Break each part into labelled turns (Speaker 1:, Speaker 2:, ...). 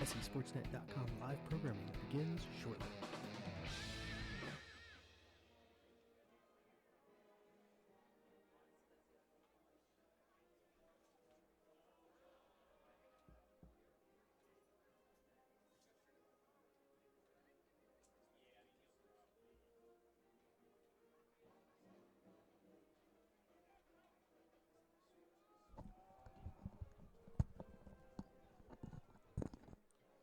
Speaker 1: SESportsnet.com live programming begins shortly.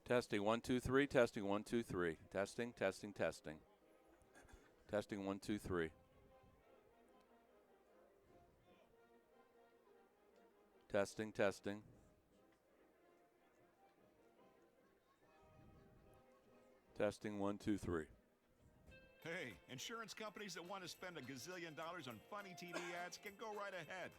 Speaker 2: Testing 1 2 3. Testing 1 2 3. Testing. Testing. Testing. Testing 1 2 3. Testing. Testing. Testing 1 2 3.
Speaker 3: Hey, insurance companies that want to spend $1 gazillion on funny TV ads can go right ahead,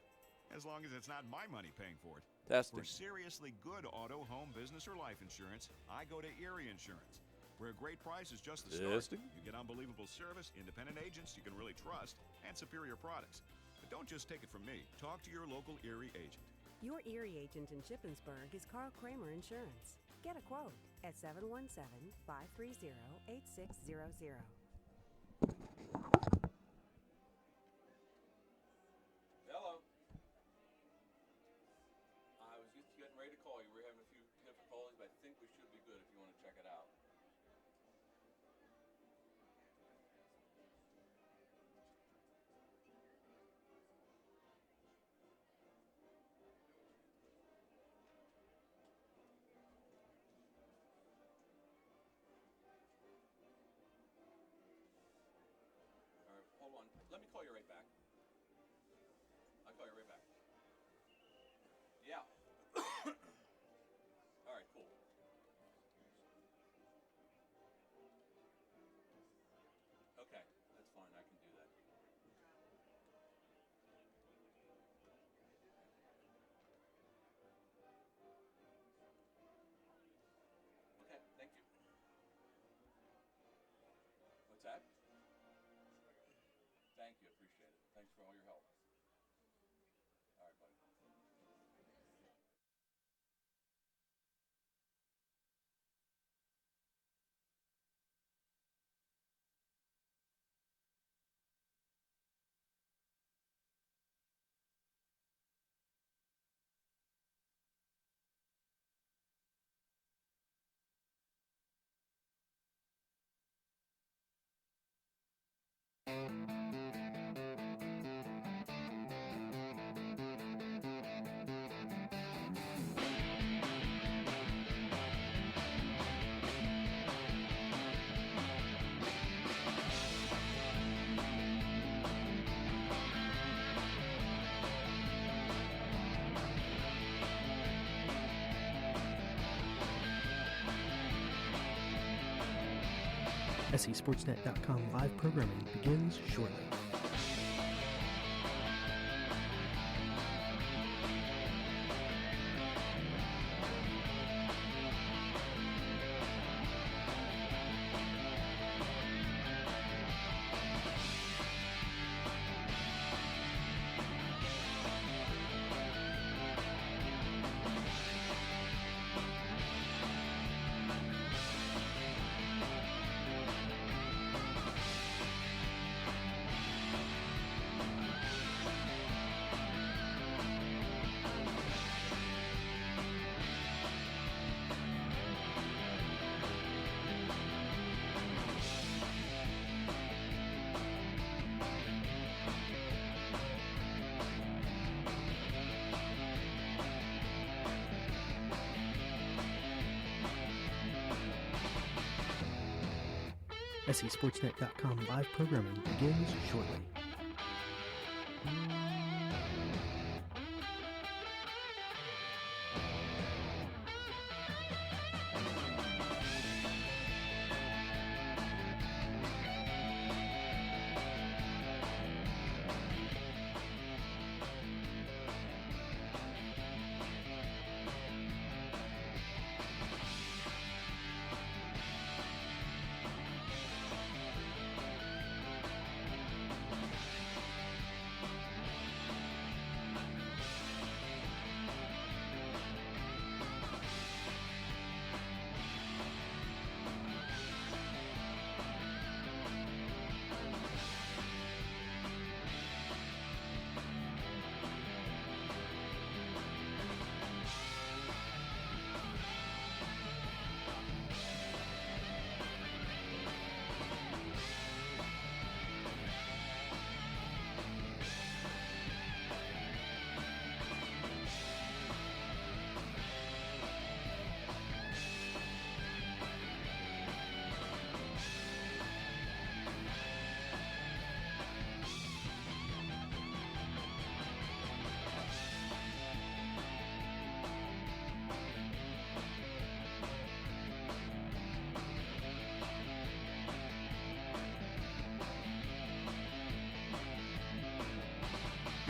Speaker 3: as long as it's not my money paying for it.
Speaker 2: Testing.
Speaker 3: For seriously good auto, home, business, or life insurance, I go to Erie Insurance, where a great price is just the start.
Speaker 2: Testing.
Speaker 3: You get unbelievable service, independent agents you can really trust, and superior products. But don't just take it from me. Talk to your local Erie agent.
Speaker 4: Your Erie agent in Shippensburg is Carl Kramer Insurance. Get a quote at 717-530-8600.
Speaker 2: Hello. I was just getting ready to call you. We're having a few difficulties, but I think we should be good if you want to check it out. All right, hold on. Let me call you right back. I'll call you right back. Yeah. All right, cool. Okay, that's fine. I can do that. Okay, thank you. What's that? Thank you, appreciate it. Thanks for all your help. All right, buddy.
Speaker 1: SESportsnet.com live programming begins shortly. SESportsnet.com live programming begins shortly.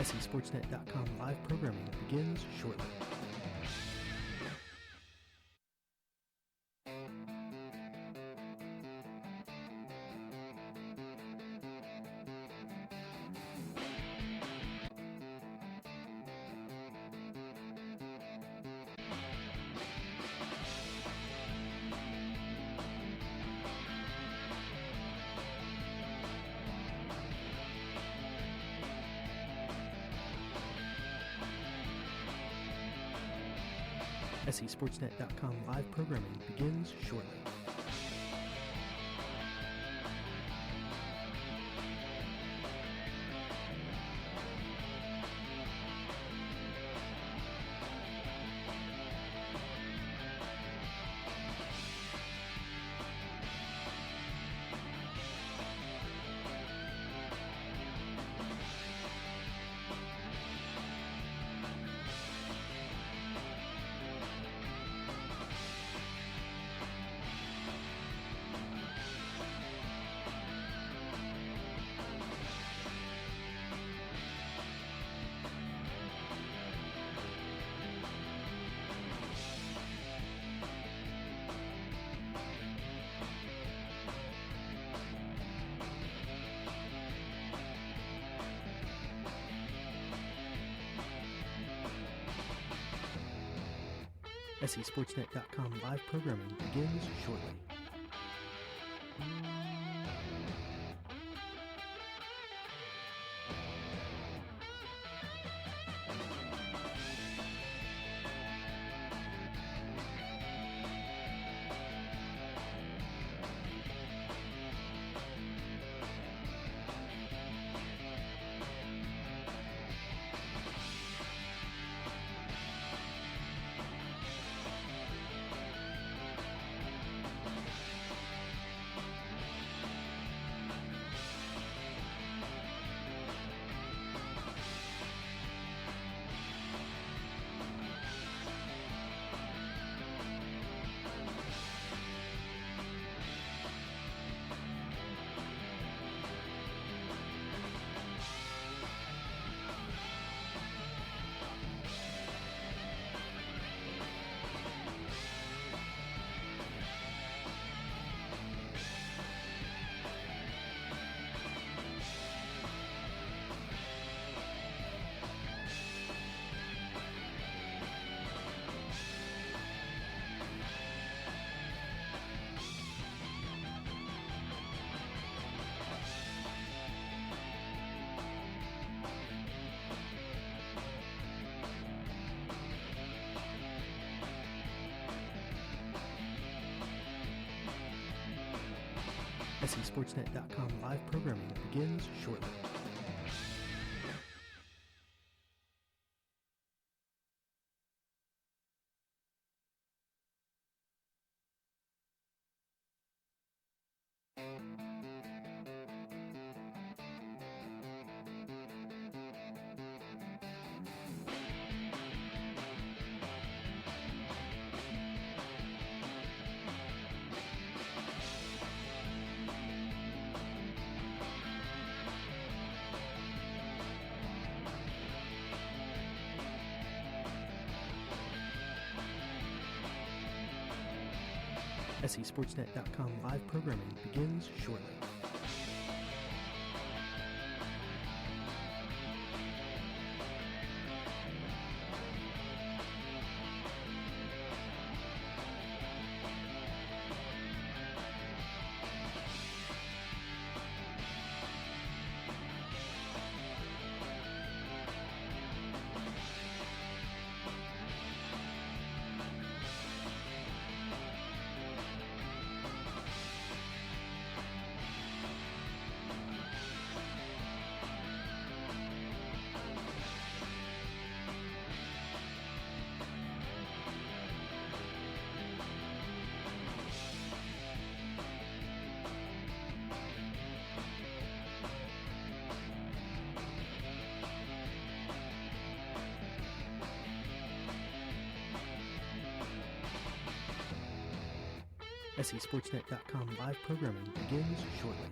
Speaker 1: SESportsnet.com live programming begins shortly. SESportsnet.com live programming begins shortly. SESportsnet.com live programming begins shortly. SESportsnet.com live programming begins shortly. SESportsnet.com live programming begins shortly. SESportsnet.com live programming begins shortly.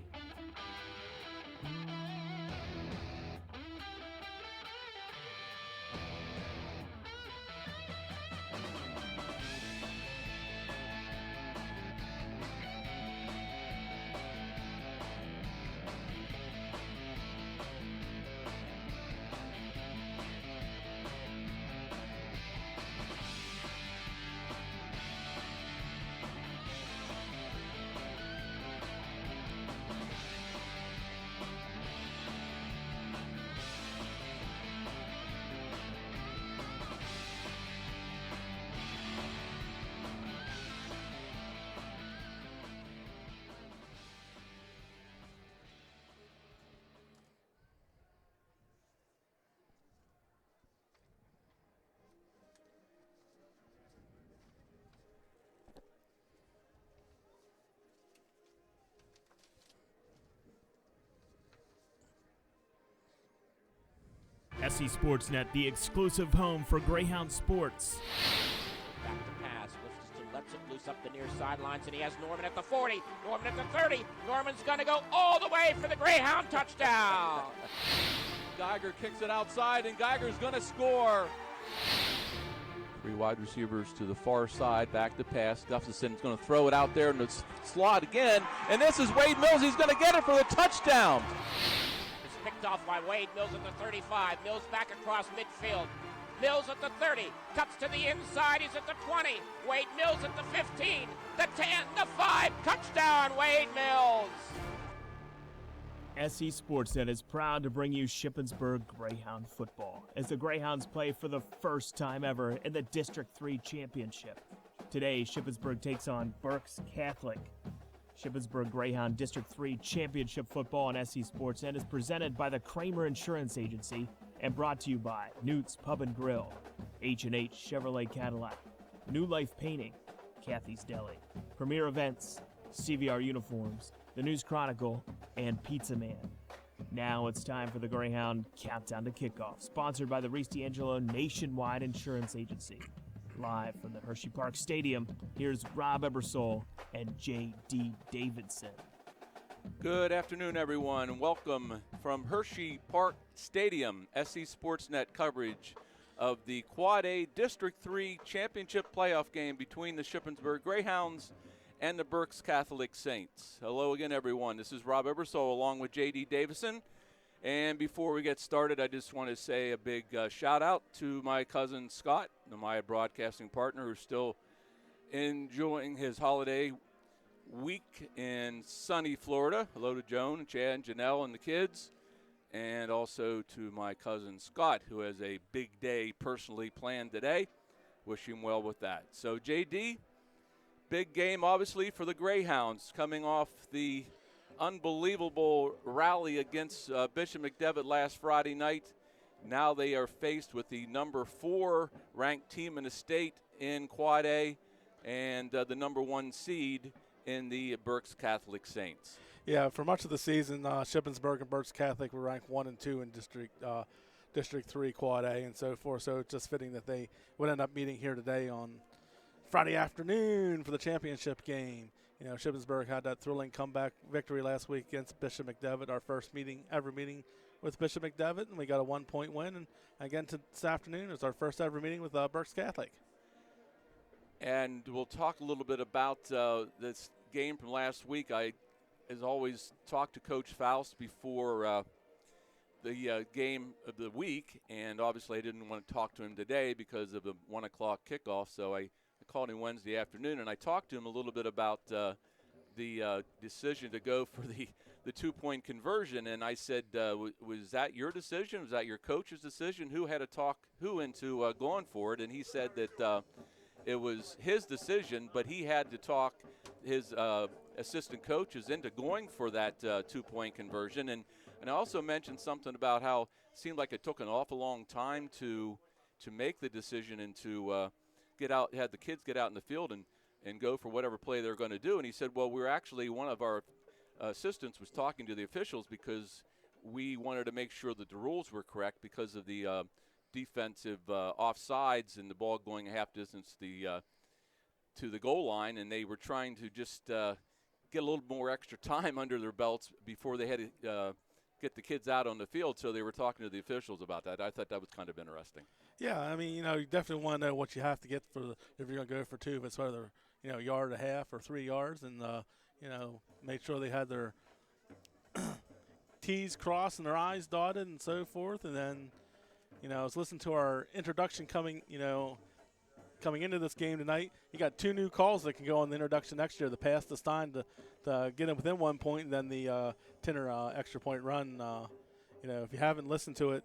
Speaker 5: SC Sportsnet, the exclusive home for Greyhound sports.
Speaker 6: Back to pass. Livingston lets it loose up the near sidelines, and he has Norman at the 40. Norman at the 30. Norman's going to go all the way for the Greyhound touchdown.
Speaker 2: Geiger kicks it outside, and Geiger's going to score. Three wide receivers to the far side, back to pass. Gustafson's going to throw it out there in the slot again, and this is Wade Mills. He's going to get it for the touchdown.
Speaker 6: It's picked off by Wade Mills at the 35. Mills back across midfield. Mills at the 30, cuts to the inside, he's at the 20. Wade Mills at the 15, the 10, the 5, touchdown, Wade Mills.
Speaker 5: SC Sportsnet is proud to bring you Shippensburg Greyhound football as the Greyhounds play for the first time ever in the District 3 Championship. Today, Shippensburg takes on Berks Catholic. Shippensburg Greyhound District 3 Championship football on SC Sportsnet is presented by the Kramer Insurance Agency and brought to you by Newt's Pub and Grill, H&H Chevrolet Cadillac, New Life Painting, Kathy's Deli, Premier Events, CVR Uniforms, The News Chronicle, and Pizza Man. Now it's time for the Greyhound Countdown to Kickoff, sponsored by the Reese D'Angelo Nationwide Insurance Agency. Live from the Hershey Park Stadium, here's Rob Ebersole and J.D. Davidson.
Speaker 2: Good afternoon, everyone, and welcome from Hershey Park Stadium, SC Sportsnet coverage of the Quad A District 3 Championship playoff game between the Shippensburg Greyhounds and the Berks Catholic Saints. Hello again, everyone. This is Rob Ebersole along with J.D. Davison. And before we get started, I just want to say a big shout-out to my cousin Scott, my broadcasting partner, who's still enjoying his holiday week in sunny Florida. Hello to Joan, and Chad, and Janelle, and the kids. And also to my cousin Scott, who has a big day personally planned today. Wish him well with that. So, J.D., big game, obviously, for the Greyhounds, coming off the unbelievable rally against Bishop McDevitt last Friday night. Now they are faced with the number 4 ranked team in the state in Quad A and the number 1 seed in the Berks Catholic Saints.
Speaker 7: Yeah, for much of the season, Shippensburg and Berks Catholic were ranked 1 and 2 in District 3 Quad A and so forth, so it's just fitting that they would end up meeting here today on Friday afternoon for the championship game. You know, Shippensburg had that thrilling comeback victory last week against Bishop McDevitt, our first ever meeting with Bishop McDevitt, and we got a 1-point win. And again this afternoon is our first ever meeting with Berks Catholic.
Speaker 2: And we'll talk a little bit about this game from last week. I, as always, talked to Coach Faust before the game of the week, and obviously I didn't want to talk to him today because of the 1 o'clock kickoff, so I called him Wednesday afternoon, and I talked to him a little bit about the decision to go for the 2-point conversion, and I said, was that your decision? Was that your coach's decision? Who had to talk who into going for it? And he said that it was his decision, but he had to talk his assistant coaches into going for that 2-point conversion. And I also mentioned something about how it seemed like it took an awful long time to make the decision and to had the kids get out in the field and go for whatever play they're going to do. And he said, well, we're actually, one of our assistants was talking to the officials because we wanted to make sure that the rules were correct because of the defensive offsides and the ball going half distance to the goal line, and they were trying to just get a little more extra time under their belts before they had to get the kids out on the field, so they were talking to the officials about that. I thought that was kind of interesting.
Speaker 7: Yeah, I mean, you know, you definitely want to know what you have to get if you're going to go for 2, if it's whether, you know, 1.5 yards or 3 yards, and, you know, make sure they had their T's crossed and their I's dotted and so forth. And then, you know, I was listening to our introduction coming into this game tonight. You got 2 new calls that can go on the introduction next year. The pass to Stein to get him within 1 point, and then the Tinner extra point run. You know, if you haven't listened to it,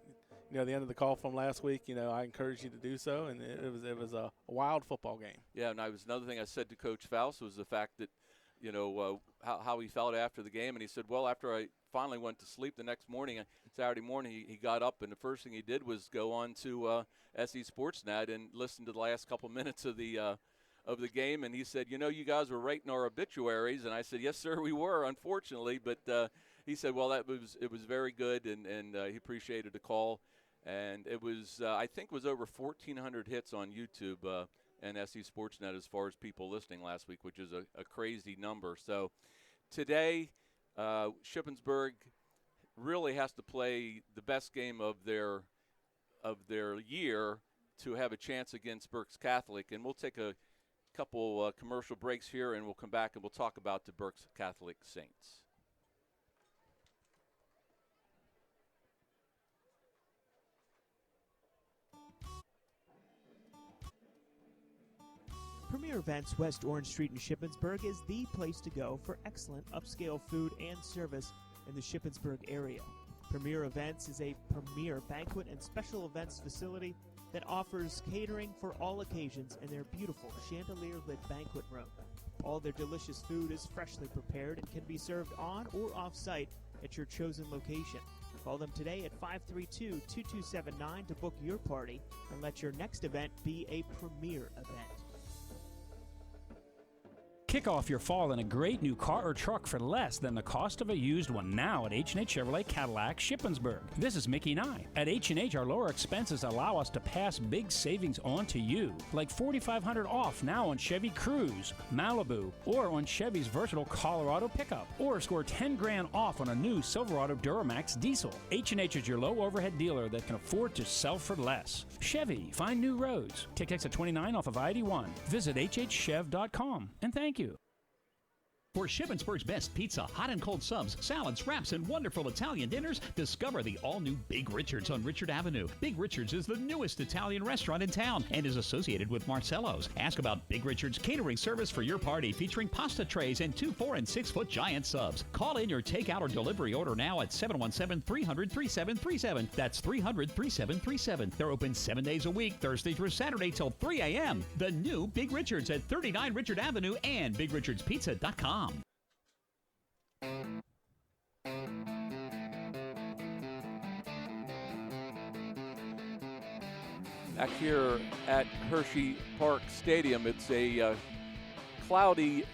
Speaker 7: you know, the end of the call from last week, you know, I encourage you to do so, and it was a wild football game. Yeah, and another thing I said to Coach Faust was the fact that, you know, how he felt after the game, and he said, well, after I finally went to sleep the next morning, Saturday morning, he got up, and the first thing he did was go on to SE Sportsnet and listen to the last couple minutes of the game, and he said, you know, you guys were writing our obituaries, and I said, yes, sir, we were, unfortunately, but he said, well, it was very good, and he appreciated the call.
Speaker 2: And it was, I think, was over 1,400 hits on YouTube and SC Sportsnet as far as people listening last week, which is a crazy number. So today, Shippensburg really has to play the best game of their year to have a chance against Berks Catholic. And we'll take a couple commercial breaks here, and we'll come back and we'll talk about the Berks Catholic Saints.
Speaker 5: Premier Events West Orange Street in Shippensburg is the place to go for excellent upscale food and service in the Shippensburg area. Premier Events is a premier banquet and special events facility that offers catering for all occasions in their beautiful chandelier-lit banquet room. All their delicious food is freshly prepared and can be served on or off-site at your chosen location. Call them today at 532-2279 to book your party and let your next event be a premier event.
Speaker 8: Kick off your fall in a great new car or truck for less than the cost of a used one now at H&H Chevrolet Cadillac Shippensburg. This is Mickey Nye. At H&H, our lower expenses allow us to pass big savings on to you, like $4,500 off now on Chevy Cruze, Malibu, or on Chevy's versatile Colorado pickup, or score $10,000 off on a new Silverado Duramax diesel. H&H is your low overhead dealer that can afford to sell for less. Chevy, find new roads. Take exit 29 off of I-81. Visit hhchev.com, and thank you.
Speaker 9: For Shippensburg's best pizza, hot and cold subs, salads, wraps, and wonderful Italian dinners, discover the all-new Big Richard's on Richard Avenue. Big Richard's is the newest Italian restaurant in town and is associated with Marcello's. Ask about Big Richard's catering service for your party, featuring pasta trays and 2, 4, and 6-foot giant subs. Call in your takeout or delivery order now at 717-300-3737. That's 300-3737. They're open 7 days a week, Thursday through Saturday till 3 a.m. The new Big Richard's at 39 Richard Avenue and BigRichardsPizza.com.
Speaker 2: Back here at Hershey Park Stadium, it's a cloudy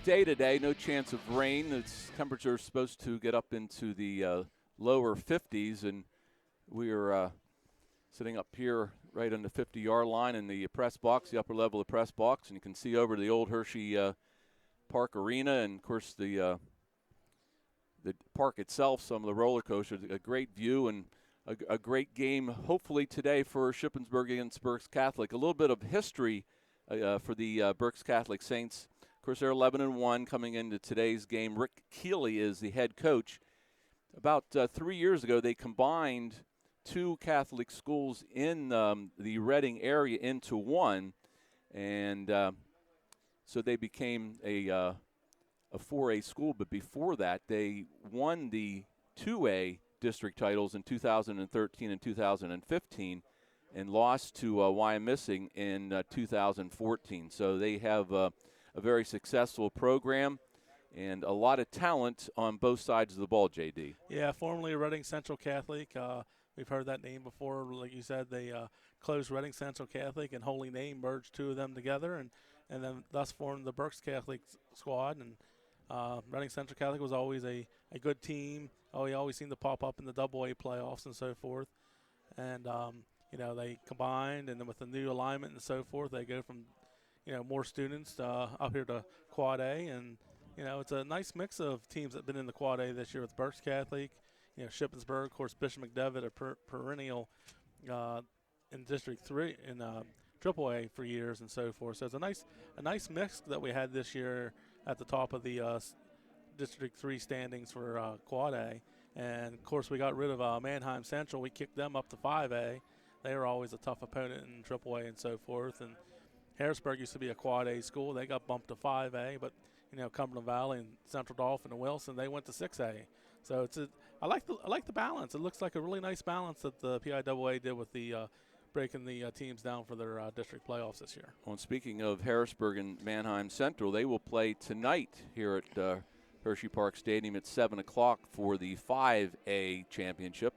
Speaker 2: day today, no chance of rain. The temperature is supposed to get up into the lower 50s, and we're sitting up here right on the 50-yard line in the press box, the upper level of the press box, and you can see over the old Hershey Park Arena, and of course the park itself, some of the roller coasters, a great view and a great game hopefully today for Shippensburg against Berks Catholic. A little bit of history for the Berks Catholic Saints. Of course, they're 11-1 coming into today's game. Rick Keeley is the head coach. About 3 years ago, they combined two Catholic schools in the Reading area into one, and so they became a 4A school. But before that, they won the 2A district titles in 2013 and 2015 and lost to Wyomissing in 2014. So they have a very successful program and a lot of talent on both sides of the ball, J.D.
Speaker 7: Yeah, formerly Reading Central Catholic. We've heard that name before. Like you said, they closed Reading Central Catholic and Holy Name, merged two of them together, and then thus formed the Berks Catholic squad. And Reading Central Catholic was always a good team. He always seemed to pop up in the AA playoffs and so forth. And, they combined, and then with the new alignment and so forth, they go from, more students up here to Quad A. And, it's a nice mix of teams that have been in the Quad A this year with Berks Catholic, Shippensburg, of course, Bishop McDevitt, a perennial in District 3 in AAA for years and so forth. So it's a nice mix that we had this year at the top of the District 3 standings for Quad A. And, of course, we got rid of Manheim Central. We kicked them up to 5A. They were always a tough opponent in AAA and so forth. And Harrisburg used to be a Quad A school. They got bumped to 5A. But, Cumberland Valley and Central Dauphin and Wilson, they went to 6A. So I like the balance. It looks like a really nice balance that the PIAA did with the breaking the teams down for their district playoffs this year.
Speaker 2: Well, speaking of Harrisburg and Manheim Central, they will play tonight here at Hershey Park Stadium at 7 o'clock for the 5A championship.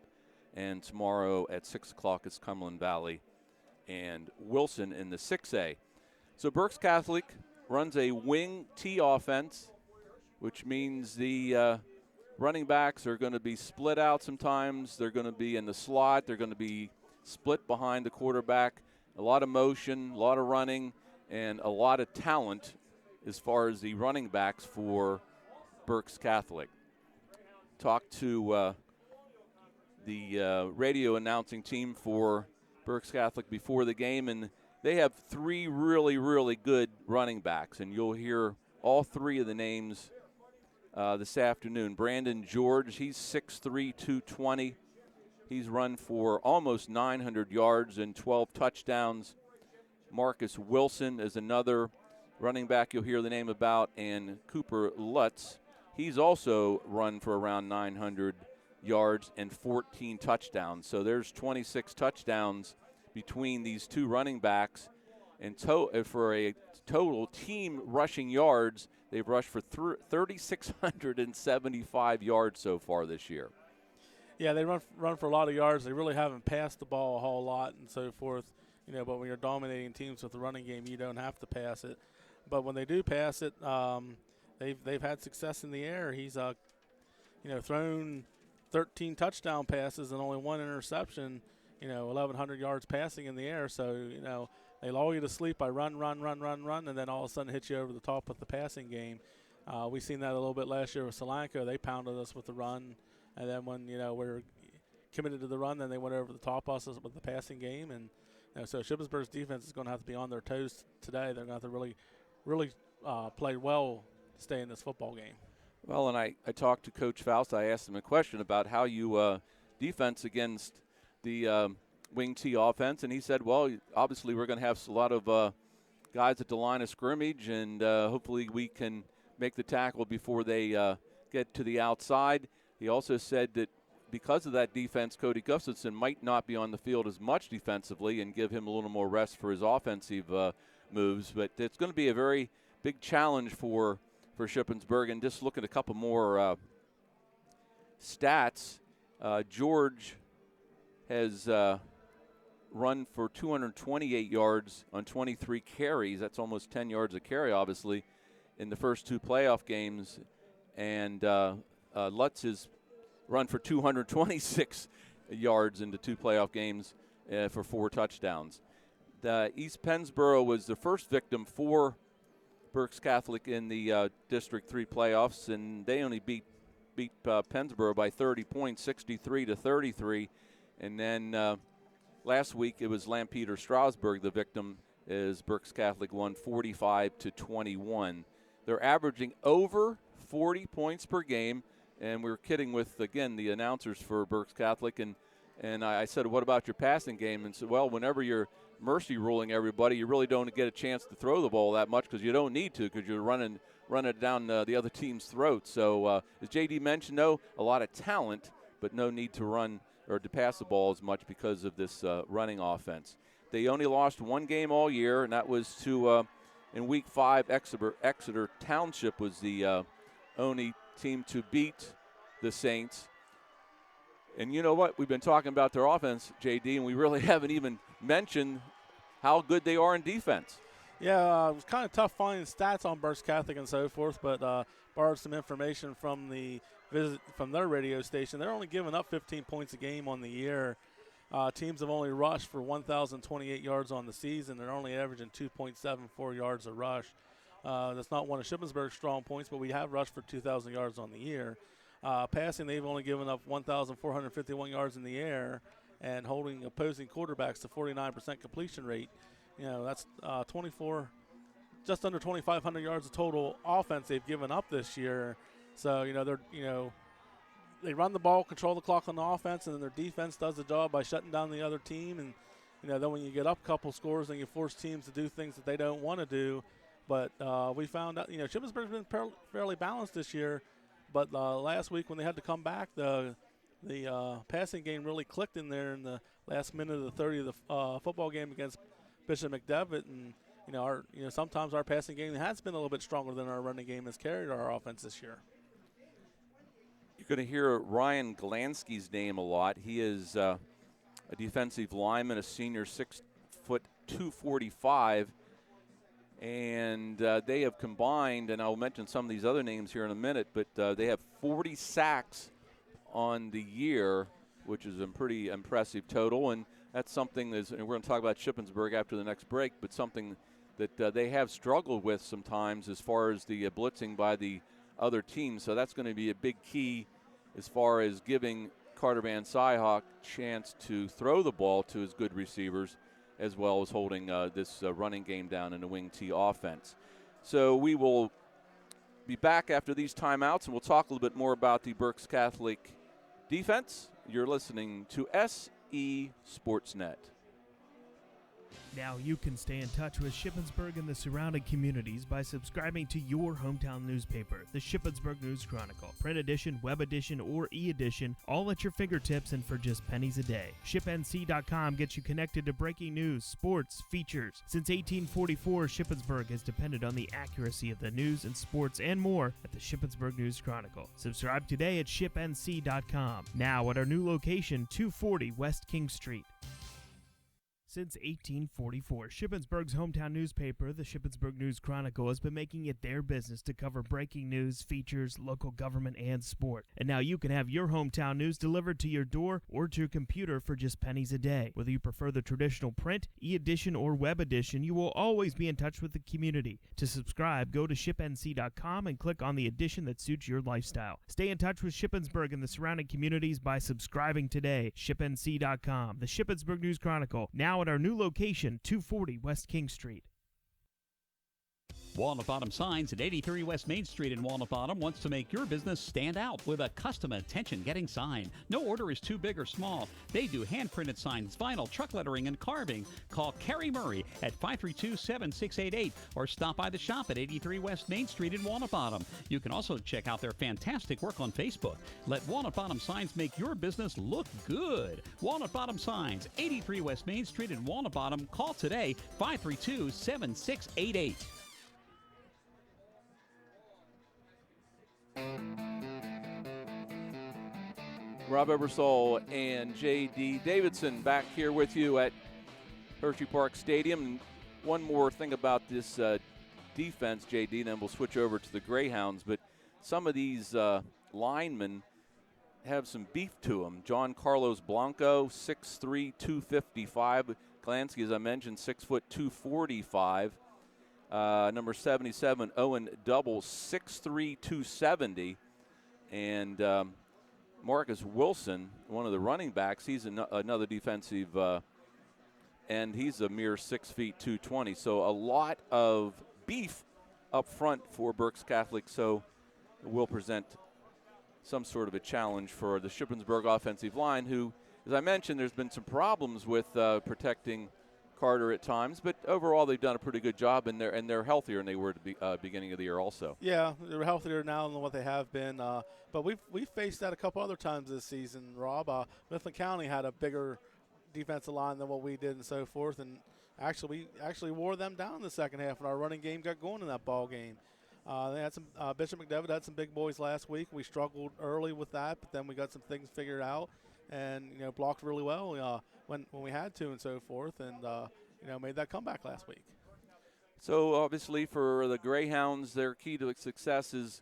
Speaker 2: And tomorrow at 6 o'clock is Cumberland Valley and Wilson in the 6A. So Berks Catholic runs a wing T offense, which means the running backs are going to be split out sometimes. They're going to be in the slot. They're going to be split behind the quarterback. A lot of motion, a lot of running, and a lot of talent as far as the running backs for Berks Catholic. Talked to the radio announcing team for Berks Catholic before the game, and they have 3 really, really good running backs, and you'll hear all 3 of the names this afternoon. Brandon George, he's 6'3", 220. He's run for almost 900 yards and 12 touchdowns. Marcus Wilson is another running back you'll hear the name about, and Cooper Lutz. He's also run for around 900 yards and 14 touchdowns. So there's 26 touchdowns between these 2 running backs. And for a total team rushing yards, they've rushed for 3,675 yards so far this year.
Speaker 7: Yeah, they run for a lot of yards. They really haven't passed the ball a whole lot and so forth. But when you're dominating teams with the running game, you don't have to pass it. But when they do pass it, they've had success in the air. He's thrown 13 touchdown passes and only 1 interception. 1,100 yards passing in the air. So they lull you to sleep by run, and then all of a sudden hit you over the top with the passing game. We've seen that a little bit last year with Solanco. They pounded us with the run, and then when we're committed to the run, then they went over the top of us with the passing game. And so Shippensburg's defense is going to have to be on their toes today. They're going to have to really play well to stay in this football game.
Speaker 2: Well, and I talked to Coach Faust. I asked him a question about how you defense against the wing T offense, and he said, well, obviously we're going to have a lot of guys at the line of scrimmage, and hopefully we can make the tackle before they get to the outside. He also said that because of that defense, Cody Gustafson might not be on the field as much defensively and give him a little more rest for his offensive moves. But it's going to be a very big challenge for Shippensburg. And just look at a couple more stats. George has run for 228 yards on 23 carries. That's almost 10 yards a carry, obviously, in the first 2 playoff games. And Lutz has run for 226 yards in the 2 playoff games for 4 touchdowns. East Pennsboro was the first victim for Berks Catholic in the District 3 playoffs, and they only beat Pennsboro by 30 points, 63-33. And then last week it was Lampeter Strasburg, the victim, as Berks Catholic won 45-21. They're averaging over 40 points per game. And we were kidding with, again, the announcers for Berks Catholic. And I said, what about your passing game? And said, well, whenever you're mercy ruling everybody, you really don't get a chance to throw the ball that much because you don't need to because you're running it down the other team's throat. So as J.D. mentioned, though, a lot of talent, but no need to run or to pass the ball as much because of this running offense. They only lost 1 game all year, and that was to, in Week 5, Exeter Township was the only team to beat the Saints. And you know what? We've been talking about their offense, JD, and we really haven't even mentioned how good they are in defense.
Speaker 7: Yeah, it was kind of tough finding stats on Berks Catholic and so forth, but borrowed some information from their radio station. They're only giving up 15 points a game on the year. Teams have only rushed for 1,028 yards on the season. They're only averaging 2.74 yards a rush. That's not one of Shippensburg's strong points, but we have rushed for 2,000 yards on the year. Passing, they've only given up 1,451 yards in the air and holding opposing quarterbacks to 49% completion rate. That's just under 2,500 yards of total offense they've given up this year. So, they run the ball, control the clock on the offense, and then their defense does the job by shutting down the other team. And, then when you get up a couple scores, then you force teams to do things that they don't want to do. But we found out, Shippensburg's been fairly balanced this year. But last week when they had to come back, the passing game really clicked in there in the last minute of the 30 of the football game against Bishop McDevitt. And, sometimes our passing game has been a little bit stronger than our running game has carried our offense this year.
Speaker 2: You're going to hear Ryan Galansky's name a lot. He is a defensive lineman, a senior, 6'2", 245. And they have combined, and I'll mention some of these other names here in a minute, but they have 40 sacks on the year, which is a pretty impressive total. And that's something, and we're going to talk about Shippensburg after the next break, but something that they have struggled with sometimes as far as the blitzing by the other teams. So that's going to be a big key as far as giving Carter Van Syhock chance to throw the ball to his good receivers, as well as holding this running game down in the wing T offense. So we will be back after these timeouts, and we'll talk a little bit more about the Berks Catholic defense. You're listening to SE Sportsnet.
Speaker 5: Now you can stay in touch with Shippensburg and the surrounding communities by subscribing to your hometown newspaper, the Shippensburg News Chronicle. Print edition, web edition, or e-edition, all at your fingertips and for just pennies a day. ShipNC.com gets you connected to breaking news, sports, features. Since 1844, Shippensburg has depended on the accuracy of the news and sports and more at the Shippensburg News Chronicle. Subscribe today at ShipNC.com. Now at our new location, 240 West King Street. Since 1844, Shippensburg's hometown newspaper, the Shippensburg News Chronicle, has been making it their business to cover breaking news, features, local government, and sport. And now you can have your hometown news delivered to your door or to your computer for just pennies a day. Whether you prefer the traditional print, e-edition, or web edition, you will always be in touch with the community. To subscribe, go to ShipNC.com and click on the edition that suits your lifestyle. Stay in touch with Shippensburg and the surrounding communities by subscribing today. ShipNC.com, the Shippensburg News Chronicle, now at our new location, 240 West King Street.
Speaker 9: Walnut Bottom Signs at 83 West Main Street in Walnut Bottom wants to make your business stand out with a custom attention-getting sign. No order is too big or small. They do hand-printed signs, vinyl, truck lettering, and carving. Call Kerry Murray at 532-7688 or stop by the shop at 83 West Main Street in Walnut Bottom. You can also check out their fantastic work on Facebook. Let Walnut Bottom Signs make your business look good. Walnut Bottom Signs, 83 West Main Street in Walnut Bottom. Call today, 532-7688.
Speaker 2: Rob Ebersol and J.D. Davidson back here with you at Hershey Park Stadium. And one more thing about this defense, J.D., then we'll switch over to the Greyhounds. But some of these linemen have some beef to them. John Carlos Blanco, 6'3", 255. Glansky, as I mentioned, 6 foot 245. Number 77, Owen Double, 6'3", 270. And Marcus Wilson, one of the running backs, he's another defensive end. He's a mere 6 feet 220. So a lot of beef up front for Berks Catholic. So it will present some sort of a challenge for the Shippensburg offensive line, who, as I mentioned, there's been some problems with protecting Carter at times, but overall they've done a pretty good job, and they're healthier than they were at the beginning of the year also.
Speaker 7: Yeah, they're healthier now than what they have been, but we've faced that a couple other times this season, Rob. Mifflin County had a bigger defensive line than what we did and so forth, and we actually wore them down in the second half, and our running game got going in that ball game. They had some Bishop McDevitt had some big boys last week. We struggled early with that, but then we got some things figured out, and blocked really well when we had to and so forth, and made that comeback last week.
Speaker 2: So obviously for the Greyhounds, their key to success is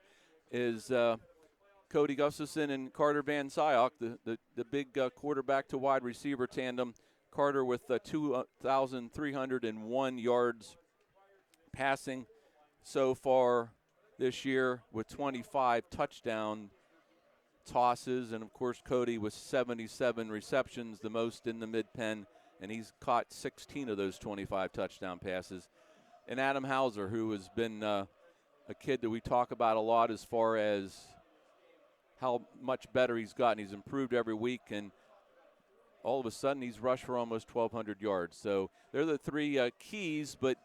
Speaker 2: Cody Gustafson and Carter Van Syhock, the big quarterback to wide receiver tandem. Carter with 2,301 yards passing so far this year with 25 touchdown tosses, and of course Cody with 77 receptions, the most in the mid-pen, and he's caught 16 of those 25 touchdown passes. And Adam Hauser, who has been a kid that we talk about a lot as far as how much better he's gotten. He's improved every week, and all of a sudden he's rushed for almost 1,200 yards. So they're the three keys, but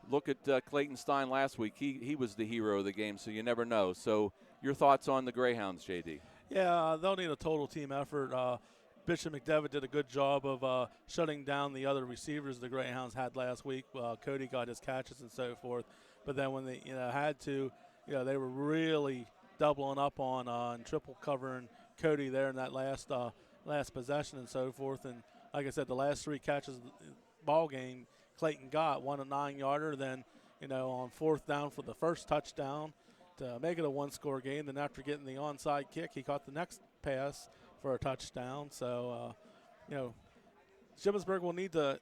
Speaker 2: look at Clayton Stein last week. He was the hero of the game, so you never know. So your thoughts on the Greyhounds, J.D.?
Speaker 7: Yeah, they'll need a total team effort. Bishop McDevitt did a good job of shutting down the other receivers the Greyhounds had last week. Cody got his catches and so forth. But then when they had to, they were really doubling up on triple covering Cody there in that last possession and so forth. And like I said, the last three catches of the ball game, Clayton got one a 9-yarder. Then on 4th down for the first touchdown to make it a one-score game. Then after getting the onside kick, he caught the next pass for a touchdown. So, Shippensburg will need to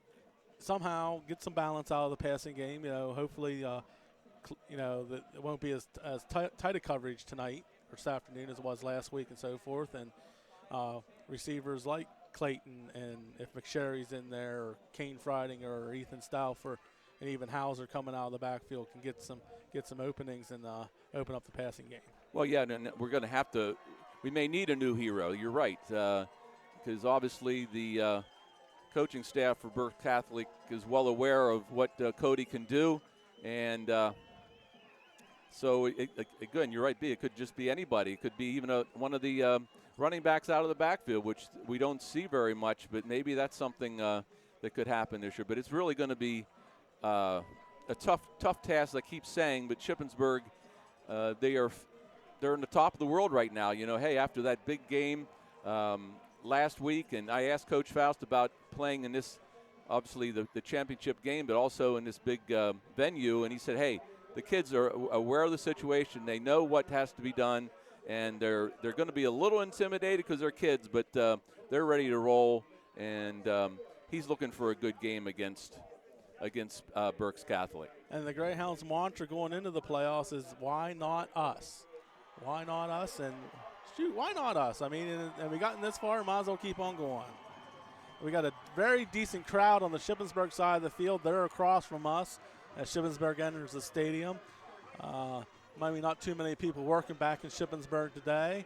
Speaker 7: somehow get some balance out of the passing game. Hopefully, that it won't be as tight a coverage tonight or this afternoon as it was last week and so forth. And receivers like Clayton, and if McSherry's in there, or Kane Frieding or Ethan Stauffer, and even Hauser coming out of the backfield can get some openings and open up the passing game.
Speaker 2: Well, yeah, and we're going to have to. We may need a new hero. You're right, because obviously the coaching staff for Berks Catholic is well aware of what Cody can do, and so again, you're right, B. It could just be anybody. It could be even one of the running backs out of the backfield, which we don't see very much, but maybe that's something that could happen this year. But it's really going to be a tough task, I keep saying, but Shippensburg, they're in the top of the world right now. Hey, after that big game last week, and I asked Coach Faust about playing in this, obviously the championship game, but also in this big venue, and he said, hey, the kids are aware of the situation. They know what has to be done, and they're going to be a little intimidated because they're kids, but they're ready to roll, and he's looking for a good game against Berks Catholic.
Speaker 7: And the Greyhounds' mantra going into the playoffs is, why not us? Why not us? And shoot, why not us? I mean, and we gotten this far, might as well keep on going. We got a very decent crowd on the Shippensburg side of the field. They're across from us as Shippensburg enters the stadium. Maybe not too many people working back in Shippensburg today.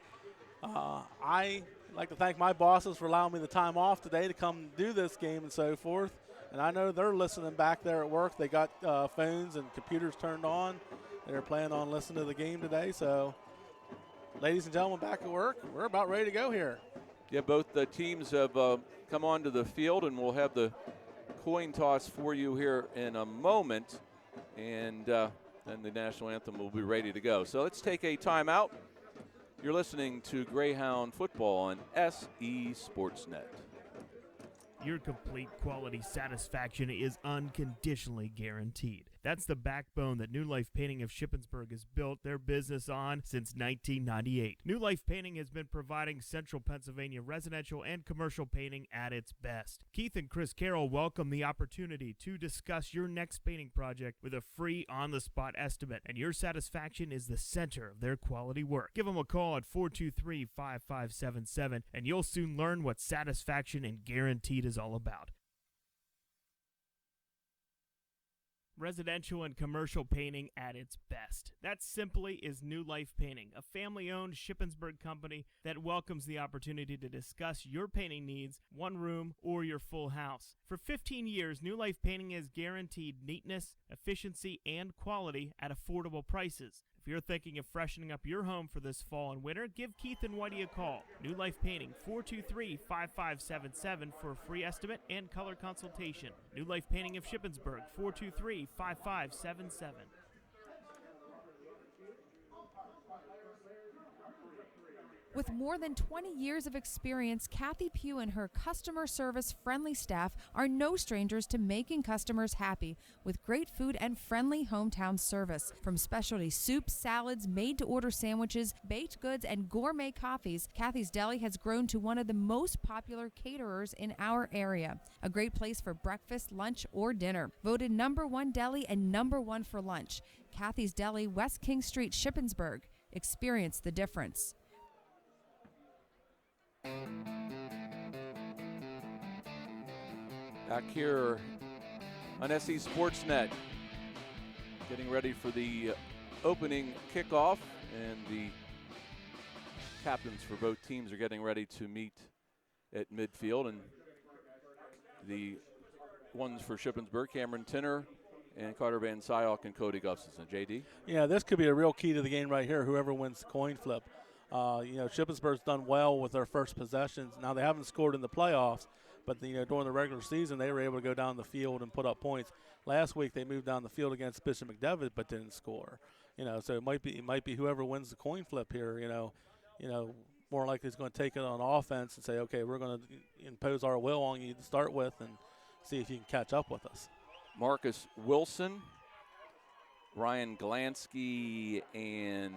Speaker 7: I like to thank my bosses for allowing me the time off today to come do this game and so forth. And I know they're listening back there at work. They got phones and computers turned on. They're planning on listening to the game today. So, ladies and gentlemen, back at work, we're about ready to go here.
Speaker 2: Yeah, both the teams have come onto the field, and we'll have the coin toss for you here in a moment. And then the national anthem will be ready to go. So let's take a timeout. You're listening to Greyhound Football on SE Sportsnet.
Speaker 5: Your complete quality satisfaction is unconditionally guaranteed. That's the backbone that New Life Painting of Shippensburg has built their business on since 1998. New Life Painting has been providing Central Pennsylvania residential and commercial painting at its best. Keith and Chris Carroll welcome the opportunity to discuss your next painting project with a free on-the-spot estimate, and your satisfaction is the center of their quality work. Give them a call at 423-5577, and you'll soon learn what satisfaction and guaranteed is all about. Residential and commercial painting at its best. That simply is New Life Painting, a family-owned Shippensburg company that welcomes the opportunity to discuss your painting needs, one room, or your full house. For 15 years, New Life Painting has guaranteed neatness, efficiency, and quality at affordable prices. If you're thinking of freshening up your home for this fall and winter, give Keith and Whitey a call. New Life Painting, 423-5577 for a free estimate and color consultation. New Life Painting of Shippensburg, 423-5577.
Speaker 10: With more than 20 years of experience, Kathy Pugh and her customer service friendly staff are no strangers to making customers happy with great food and friendly hometown service. From specialty soups, salads, made-to-order sandwiches, baked goods, and gourmet coffees, Kathy's Deli has grown to one of the most popular caterers in our area. A great place for breakfast, lunch, or dinner. Voted #1 deli and #1 for lunch. Kathy's Deli, West King Street, Shippensburg. Experience the difference.
Speaker 2: Back here on SE Sportsnet, getting ready for the opening kickoff, and the captains for both teams are getting ready to meet at midfield, and the ones for Shippensburg, Cameron Tinner and Carter Van Syok and Cody Gustafson. JD?
Speaker 7: Yeah, this could be a real key to the game right here, whoever wins the coin flip. Shippensburg's done well with their first possessions. Now, they haven't scored in the playoffs, but during the regular season, they were able to go down the field and put up points. Last week, they moved down the field against Bishop McDevitt, but didn't score. So it might be whoever wins the coin flip here. More likely is going to take it on offense and say, okay, we're going to impose our will on you to start with and see if you can catch up with us.
Speaker 2: Marcus Wilson Ryan Galansky and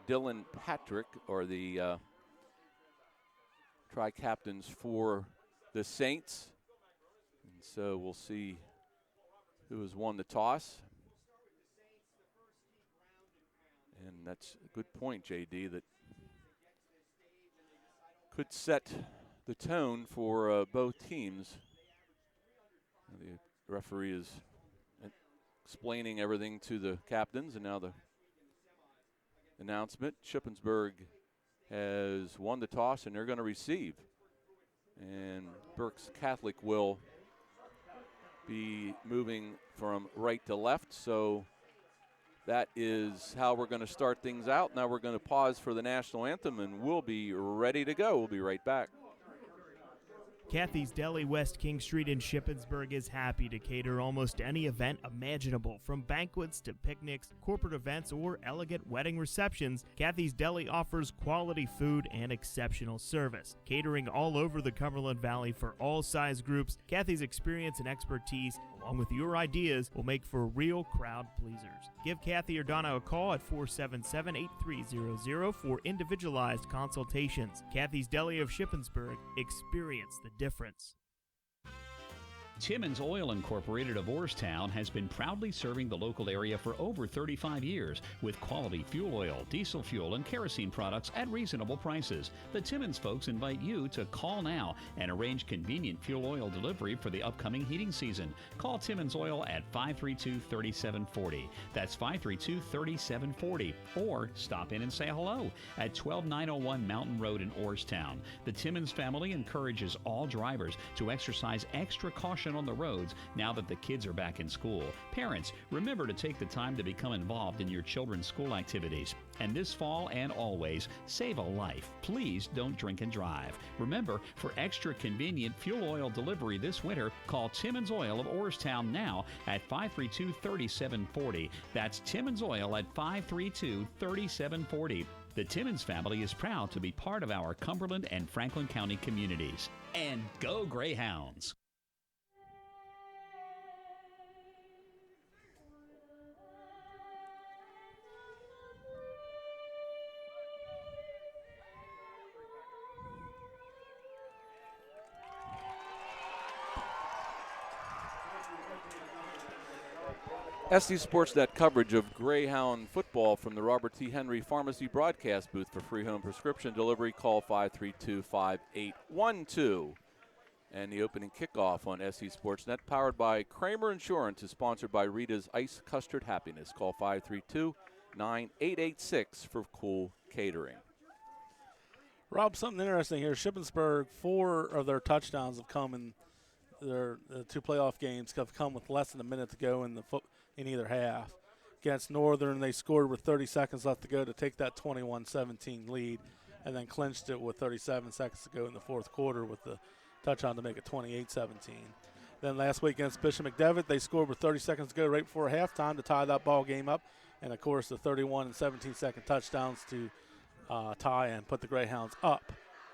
Speaker 2: Dylan Patrick are the tri-captains for the Saints. And so we'll see who has won the toss. And that's a good point, JD, that could set the tone for both teams. The referee is explaining everything to the captains, and now the announcement. Shippensburg has won the toss, and they're going to receive. And Berks Catholic will be moving from right to left, so that is how we're going to start things out. Now we're going to pause for the national anthem, and we'll be ready to go. We'll be right back.
Speaker 5: Kathy's Deli, West King Street in Shippensburg is happy to cater almost any event imaginable. From banquets to picnics, corporate events, or elegant wedding receptions, Kathy's Deli offers quality food and exceptional service. Catering all over the Cumberland Valley for all size groups, Kathy's experience and expertise, along with your ideas, will make for real crowd pleasers. Give Kathy or Donna a call at 477-8300 for individualized consultations. Kathy's Deli of Shippensburg. Experience the difference.
Speaker 9: Timmons Oil Incorporated of Orrstown has been proudly serving the local area for over 35 years with quality fuel oil, diesel fuel, and kerosene products at reasonable prices. The Timmons folks invite you to call now and arrange convenient fuel oil delivery for the upcoming heating season. Call Timmons Oil at 532-3740. That's 532-3740. Or stop in and say hello at 12901 Mountain Road in Orrstown. The Timmons family encourages all drivers to exercise extra caution on the roads now that the kids are back in school. Parents, remember to take the time to become involved in your children's school activities. And this fall and always, save a life. Please don't drink and drive. Remember, for extra convenient fuel oil delivery this winter, call Timmons Oil of Orrstown now at 532-3740. That's Timmons Oil at 532-3740. The Timmons family is proud to be part of our Cumberland and Franklin County communities. And go Greyhounds!
Speaker 2: SD Sportsnet coverage of Greyhound football from the Robert T. Henry Pharmacy broadcast booth. For free home prescription delivery, call 532-5812. And the opening kickoff on SD Sportsnet, powered by Kramer Insurance, is sponsored by Rita's Ice Custard Happiness. Call 532-9886 for cool catering.
Speaker 7: Rob, something interesting here. Shippensburg, 4 of their touchdowns have come in their 2 playoff games, have come with less than a minute to go in either half. Against Northern, they scored with 30 seconds left to go to take that 21-17 lead, and then clinched it with 37 seconds to go in the fourth quarter with the touchdown to make it 28-17. Then last week against Bishop McDevitt, they scored with 30 seconds to go right before halftime to tie that ball game up, and of course the 31 and 17-second touchdowns to tie and put the Greyhounds up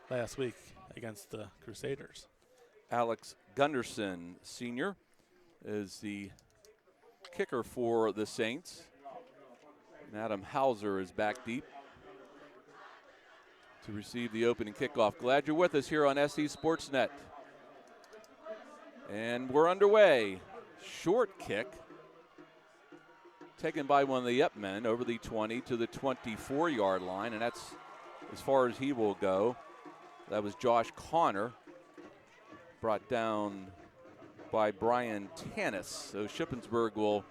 Speaker 7: last week against the Crusaders.
Speaker 2: Alex Gunderson, senior, is the kicker for the Saints. And Adam Hauser is back deep to receive the opening kickoff. Glad you're with us here on SE Sportsnet. And we're underway. Short kick taken by one of the Yep men over the 20 to the 24-yard line, and that's as far as he will go. That was Josh Connor, brought down by Brian Tanis. So Shippensburg will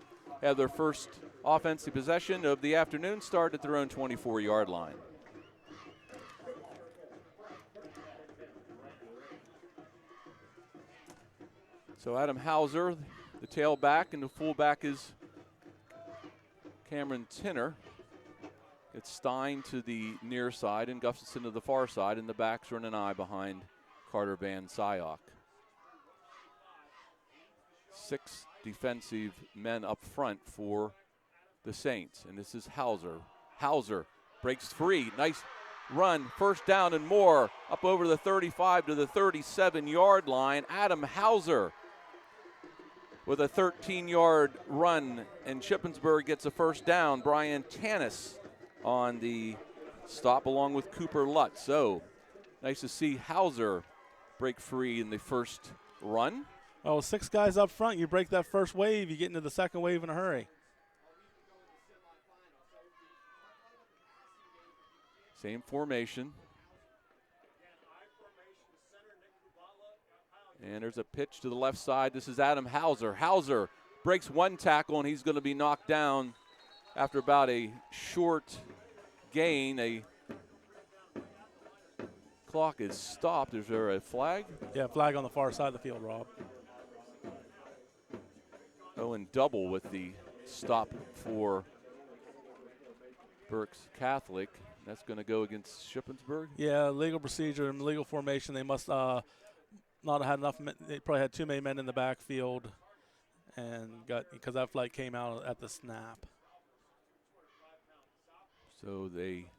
Speaker 2: have their first offensive possession of the afternoon, start at their own 24-yard line. So Adam Hauser, the tailback, and the fullback is Cameron Tinner. It's Stein to the near side and Gustafson to the far side, and the backs are in an eye behind Carter Van Syok. 6 defensive men up front for the Saints, and this is Hauser. Hauser breaks free. Nice run, first down and more, up over the 35 to the 37-yard line. Adam Hauser with a 13-yard run, and Shippensburg gets a first down. Brian Tanis on the stop along with Cooper Lutz. So nice to see Hauser break free in the first run.
Speaker 7: Oh, 6 guys up front. You break that first wave, you get into the second wave in a hurry.
Speaker 2: Same formation. And there's a pitch to the left side. This is Adam Hauser. Hauser breaks one tackle, and he's going to be knocked down after about a short gain. A clock is stopped. Is there a flag?
Speaker 7: Yeah, flag on the far side of the field, Rob.
Speaker 2: Oh, and double with the stop for Berks Catholic. That's going to go against Shippensburg?
Speaker 7: Yeah, legal procedure and legal formation. They must not have had enough. They probably had too many men in the backfield, and because that flag came out at the snap.
Speaker 2: So they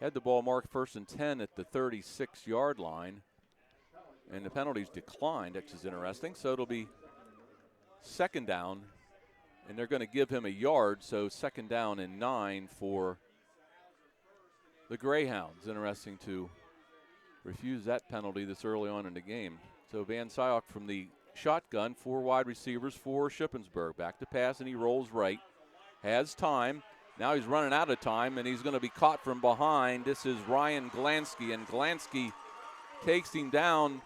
Speaker 2: had the ball marked 1st and 10 at the 36-yard line, and the penalties declined, which is interesting. So it'll be 2nd down, and they're going to give him a yard, so 2nd down and 9 for the Greyhounds. Interesting to refuse that penalty this early on in the game. So Van Syok from the shotgun, 4 wide receivers for Shippensburg. Back to pass, and he rolls right. Has time. Now he's running out of time, and he's going to be caught from behind. This is Ryan Glansky, and Glansky takes him down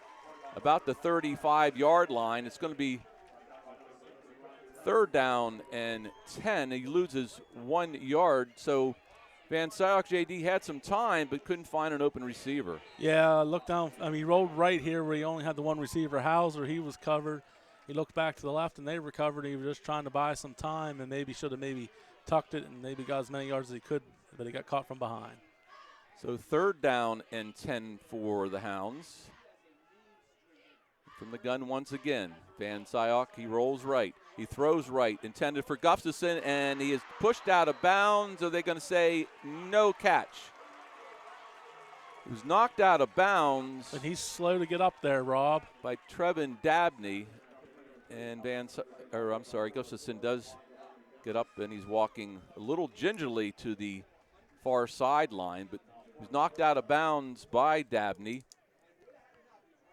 Speaker 2: about the 35-yard line. It's going to be 3rd down and 10. He loses 1 yard. So Van Syok, JD, had some time but couldn't find an open receiver.
Speaker 7: Yeah, look down. I mean, he rolled right here where he only had the one receiver. Hauser, he was covered. He looked back to the left, and they recovered. He was just trying to buy some time, and maybe should have tucked it and maybe got as many yards as he could, but he got caught from behind.
Speaker 2: So 3rd down and 10 for the Hounds. From the gun once again, Van Syok, he rolls right. He throws right, intended for Gustafson, and he is pushed out of bounds. Are they going to say no catch? He was knocked out of bounds.
Speaker 7: And he's slow to get up there, Rob.
Speaker 2: By Trevin Dabney. And Gustafson does get up, and he's walking a little gingerly to the far sideline, but he's knocked out of bounds by Dabney.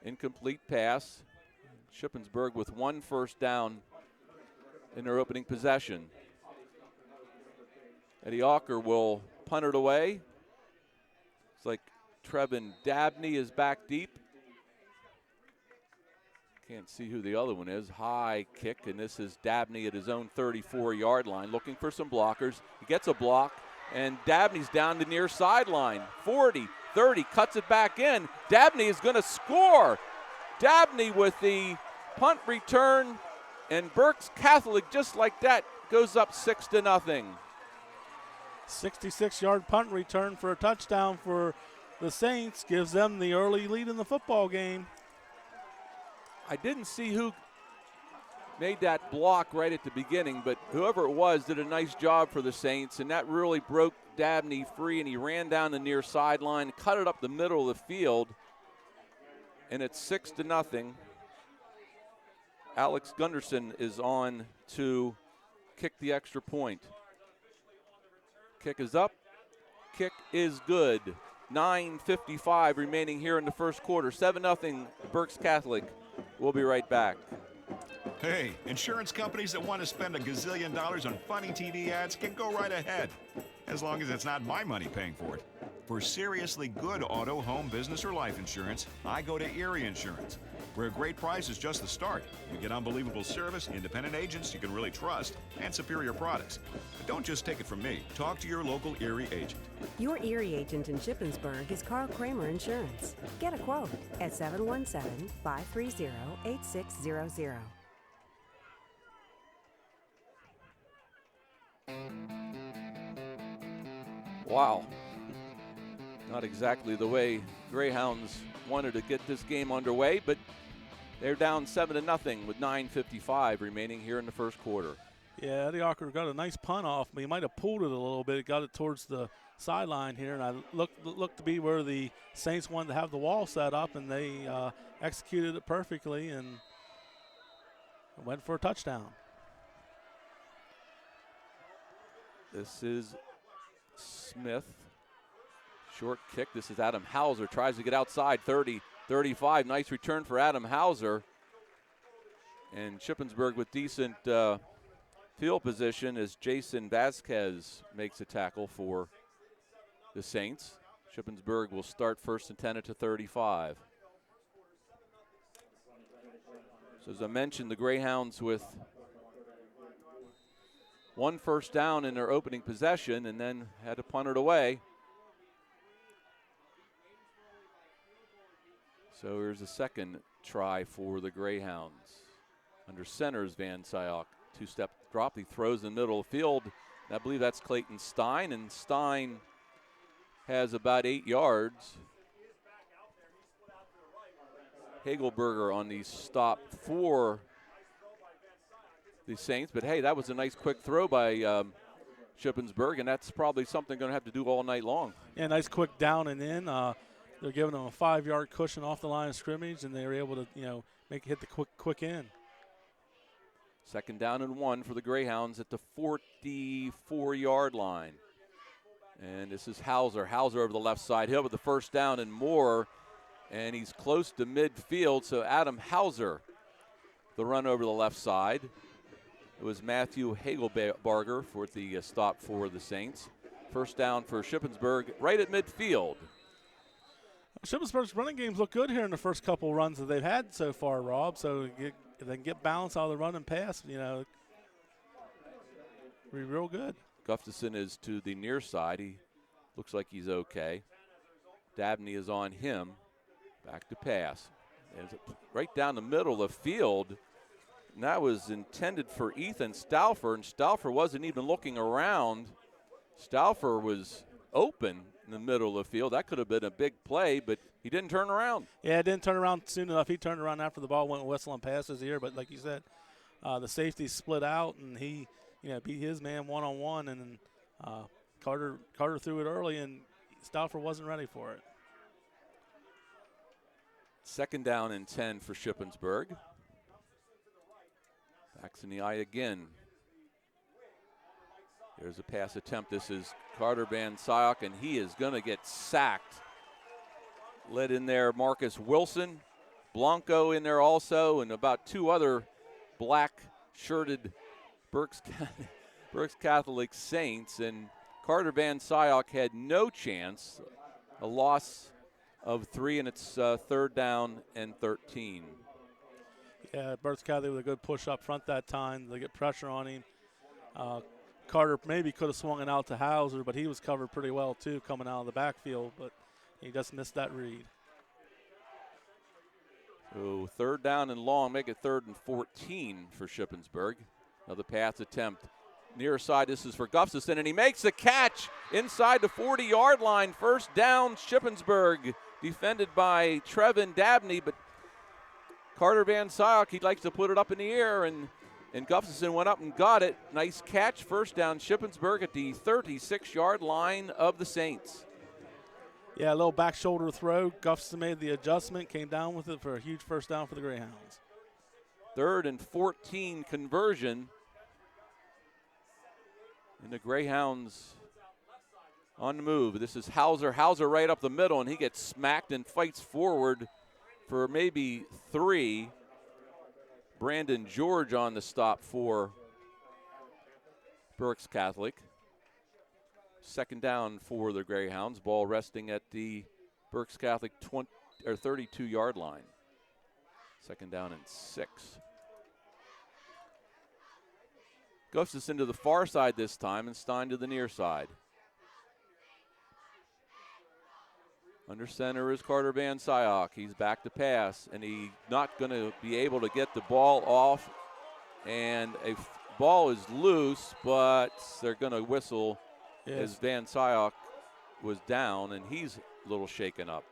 Speaker 2: Incomplete pass. Shippensburg with 1 first down in their opening possession. Eddie Walker will punt it away. It's like Trevin Dabney is back deep. Can't see who the other one is. High kick, and this is Dabney at his own 34-yard line looking for some blockers. He gets a block, and Dabney's down the near sideline. 40, 30, cuts it back in. Dabney is going to score. Dabney with the punt return, and Berks Catholic, just like that, goes up 6-0.
Speaker 7: 66-yard punt return for a touchdown for the Saints gives them the early lead in the football game.
Speaker 2: I didn't see who made that block right at the beginning, but whoever it was did a nice job for the Saints, and that really broke Dabney free, and he ran down the near sideline, cut it up the middle of the field, and it's 6-0. Alex Gunderson is on to kick the extra point. Kick is up. Kick is good. 9:55 remaining here in the first quarter. 7-0 Berks Catholic. We'll be right back.
Speaker 3: Hey, insurance companies that want to spend a gazillion dollars on funny TV ads can go right ahead, as long as it's not my money paying for it. For seriously good auto, home, business, or life insurance, I go to Erie Insurance, where a great price is just the start. You get unbelievable service, independent agents you can really trust, and superior products. But don't just take it from me. Talk to your local Erie agent.
Speaker 4: Your Erie agent in Shippensburg is Carl Kramer Insurance. Get a quote at 717-530-8600.
Speaker 2: Wow. Not exactly the way Greyhounds wanted to get this game underway, but they're down 7-0 with 9:55 remaining here in the first quarter.
Speaker 7: Yeah, Eddie Walker got a nice punt off, but he might have pulled it a little bit. Got it towards the sideline here, and I looked to be where the Saints wanted to have the wall set up, and they executed it perfectly. And Went for a touchdown.
Speaker 2: This is Smith. Short kick. This is Adam Hauser. Tries to get outside 30, 35. Nice return for Adam Hauser. And Shippensburg with decent field position as Jason Vasquez makes a tackle for the Saints. Shippensburg will start first and 10 at the 35. So as I mentioned, the Greyhounds with one first down in their opening possession and then had to punt it away. So here's a second try for the Greyhounds. Under center is Van Syok. Two-step drop. He throws in the middle of the field. I believe that's Clayton Stein, and Stein has about 8 yards. Hagelberger on the stop for the Saints. But, hey, that was a nice quick throw by Shippensburg, and that's probably something going to have to do all night long.
Speaker 7: Yeah, nice quick down and in. They're giving them a 5-yard cushion off the line of scrimmage, and they were able to, hit the quick in.
Speaker 2: Second down and 1 for the Greyhounds at the 44-yard line. And this is Hauser. Hauser over the left side. He'll with the first down and more. And he's close to midfield. So Adam Hauser, the run over the left side. It was Matthew Hagelbarger for the stop for the Saints. First down for Shippensburg right at midfield.
Speaker 7: Shippensburg's running games look good here in the first couple runs that they've had so far, Rob. So if they can get balance out of the run and pass, be real good.
Speaker 2: Gustafson is to the near side. He looks like he's okay. Dabney is on him. Back to pass. Right down the middle of the field. And that was intended for Ethan Stauffer, and Stauffer wasn't even looking around. Stauffer was open in the middle of the field. That could have been a big play, but he didn't turn around.
Speaker 7: Yeah, it didn't turn around soon enough. He turned around after the ball went whistling past his ear, but like you said, the safety split out, and he beat his man one-on-one, and then Carter threw it early, and Stauffer wasn't ready for it.
Speaker 2: Second down and 10 for Shippensburg. Backs in the eye again. There's a pass attempt. This is Carter Van Syok, and he is going to get sacked. Led in there Marcus Wilson. Blanco in there also, and about 2 other black-shirted Berks Catholic Saints. And Carter Van Syok had no chance. A loss of 3, and it's third down and 13.
Speaker 7: Yeah, Berks Catholic with a good push up front that time. They get pressure on him. Carter maybe could have swung it out to Hauser, but he was covered pretty well too coming out of the backfield, but he just missed that read.
Speaker 2: So third down and long, make it 3rd and 14 for Shippensburg. Another pass attempt. Near side, this is for Gustafson, and he makes the catch inside the 40-yard line. First down, Shippensburg, defended by Trevin Dabney, but Carter Van Syok, he likes to put it up in the air, and Gustafson went up and got it. Nice catch. First down, Shippensburg at the 36-yard line of the Saints.
Speaker 7: Yeah, a little back shoulder throw. Gustafson made the adjustment, came down with it for a huge first down for the Greyhounds.
Speaker 2: 3rd and 14 conversion. And the Greyhounds on the move. This is Hauser. Hauser right up the middle, and he gets smacked and fights forward for maybe 3. Brandon George on the stop for Berks Catholic. Second down for the Greyhounds. Ball resting at the Berks Catholic 32-yard line. Second down and 6. Gustafson to the far side this time, and Stein to the near side. Under center is Carter Van Syok. He's back to pass, and he's not going to be able to get the ball off. And a ball is loose, but they're going to whistle as Van Syok was down, and he's a little shaken up.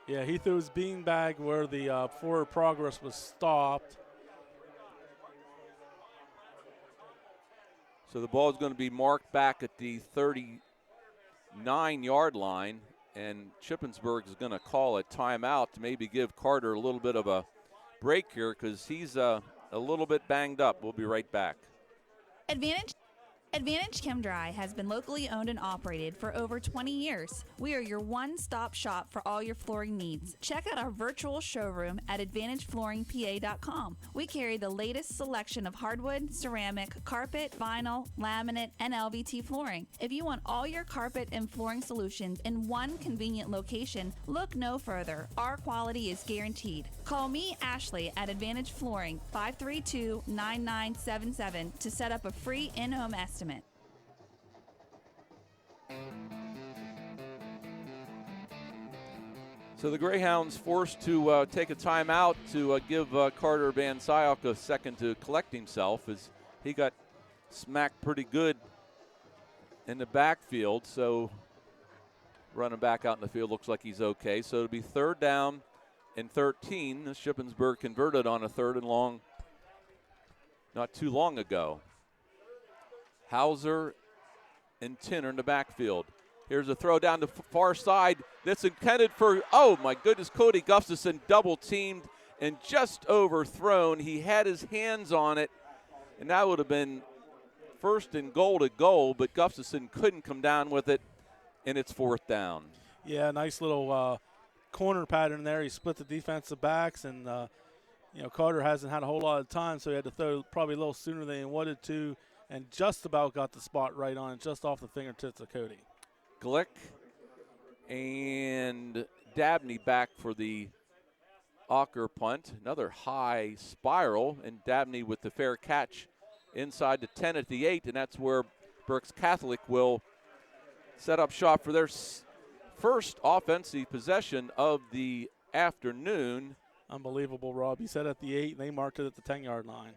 Speaker 7: Yeah, he threw his beanbag where the forward progress was stopped.
Speaker 2: So the ball is going to be marked back at the 39-yard line. And Shippensburg is going to call a timeout to maybe give Carter a little bit of a break here because he's a little bit banged up. We'll be right back.
Speaker 11: Advantage Chem Dry has been locally owned and operated for over 20 years. We are your one-stop shop for all your flooring needs. Check out our virtual showroom at AdvantageFlooringPA.com. We carry the latest selection of hardwood, ceramic, carpet, vinyl, laminate, and LVT flooring. If you want all your carpet and flooring solutions in one convenient location, look no further. Our quality is guaranteed. Call me, Ashley, at Advantage Flooring, 532-9977 to set up a free in-home estimate.
Speaker 2: So the Greyhounds forced to take a timeout to give Carter Van Syok a second to collect himself, as he got smacked pretty good in the backfield. So running back out in the field looks like he's okay. So it'll be 3rd down and 13. Shippensburg converted on a 3rd and long not too long ago. Hauser and Tinner in the backfield. Here's a throw down the far side that's intended for, oh my goodness, Cody Gustafson double teamed and just overthrown. He had his hands on it, and that would have been 1st and goal to goal, but Gustafson couldn't come down with it, and it's 4th down.
Speaker 7: Yeah, nice little corner pattern there. He split the defensive backs, and Carter hasn't had a whole lot of time, so he had to throw probably a little sooner than he wanted to, and just about got the spot right on it, just off the fingertips of Cody.
Speaker 2: Glick and Dabney back for the Ocker punt. Another high spiral, and Dabney with the fair catch inside the 10 at the 8, and that's where Berks Catholic will set up shop for their first offensive possession of the afternoon.
Speaker 7: Unbelievable, Rob. He said at the 8, and they marked it at the 10-yard line.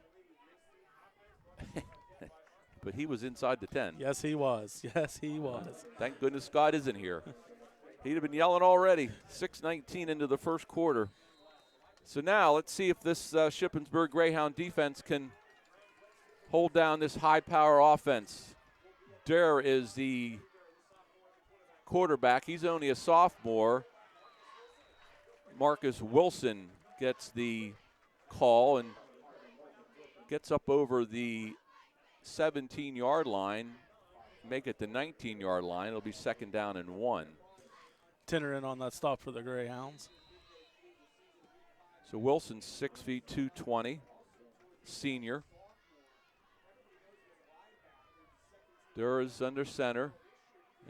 Speaker 2: But he was inside the 10.
Speaker 7: Yes, he was. Yes, he was.
Speaker 2: Thank goodness Scott isn't here. He'd have been yelling already. 6:19 into the first quarter. So now let's see if this Shippensburg Greyhound defense can hold down this high-power offense. Durr is the quarterback. He's only a sophomore. Marcus Wilson gets the call and gets up over the 17-yard line, make it the 19-yard line. It'll be 2nd down and 1.
Speaker 7: Tinner in on that stop for the Greyhounds.
Speaker 2: So Wilson's 6 feet 220, senior. Durr is under center,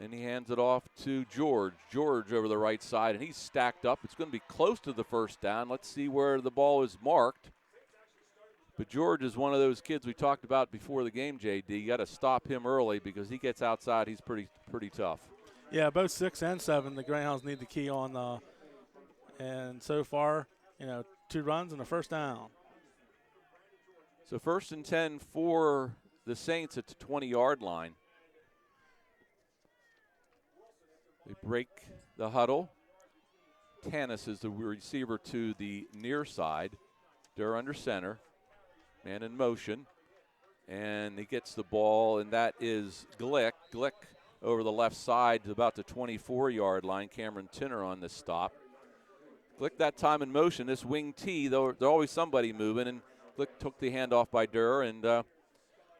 Speaker 2: and he hands it off to George. George over the right side, and he's stacked up. It's going to be close to the 1st down. Let's see where the ball is marked. But George is one of those kids we talked about before the game, JD. You got to stop him early because he gets outside. He's pretty tough.
Speaker 7: Yeah, both 6 and 7, the Greyhounds need the key on. And so far, 2 runs and a 1st down.
Speaker 2: So 1st and 10 for the Saints at the 20-yard line. They break the huddle. Tanis is the receiver to the near side. Durr under center. Man in motion, and he gets the ball, and that is Glick. Glick over the left side to about the 24-yard line. Cameron Tinner on the stop. Glick that time in motion. This wing T, though, there's always somebody moving, and Glick took the handoff by Durr and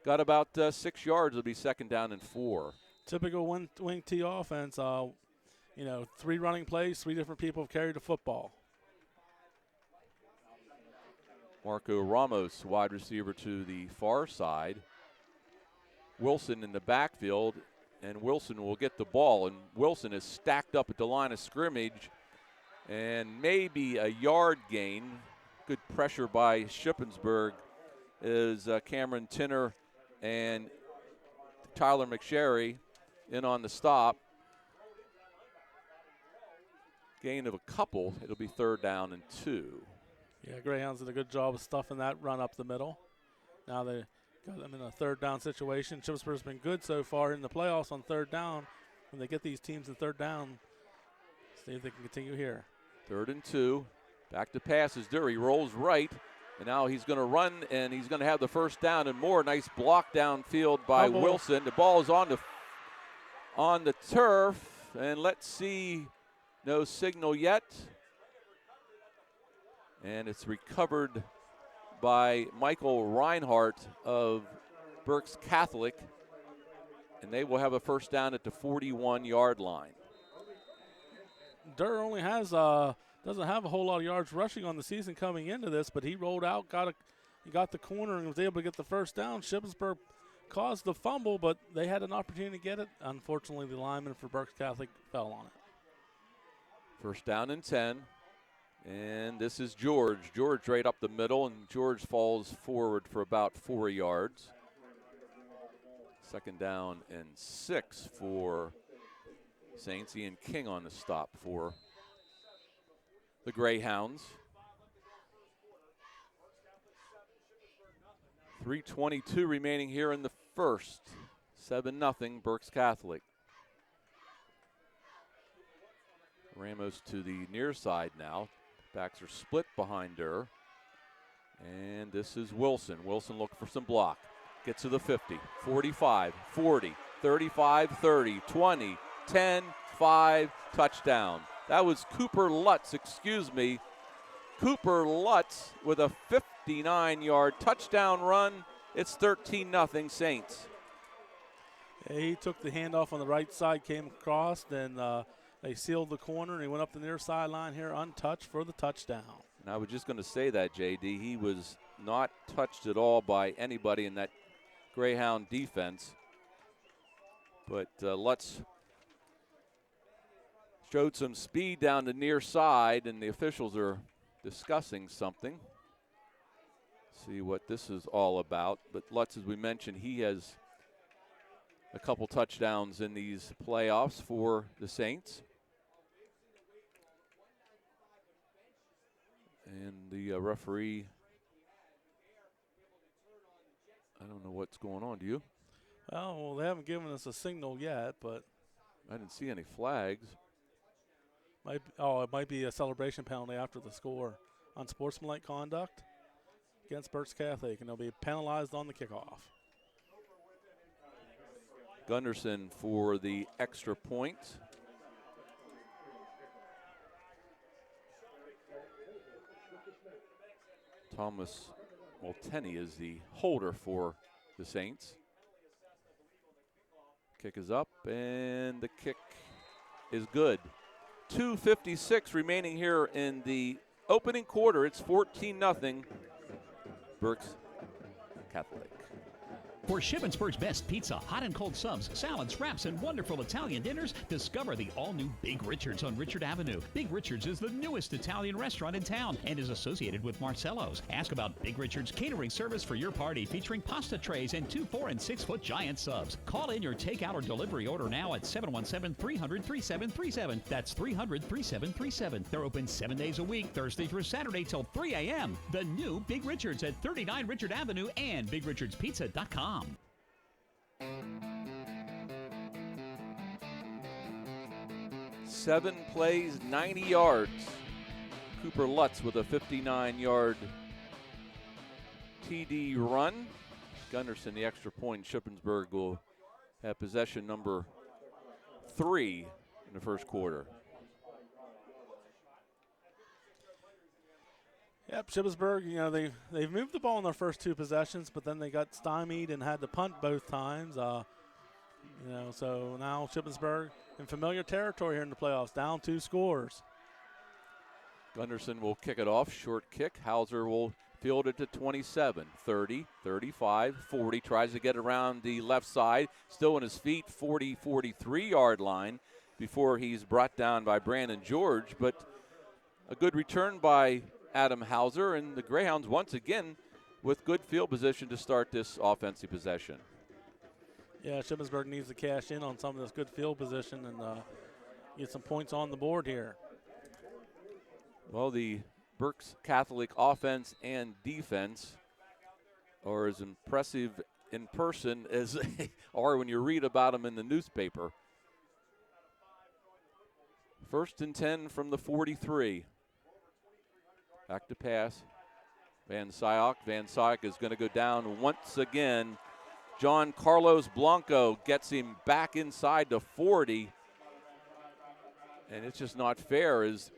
Speaker 2: got about 6 yards. It'll be 2nd down and 4.
Speaker 7: Typical wing T offense. 3 running plays, 3 different people have carried the football.
Speaker 2: Marco Ramos, wide receiver to the far side. Wilson in the backfield, and Wilson will get the ball. And Wilson is stacked up at the line of scrimmage, and maybe a yard gain. Good pressure by Shippensburg is Cameron Tinner and Tyler McSherry in on the stop. Gain of a couple. It'll be 3rd down and 2.
Speaker 7: Yeah, Greyhounds did a good job of stuffing that run up the middle. Now they got them in a 3rd down situation. Shippensburg's been good so far in the playoffs on 3rd down. When they get these teams in 3rd down, see if they can continue here.
Speaker 2: 3rd and 2. Back to passes. Durr, he rolls right, and now he's going to run, and he's going to have the 1st down and more. Nice block downfield by Wilson. The ball is on the turf, and let's see, no signal yet. And it's recovered by Michael Reinhardt of Berks Catholic, and they will have a first down at the 41-yard line.
Speaker 7: Durr only has doesn't have a whole lot of yards rushing on the season coming into this, but he rolled out, he got the corner and was able to get the first down. Shippensburg caused the fumble, but they had an opportunity to get it. Unfortunately, the lineman for Berks Catholic fell on it.
Speaker 2: First down and 10. And this is George. George right up the middle, and George falls forward for about 4 yards. Second down and 6 for Saints. Ian King on the stop for the Greyhounds. 3:22 remaining here in the first. 7-0 Berks Catholic. Ramos to the near side now. Backs are split behind her. And this is Wilson. Wilson looking for some block. Gets to the 50, 45, 40, 35, 30, 20, 10, 5, touchdown. That was Cooper Lutz, Cooper Lutz with a 59-yard touchdown run. It's 13-0 Saints.
Speaker 7: He took the handoff on the right side, came across, then they sealed the corner, and he went up the near sideline here untouched for the touchdown.
Speaker 2: And I was just going to say that, JD. He was not touched at all by anybody in that Greyhound defense. But Lutz showed some speed down the near side, and the officials are discussing something. See what this is all about. But Lutz, as we mentioned, he has a couple touchdowns in these playoffs for the Saints. And the referee, I don't know what's going on. Do you?
Speaker 7: Oh, well, they haven't given us a signal yet, but
Speaker 2: I didn't see any flags.
Speaker 7: It might be a celebration penalty after the score on sportsmanlike conduct against Berks Catholic, and they'll be penalized on the kickoff.
Speaker 2: Gunderson for the extra point. Thomas Multenny is the holder for the Saints. Kick is up, and the kick is good. 2:56 remaining here in the opening quarter. It's 14-0 Berks Catholic.
Speaker 9: For Shippensburg's best pizza, hot and cold subs, salads, wraps, and wonderful Italian dinners, discover the all-new Big Richards on Richard Avenue. Big Richards is the newest Italian restaurant in town and is associated with Marcello's. Ask about Big Richards catering service for your party, featuring pasta trays and 2, 4, and 6-foot giant subs. Call in your takeout or delivery order now at 717-300-3737. That's 300-3737. They're open 7 days a week, Thursday through Saturday till 3 a.m. The new Big Richards at 39 Richard Avenue and BigRichardsPizza.com.
Speaker 2: 7 plays, 90 yards. Cooper Lutz with a 59-yard TD run. Gunderson, the extra point. Shippensburg will have possession number 3 in the first quarter.
Speaker 7: Yep, Shippensburg, they've moved the ball in their first 2 possessions, but then they got stymied and had to punt both times. So now Shippensburg in familiar territory here in the playoffs, down 2 scores.
Speaker 2: Gunderson will kick it off, short kick. Hauser will field it to 27, 30, 35, 40. Tries to get around the left side, still on his feet, 40, 43-yard line before he's brought down by Brandon George. But a good return by Adam Hauser, and the Greyhounds once again with good field position to start this offensive possession.
Speaker 7: Yeah, Shippensburg needs to cash in on some of this good field position and get some points on the board here.
Speaker 2: Well, the Berks Catholic offense and defense are as impressive in person as they are when you read about them in the newspaper. First and 10 from the 43. Back to pass. Van Syok. Van Syok is going to go down once again. John Carlos Blanco gets him back inside the 40. And it's just not fair as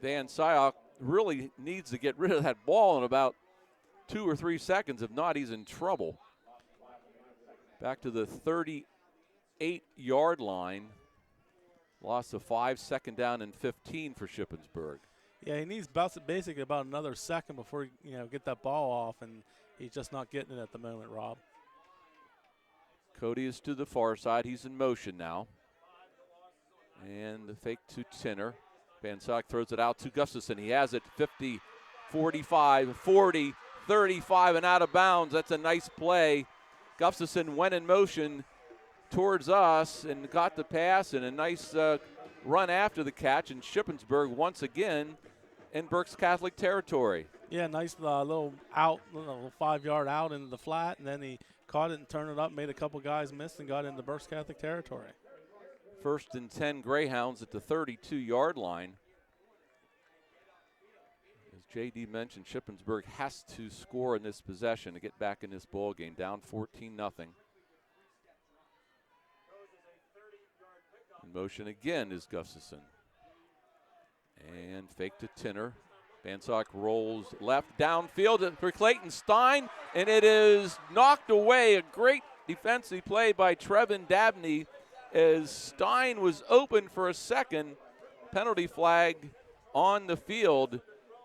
Speaker 2: Van Syok really needs to get rid of that ball in about 2 or 3 seconds. If not, he's in trouble. Back to the 38-yard line. Loss of 5, second down and 15 for Shippensburg.
Speaker 7: Yeah, he needs basically about another second before he, get that ball off, and he's just not getting it at the moment, Rob.
Speaker 2: Cody is to the far side. He's in motion now. And the fake to Tinner. Van Sock throws it out to Gustafson. He has it 50, 45, 40, 35, and out of bounds. That's a nice play. Gustafson went in motion towards us and got the pass, and a nice run after the catch. And Shippensburg once again in Berks Catholic territory.
Speaker 7: Yeah, nice little 5-yard out into the flat, and then he caught it and turned it up, made a couple guys miss, and got into Berks Catholic territory.
Speaker 2: 1st and 10 Greyhounds at the 32-yard line. As JD mentioned, Shippensburg has to score in this possession to get back in this ball game, down 14-0. In motion again is Gustafson. And fake to Tinner. Bansock rolls left downfield for Clayton Stein, and it is knocked away. A great defensive play by Trevin Dabney as Stein was open for a second. Penalty flag on the field.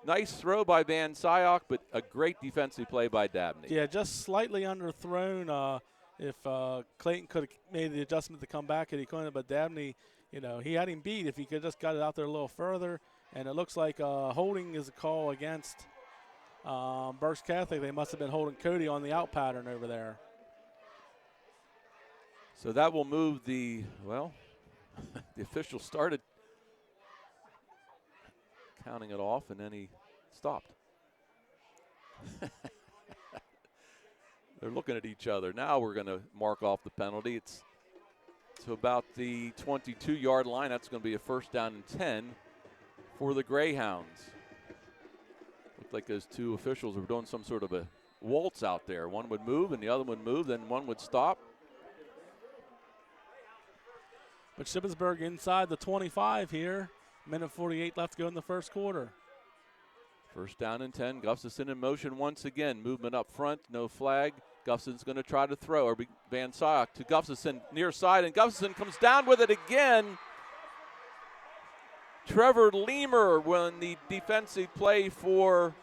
Speaker 2: Nice throw by Van Syok, but a great defensive play by Dabney.
Speaker 7: Yeah, just slightly underthrown. If Clayton could have made the adjustment to come back, he couldn't. But Dabney, he had him beat if he could just got it out there a little further. And it looks like holding is a call against Berks Catholic. They must have been holding Cody on the out pattern over there.
Speaker 2: So that will move the official started counting it off, and then he stopped. They're looking at each other. Now we're going to mark off the penalty. It's to about the 22-yard line. That's going to be a 1st down and 10 for the Greyhounds. Looked like those two officials were doing some sort of a waltz out there. One would move and the other would move, then one would stop.
Speaker 7: But Shippensburg inside the 25 here. Minute 48 left to go in the first quarter.
Speaker 2: 1st down and 10. Gustafson in motion once again. Movement up front, no flag. Gustafson's going to try to throw. Or Van Syok to Gustafson near side, and Gustafson comes down with it again. Trevor Leamer won the defensive play for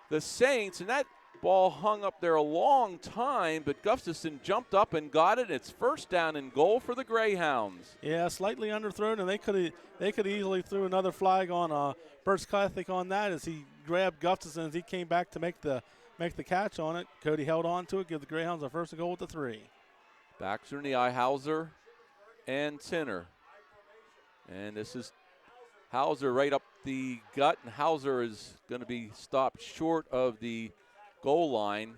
Speaker 2: the Saints, and that ball hung up there a long time, but Gustafson jumped up and got it. It's 1st down and goal for the Greyhounds.
Speaker 7: Yeah, slightly underthrown, and they could easily threw another flag on Berks Catholic on that as he grabbed Gustafson as he came back to make the catch on it. Cody held on to it, give the Greyhounds a 1st and goal at the 3.
Speaker 2: Baxter, Hauser, and Tinner. And this is Hauser right up the gut, and Hauser is going to be stopped short of the goal line.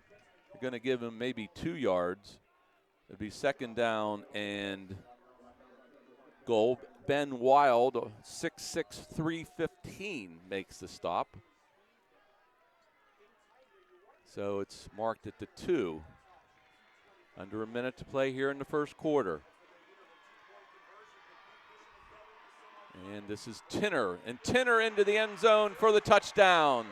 Speaker 2: They're going to give him maybe 2 yards. It'll be 2nd down and goal. Ben Wild, 6'6", 315, makes the stop. So it's marked at the 2. Under a minute to play here in the first quarter. And this is Tinner, and Tinner into the end zone for the touchdown.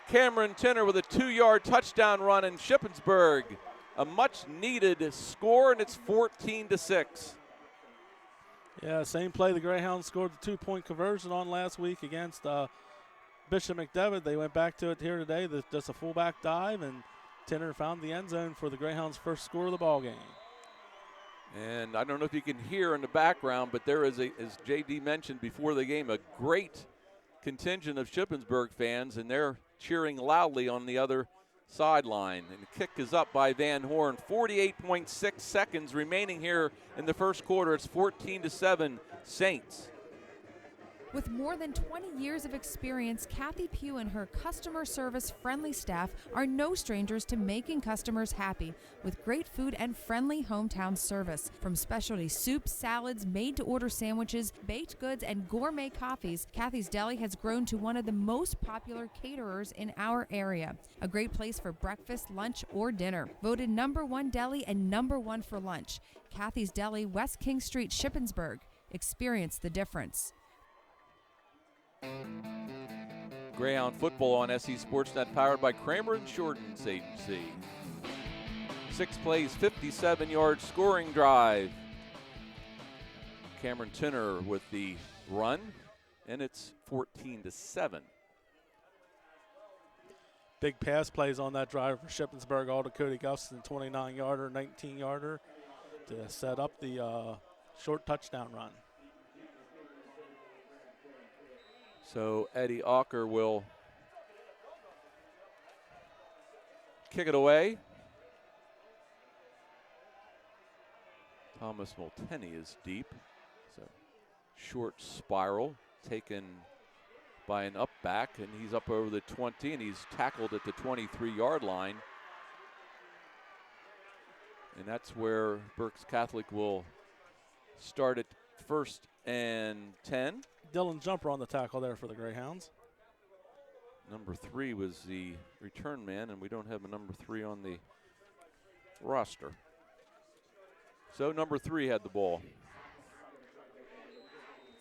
Speaker 2: Cameron Tinner with a 2-yard touchdown run in Shippensburg. A much-needed score, and it's 14-6.
Speaker 7: Yeah, same play the Greyhounds scored the 2-point conversion on last week against Bishop McDevitt. They went back to it here today. Just a fullback dive, and Tinner found the end zone for the Greyhounds' first score of the ball game.
Speaker 2: And I don't know if you can hear in the background, but there is, as JD mentioned before the game, a great contingent of Shippensburg fans, and they're cheering loudly on the other sideline. And the kick is up by Van Horn. 48.6 seconds remaining here in the first quarter. It's 14-7 Saints.
Speaker 10: With more than 20 years of experience, Kathy Pugh and her customer service friendly staff are no strangers to making customers happy with great food and friendly hometown service. From specialty soups, salads, made-to-order sandwiches, baked goods, and gourmet coffees, Kathy's Deli has grown to one of the most popular caterers in our area. A great place for breakfast, lunch, or dinner. Voted #1 deli and #1 for lunch. Kathy's Deli, West King Street, Shippensburg. Experience the difference.
Speaker 2: Greyhound football on SC Sportsnet, powered by Kramer Insurance Agency. 6 plays, 57-yard scoring drive. Cameron Tinner with the run, and it's 14-7.
Speaker 7: Big pass plays on that drive for Shippensburg. All to Cody Gustafson, 29-yarder, 19-yarder to set up the short touchdown run.
Speaker 2: So Eddie Ocker will kick it away. Thomas Multenny is deep. So short spiral taken by an up back, and he's up over the 20, and he's tackled at the 23-yard line. And that's where Berks Catholic will start at 1st and 10.
Speaker 7: Dylan Jumper on the tackle there for the Greyhounds.
Speaker 2: Number 3 was the return man, and we don't have a number 3 on the roster. So number 3 had the ball.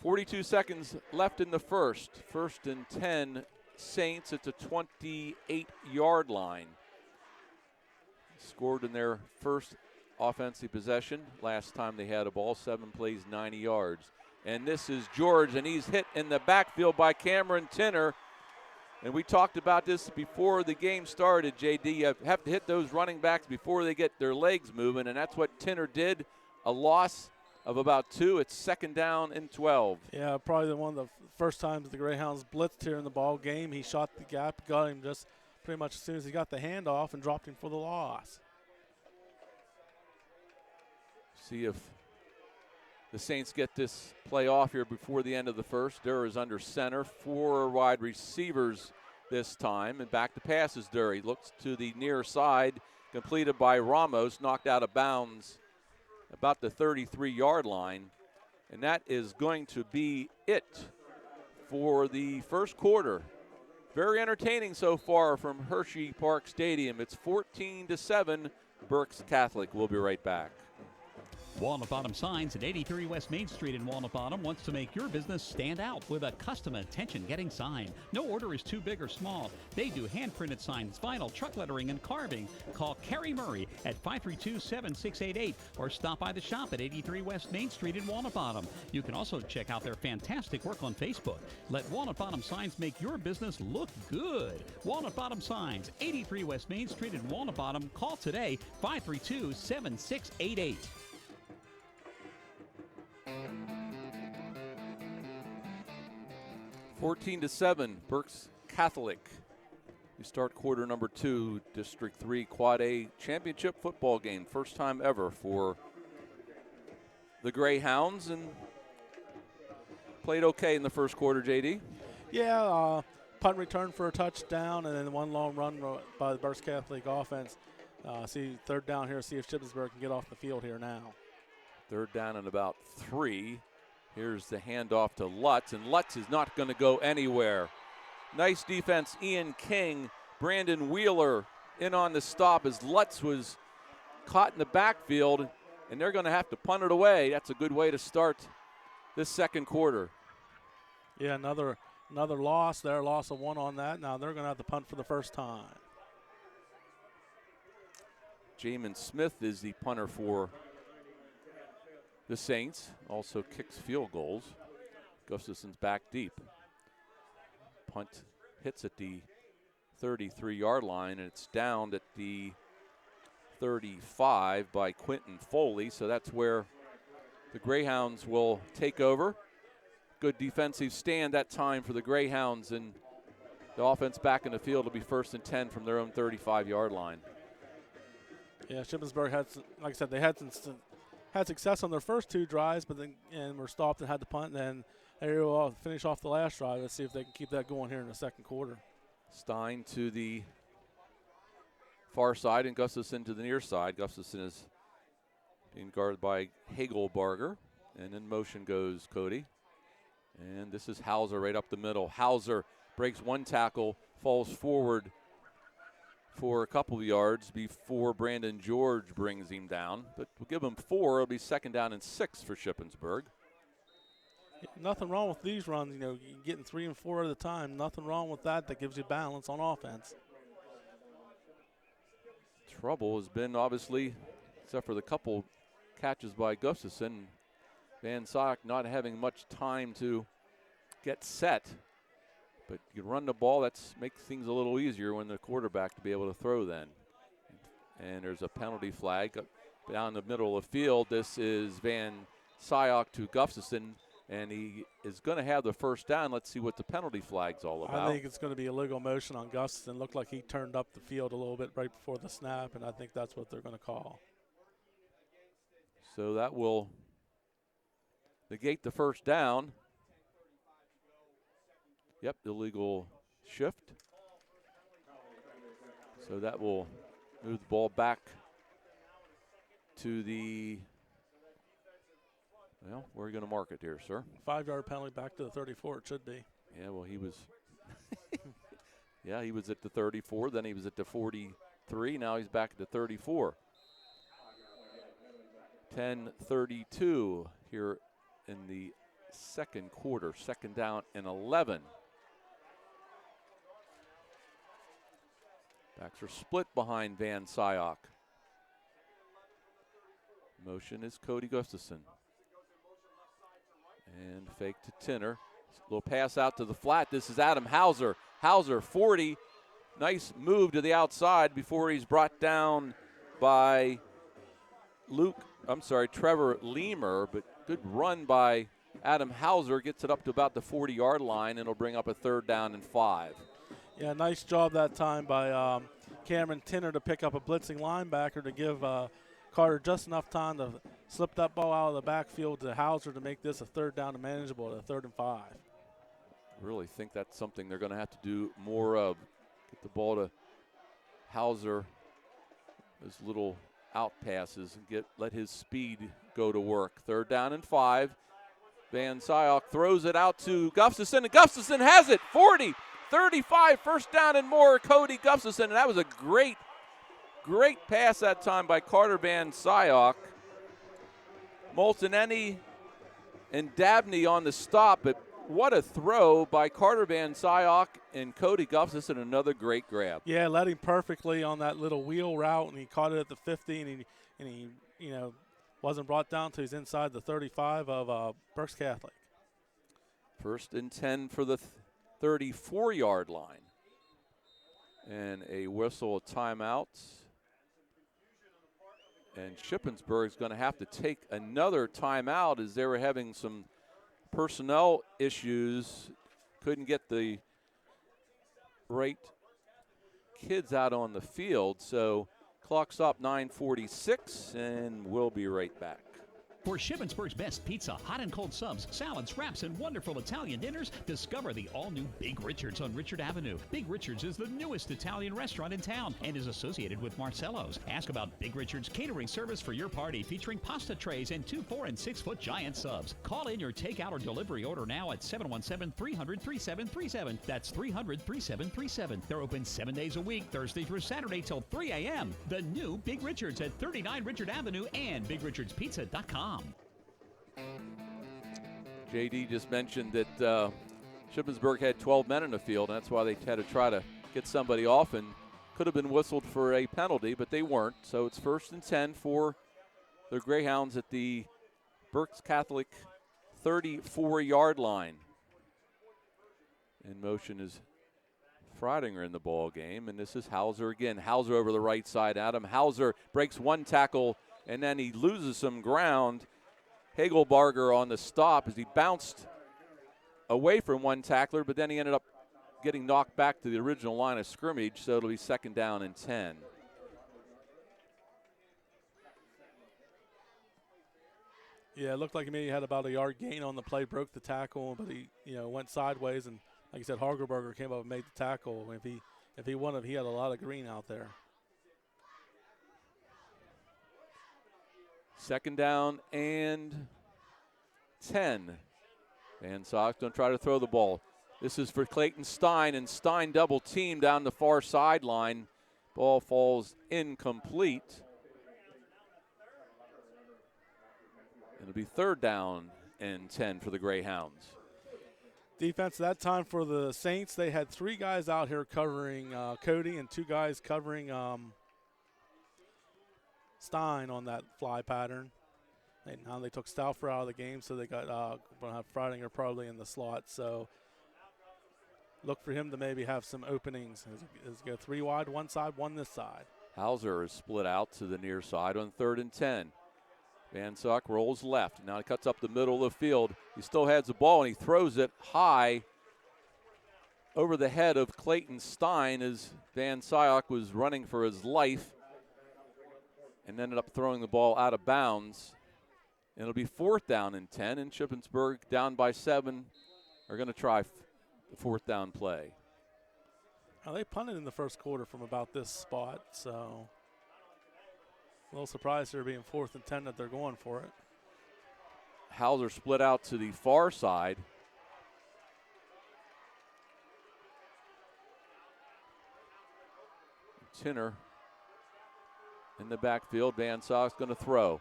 Speaker 2: 42 seconds left in the first. 1st and 10, Saints at the 28-yard line. Scored in their first offensive possession. Last time they had a ball, 7 plays, 90 yards. And this is George, and he's hit in the backfield by Cameron Tinner. And we talked about this before the game started, JD. You have to hit those running backs before they get their legs moving, and that's what Tinner did. A loss of about 2. It's 2nd down and 12.
Speaker 7: Yeah, probably one of the first times the Greyhounds blitzed here in the ball game. He shot the gap, got him just pretty much as soon as he got the handoff, and dropped him for the loss.
Speaker 2: See if the Saints get this play off here before the end of the first. Durr is under center. 4 wide receivers this time, and back to pass is Durr. He looks to the near side, completed by Ramos, knocked out of bounds about the 33-yard line. And that is going to be it for the first quarter. Very entertaining so far from Hershey Park Stadium. It's 14-7, Berks Catholic. We'll be right back.
Speaker 9: Walnut Bottom Signs at 83 West Main Street in Walnut Bottom wants to make your business stand out with a custom attention-getting sign. No order is too big or small. They do hand-printed signs, vinyl, truck lettering, and carving. Call Kerry Murray at 532-7688 or stop by the shop at 83 West Main Street in Walnut Bottom. You can also check out their fantastic work on Facebook. Let Walnut Bottom Signs make your business look good. Walnut Bottom Signs, 83 West Main Street in Walnut Bottom. Call today, 532-7688.
Speaker 2: 14-7, Berks Catholic. We start quarter number 2, District 3 Quad A championship football game. First time ever for the Greyhounds, and played okay in the first quarter, JD.
Speaker 7: Yeah, punt return for a touchdown, and then one long run by the Berks Catholic offense. See 3rd down here, see if Shippensburg can get off the field here now.
Speaker 2: 3rd down and about 3. Here's the handoff to Lutz, and Lutz is not going to go anywhere. Nice defense, Ian King. Brandon Wheeler in on the stop as Lutz was caught in the backfield, and they're going to have to punt it away. That's a good way to start this second quarter.
Speaker 7: Yeah, another loss there, loss of 1 on that. Now they're going to have to punt for the first time.
Speaker 2: Jamin Smith is the punter for the Saints, also kicks field goals. Gustafson's back deep. Punt hits at the 33-yard line, and it's downed at the 35 by Quentin Foley. So that's where the Greyhounds will take over. Good defensive stand that time for the Greyhounds, and the offense back in the field will be 1st and 10 from their own 35-yard line.
Speaker 7: Yeah, Shippensburg had, like I said, they had success on their first 2 drives, but then were stopped and had to punt. And then they will finish off the last drive. Let's see if they can keep that going here in the second quarter.
Speaker 2: Stein to the far side and Gustafson to the near side. Gustafson is being guarded by Hagelbarger, and in motion goes Cody. And this is Hauser right up the middle. Hauser breaks 1 tackle, falls forward for a couple of yards before Brandon George brings him down. But we'll give him 4. It'll be 2nd down and 6 for Shippensburg.
Speaker 7: Nothing wrong with these runs. You know, getting 3 and 4 at a time. Nothing wrong with that. That gives you balance on offense.
Speaker 2: Trouble has been, obviously, except for the couple catches by Gustafson, Van Sock not having much time to get set. But you run the ball, that makes things a little easier when the quarterback to be able to throw then. And there's a penalty flag down the middle of the field. This is Van Syok to Gustafson, and he is going to have the first down. Let's see what the penalty flag's all about.
Speaker 7: I think it's going to be illegal motion on Gustafson. Looked like he turned up the field a little bit right before the snap, and I think that's what they're going to call.
Speaker 2: So that will negate the first down. Yep, illegal shift. So that will move the ball back to the, well, where are you going to mark it here, sir?
Speaker 7: 5-yard penalty back to the 34, it should be.
Speaker 2: Yeah, well, he was, yeah, he was at the 34, then he was at the 43, now he's back at the 34. 10:32 here in the second quarter, second down and 11. Backs are split behind Van Syok. Motion is Cody Gustafson. And fake to Tinner. Little pass out to the flat. This is Adam Hauser. Hauser, 40. Nice move to the outside before he's brought down by Trevor Leamer, but good run by Adam Hauser. Gets it up to about the 40-yard line, and it'll bring up a 3rd down and 5.
Speaker 7: Yeah, nice job that time by Cameron Tinner to pick up a blitzing linebacker to give Carter just enough time to slip that ball out of the backfield to Hauser to make this a 3rd down and manageable at a 3rd and 5.
Speaker 2: I really think that's something they're going to have to do more of. Get the ball to Hauser, those little out passes, and let his speed go to work. 3rd down and 5. Van Syok throws it out to Gustafson, and Gustafson has it. 40, 35, 1st down and more, Cody Gustafson. And that was a great pass that time by Carter Van Syok. Molteneni and Dabney on the stop, but what a throw by Carter Van Syok and Cody Gustafson. Another great grab.
Speaker 7: Yeah, led him perfectly on that little wheel route, and he caught it at the 50, and he wasn't brought down till he's inside the 35 of Berks Catholic.
Speaker 2: 1st and 10 for the 34-yard line. And a whistle, a timeout. And Shippensburg is going to have to take another timeout as they were having some personnel issues. Couldn't get the right kids out on the field. So clock stop 9:46, and we'll be right back.
Speaker 9: For Shippensburg's best pizza, hot and cold subs, salads, wraps, and wonderful Italian dinners, discover the all-new Big Richard's on Richard Avenue. Big Richard's is the newest Italian restaurant in town and is associated with Marcello's. Ask about Big Richard's catering service for your party, featuring pasta trays and 2, 4, and 6-foot giant subs. Call in your takeout or delivery order now at 717-300-3737. That's 300-3737. They're open 7 days a week, Thursday through Saturday till 3 a.m. The new Big Richard's at 39 Richard Avenue and BigRichardsPizza.com.
Speaker 2: JD just mentioned that Shippensburg had 12 men in the field, and that's why they had to try to get somebody off, and could have been whistled for a penalty, but they weren't. So it's 1st and 10 for the Greyhounds at the Berks Catholic 34-yard line. In motion is Freidinger in the ball game, and this is Hauser again. Hauser over the right side. Adam Hauser breaks one tackle, and then he loses some ground. Hagelbarger on the stop as he bounced away from one tackler, but then he ended up getting knocked back to the original line of scrimmage, so it'll be 2nd down and 10.
Speaker 7: Yeah, it looked like he maybe had about a yard gain on the play, broke the tackle, but he went sideways, and like you said, Hagelbarger came up and made the tackle. If he won it, he had a lot of green out there.
Speaker 2: 2nd down and 10. Van Sox going to try to throw the ball. This is for Clayton Stein, and Stein double team down the far sideline. Ball falls incomplete. It'll be 3rd down and 10 for the Greyhounds.
Speaker 7: Defense that time for the Saints, they had 3 guys out here covering Cody and 2 guys covering Stein on that fly pattern. And now they took Stauffer out of the game, so they got going to have Freidinger probably in the slot. So look for him to maybe have some openings. As go 3 wide, 1 side, 1 this side.
Speaker 2: Hauser is split out to the near side on 3rd and 10. Van Sock rolls left. Now he cuts up the middle of the field. He still has the ball, and he throws it high over the head of Clayton Stein as Van Syok was running for his life and ended up throwing the ball out of bounds. And it'll be 4th down and 10, and Shippensburg down by 7 are going to try the 4th down play.
Speaker 7: Now they punted in the first quarter from about this spot, so a little surprised they're being 4th and 10 that they're going for it.
Speaker 2: Hauser split out to the far side. Tinner in the backfield. Van Sock's going to throw.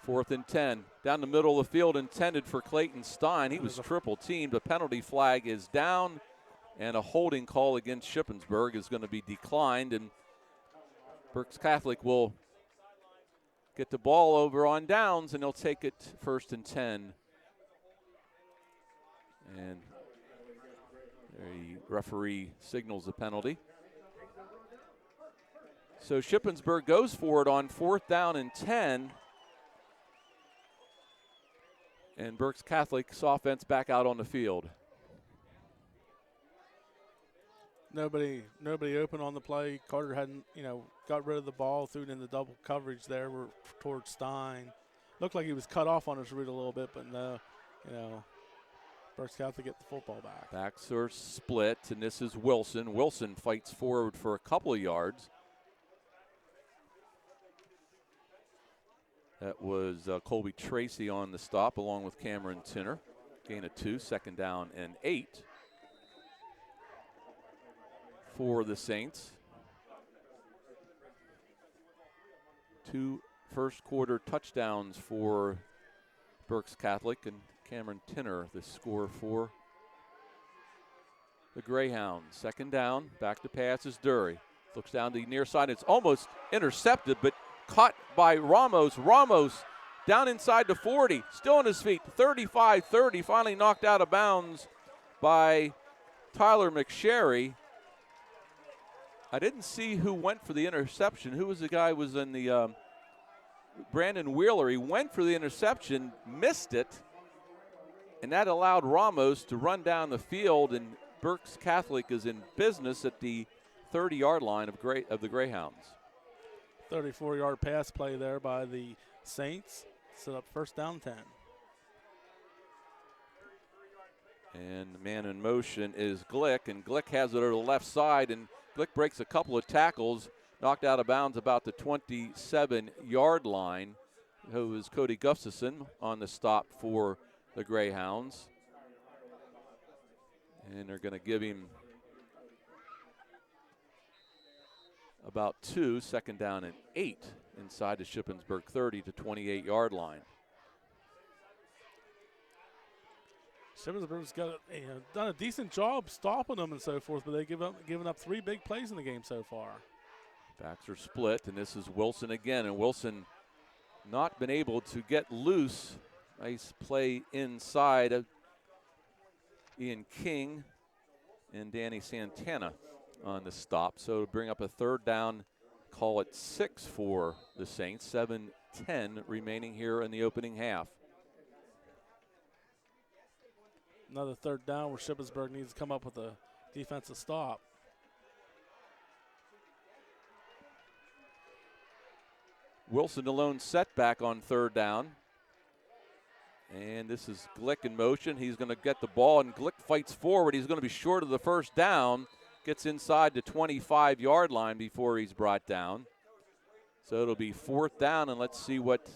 Speaker 2: 4th and 10. Down the middle of the field, intended for Clayton Stein. He was triple teamed. A penalty flag is down, and a holding call against Shippensburg is going to be declined. And Berks Catholic will get the ball over on downs, and they'll take it 1st and 10. And the referee signals the penalty. So Shippensburg goes for it on 4th down and 10. And Berks Catholic's offense back out on the field.
Speaker 7: Nobody open on the play. Carter hadn't, got rid of the ball, threw it in the double coverage there towards Stein. Looked like he was cut off on his route a little bit, but no, Berks Catholic get the football back.
Speaker 2: Backs are split, and this is Wilson. Wilson fights forward for a couple of yards. That was Colby Tracy on the stop, along with Cameron Tinner. Gain of 2, 2nd down and 8 for the Saints. 2 first quarter touchdowns for Berks Catholic, and Cameron Tinner the score for the Greyhounds. 2nd down, back to pass is Dury. Looks down the near side. It's almost intercepted, but caught by Ramos. Ramos down inside the 40, still on his feet. 35-30, finally knocked out of bounds by Tyler McSherry. I didn't see who went for the interception. Who was the guy who was in the Brandon Wheeler. He went for the interception, missed it, and that allowed Ramos to run down the field, and Berks Catholic is in business at the 30-yard line of the Greyhounds.
Speaker 7: 34-yard pass play there by the Saints. Set up 1st down 10.
Speaker 2: And the man in motion is Glick, and Glick has it over the left side, and Glick breaks a couple of tackles, knocked out of bounds about the 27-yard line. Who is Cody Gustafson on the stop for the Greyhounds. And they're going to give him about 2, 2nd down and 8 inside the Shippensburg 30 to 28-yard line.
Speaker 7: Shippensburg's done a decent job stopping them and so forth, but they've given up 3 big plays in the game so far.
Speaker 2: Backs are split, and this is Wilson again, and Wilson not been able to get loose. Nice play inside of Ian King and Danny Santana on the stop. So to bring up a 3rd down, call it 6 for the Saints. 7:10 remaining here in the opening half.
Speaker 7: Another 3rd down where Shippensburg needs to come up with a defensive stop.
Speaker 2: Wilson alone setback on 3rd down. And this is Glick in motion. He's going to get the ball, and Glick fights forward. He's going to be short of the 1st down. Gets inside the 25-yard line before he's brought down. So it'll be 4th down, and let's see what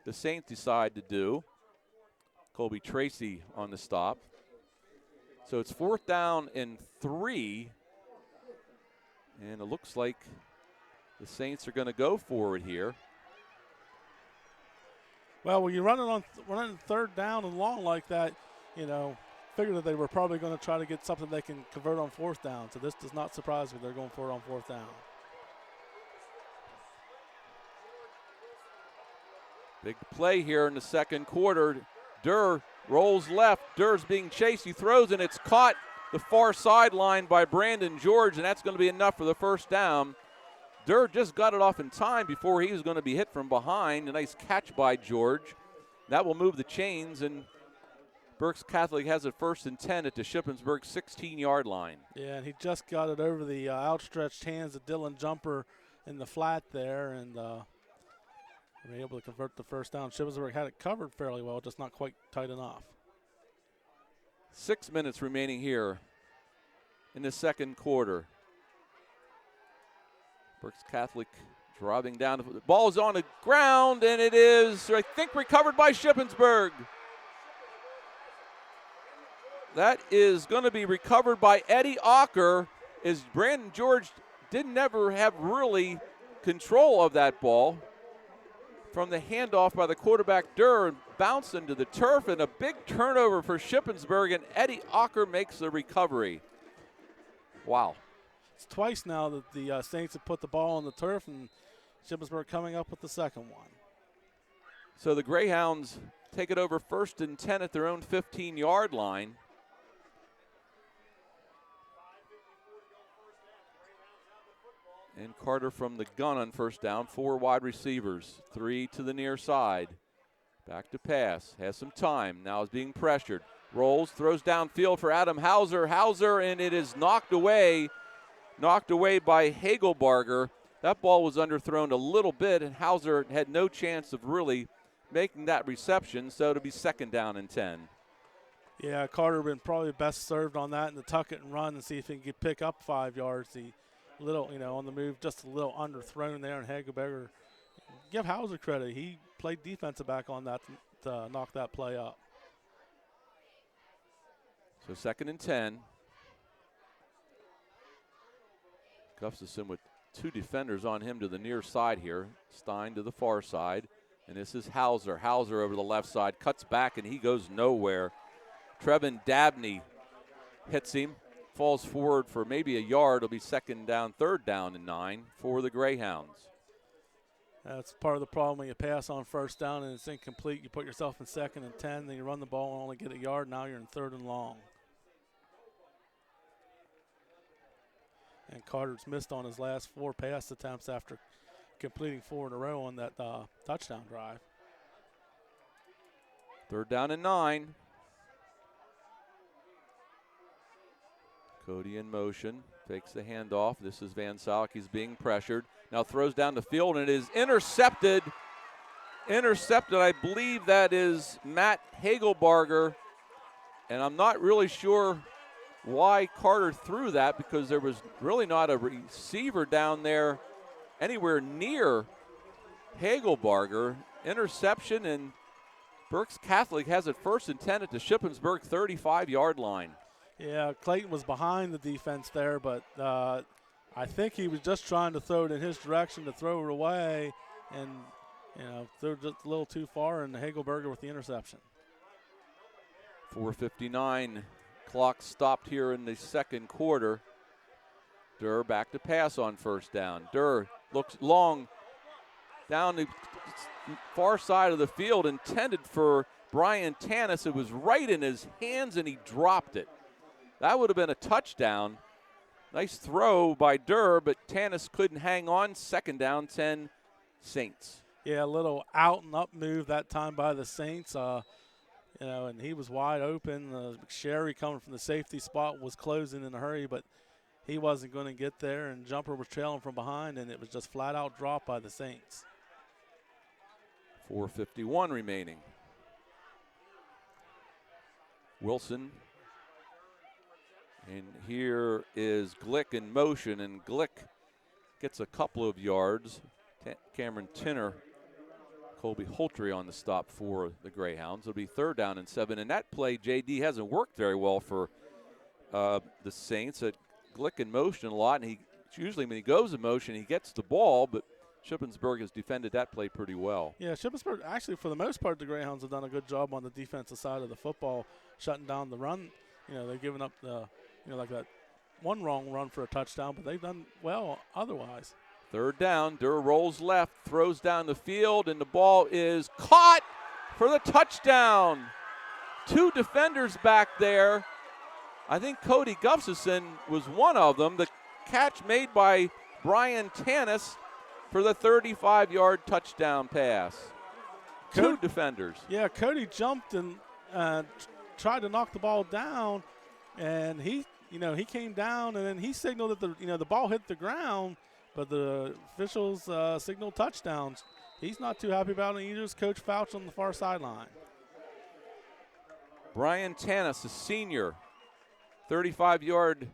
Speaker 2: the Saints decide to do. Colby Tracy on the stop. So it's 4th down and 3. And it looks like the Saints are going to go for it here.
Speaker 7: Well, when you're running third down and long like that, figure that they were probably going to try to get something they can convert on fourth down. So this does not surprise me. They're going for it on fourth down.
Speaker 2: Big play here in the second quarter. Durr rolls left. Durr's being chased. He throws, and it's caught the far sideline by Brandon George, and that's going to be enough for the first down. Durr just got it off in time before he was going to be hit from behind. A nice catch by George. That will move the chains, and Berks Catholic has it 1st and 10 at the Shippensburg 16-yard line.
Speaker 7: Yeah, and he just got it over the outstretched hands of Dylan Jumper in the flat there, and were able to convert the first down. Shippensburg had it covered fairly well, just not quite tight enough.
Speaker 2: 6 minutes remaining here in the second quarter. Berks Catholic driving down. The ball is on the ground, and it is, I think, recovered by Shippensburg. That is going to be recovered by Eddie Ocker, as Brandon George didn't never have really control of that ball. From the handoff by the quarterback Durr, bounced into the turf, and a big turnover for Shippensburg, and Eddie Ocker makes the recovery. Wow.
Speaker 7: It's twice now that the Saints have put the ball on the turf, and Shippensburg coming up with the second one.
Speaker 2: So the Greyhounds take it over 1st and 10 at their own 15-yard line. And Carter from the gun on first down. 4 wide receivers, 3 to the near side. Back to pass, has some time, now is being pressured. Rolls, throws downfield for Adam Hauser. Hauser, and it is knocked away by Hagelbarger. That ball was underthrown a little bit, and Hauser had no chance of really making that reception, so it'll be 2nd down and 10.
Speaker 7: Yeah, Carter been probably best served on that, and to tuck it and run and see if he can pick up 5 yards. The little, on the move, just a little underthrown there, and Hagelbarger, give Hauser credit. He played defensive back on that to knock that play up.
Speaker 2: So 2nd and 10. Gustafson with 2 defenders on him to the near side here. Stein to the far side. And this is Hauser. Hauser over the left side, cuts back, and he goes nowhere. Trevin Dabney hits him, falls forward for maybe a yard. It'll be 2nd down, 3rd down and 9 for the Greyhounds.
Speaker 7: That's part of the problem when you pass on first down and it's incomplete. You put yourself in 2nd and 10, then you run the ball and only get a yard. Now you're in 3rd and long. And Carter's missed on his last 4 pass attempts after completing 4 in a row on that touchdown drive.
Speaker 2: 3rd down and 9. Cody in motion, takes the handoff. This is Van Salk. He's being pressured. Now throws down the field, and it is intercepted. I believe that is Matt Hagelbarger. And I'm not really sure why Carter threw that, because there was really not a receiver down there anywhere near Hagelbarger. Interception, and Berks Catholic has it 1st and 10 at the Shippensburg 35-yard line.
Speaker 7: Yeah, Clayton was behind the defense there, but I think he was just trying to throw it in his direction to throw it away, and threw it just a little too far, and Hagelbarger with the interception.
Speaker 2: 4:59, clock stopped here in the second quarter. Durr back to pass on first down. Durr looks long down the far side of the field, intended for Brian Tanis. It was right in his hands, and he dropped it. That would have been a touchdown. Nice throw by Durr, but Tanis couldn't hang on. 2nd down, 10 Saints.
Speaker 7: Yeah, a little out and up move that time by the Saints. And he was wide open. Sherry coming from the safety spot was closing in a hurry, but he wasn't going to get there, and Jumper was trailing from behind, and it was just flat out dropped by the Saints.
Speaker 2: 4:51 remaining. Wilson. And here is Glick in motion, and Glick gets a couple of yards. Cameron Tinner, Colby Holtry on the stop for the Greyhounds. It'll be 3rd down and 7. And that play, J.D., hasn't worked very well for the Saints. Glick in motion a lot, and he usually when he goes in motion, he gets the ball, but Shippensburg has defended that play pretty well.
Speaker 7: Yeah, Shippensburg, actually, for the most part, the Greyhounds have done a good job on the defensive side of the football, shutting down the run. They've given up like that one wrong run for a touchdown, but they've done well otherwise.
Speaker 2: Third down, Durr rolls left, throws down the field, and the ball is caught for the touchdown. 2 defenders back there. I think Cody Gustafson was one of them. The catch made by Brian Tanis for the 35-yard touchdown pass. 2 defenders.
Speaker 7: Yeah, Cody jumped and tried to knock the ball down, and he came down and then he signaled that the ball hit the ground, but the officials signaled touchdowns. He's not too happy about it either. It's Coach Fouch on the far sideline.
Speaker 2: Brian Tanis, a senior, 35-yard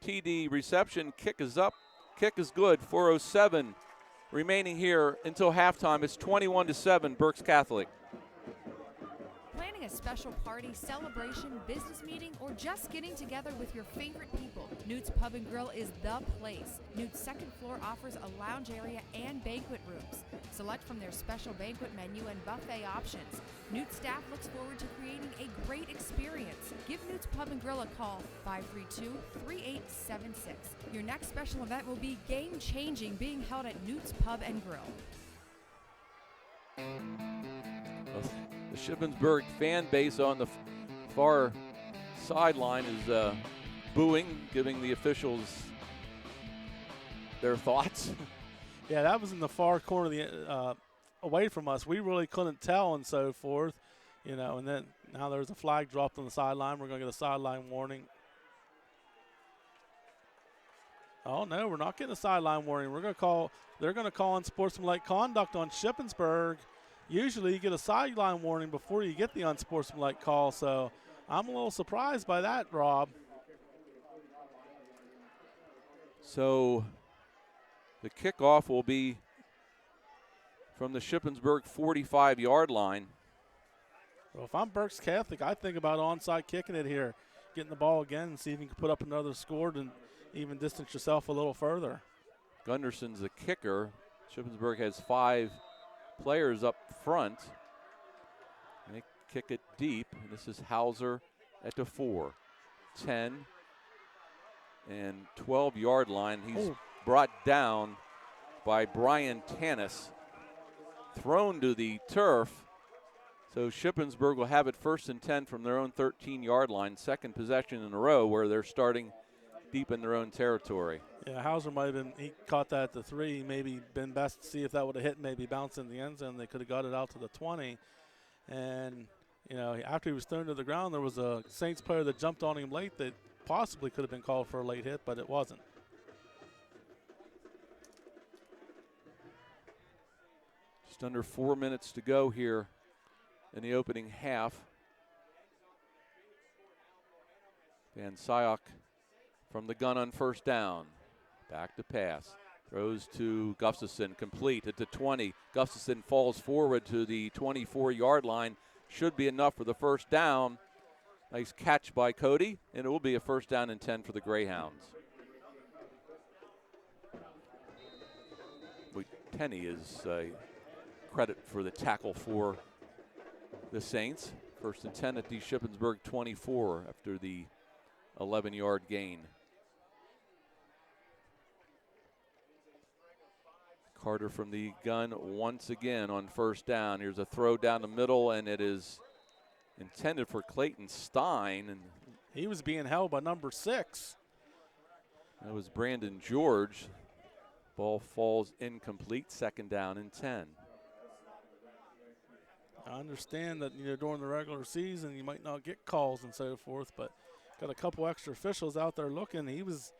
Speaker 2: TD reception. Kick is up. Kick is good. 4:07 remaining here until halftime. It's 21-7, Berks Catholic.
Speaker 10: Planning a special party, celebration, business meeting, or just getting together with your favorite people, Newt's Pub and Grill is the place. Newt's second floor offers a lounge area and banquet rooms. Select from their special banquet menu and buffet options. Newt's staff looks forward to creating a great experience. Give Newt's Pub and Grill a call, 532-3876. Your next special event will be game-changing, being held at Newt's Pub and Grill.
Speaker 2: The Shippensburg fan base on the far sideline is booing, giving the officials their thoughts.
Speaker 7: Yeah, that was in the far corner of the away from us. We really couldn't tell and so forth, and then now there's a flag dropped on the sideline. We're going to get a sideline warning. Oh, no, we're not getting a sideline warning. They're going to call unsportsmanlike conduct on Shippensburg. Usually you get a sideline warning before you get the unsportsmanlike call, so I'm a little surprised by that, Rob.
Speaker 2: So the kickoff will be from the Shippensburg 45-yard line.
Speaker 7: Well, if I'm Berks Catholic, I think about onside kicking it here, getting the ball again and see if you can put up another score and even distance yourself a little further.
Speaker 2: Gunderson's the kicker. Shippensburg has 5 players up front. They kick it deep, and this is Hauser at the 4, 10, and 12-yard line. He's brought down by Brian Tanis, thrown to the turf. So Shippensburg will have it 1st and 10 from their own 13-yard line, second possession in a row where they're starting deep in their own territory.
Speaker 7: Yeah, Hauser might have been, he caught that at the 3, maybe been best to see if that would have hit, maybe bounce in the end zone. They could have got it out to the 20. And, after he was thrown to the ground, there was a Saints player that jumped on him late that possibly could have been called for a late hit, but it wasn't.
Speaker 2: Just under 4 minutes to go here in the opening half. Van Syok from the gun on 1st down. Back to pass. Throws to Gustafson, complete at the 20. Gustafson falls forward to the 24-yard line. Should be enough for the 1st down. Nice catch by Cody, and it will be a 1st down and 10 for the Greyhounds. Tenney is credit for the tackle for the Saints. 1st and 10 at the Shippensburg 24 after the 11-yard gain. Carter from the gun once again on 1st down. Here's a throw down the middle, and it is intended for Clayton Stein. And
Speaker 7: he was being held by number 6.
Speaker 2: That was Brandon George. Ball falls incomplete, 2nd down and 10.
Speaker 7: I understand that during the regular season you might not get calls and so forth, but got a couple extra officials out there looking. He was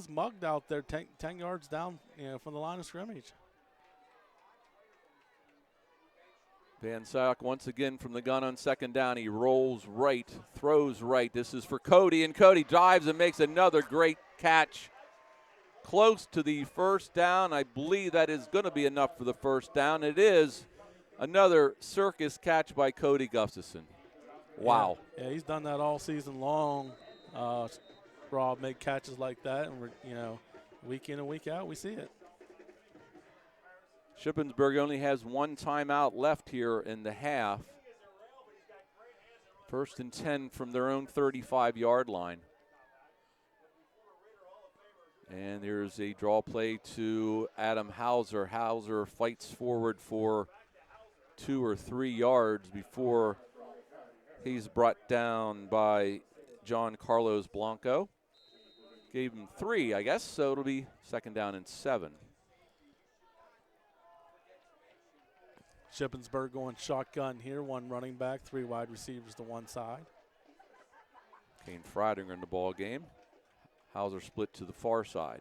Speaker 7: mugged out there 10 yards down from the line of scrimmage.
Speaker 2: Van Syok once again from the gun on 2nd down. He rolls right, throws right. This is for Cody, and Cody dives and makes another great catch. Close to the 1st down. I believe that is going to be enough for the 1st down. It is another circus catch by Cody Gustafson. Wow.
Speaker 7: Yeah, he's done that all season long. Rob made catches like that, and week in and week out we see it.
Speaker 2: Shippensburg only has one timeout left here in the half. 1st and 10 from their own 35-yard line. And there's a draw play to Adam Hauser. Hauser fights forward for 2 or 3 yards before he's brought down by John Carlos Blanco. Gave him 3, I guess, so it'll be 2nd down and 7.
Speaker 7: Shippensburg going shotgun here. 1 running back, 3 wide receivers to one side.
Speaker 2: Kane Friedinger in the ball game. Hauser split to the far side.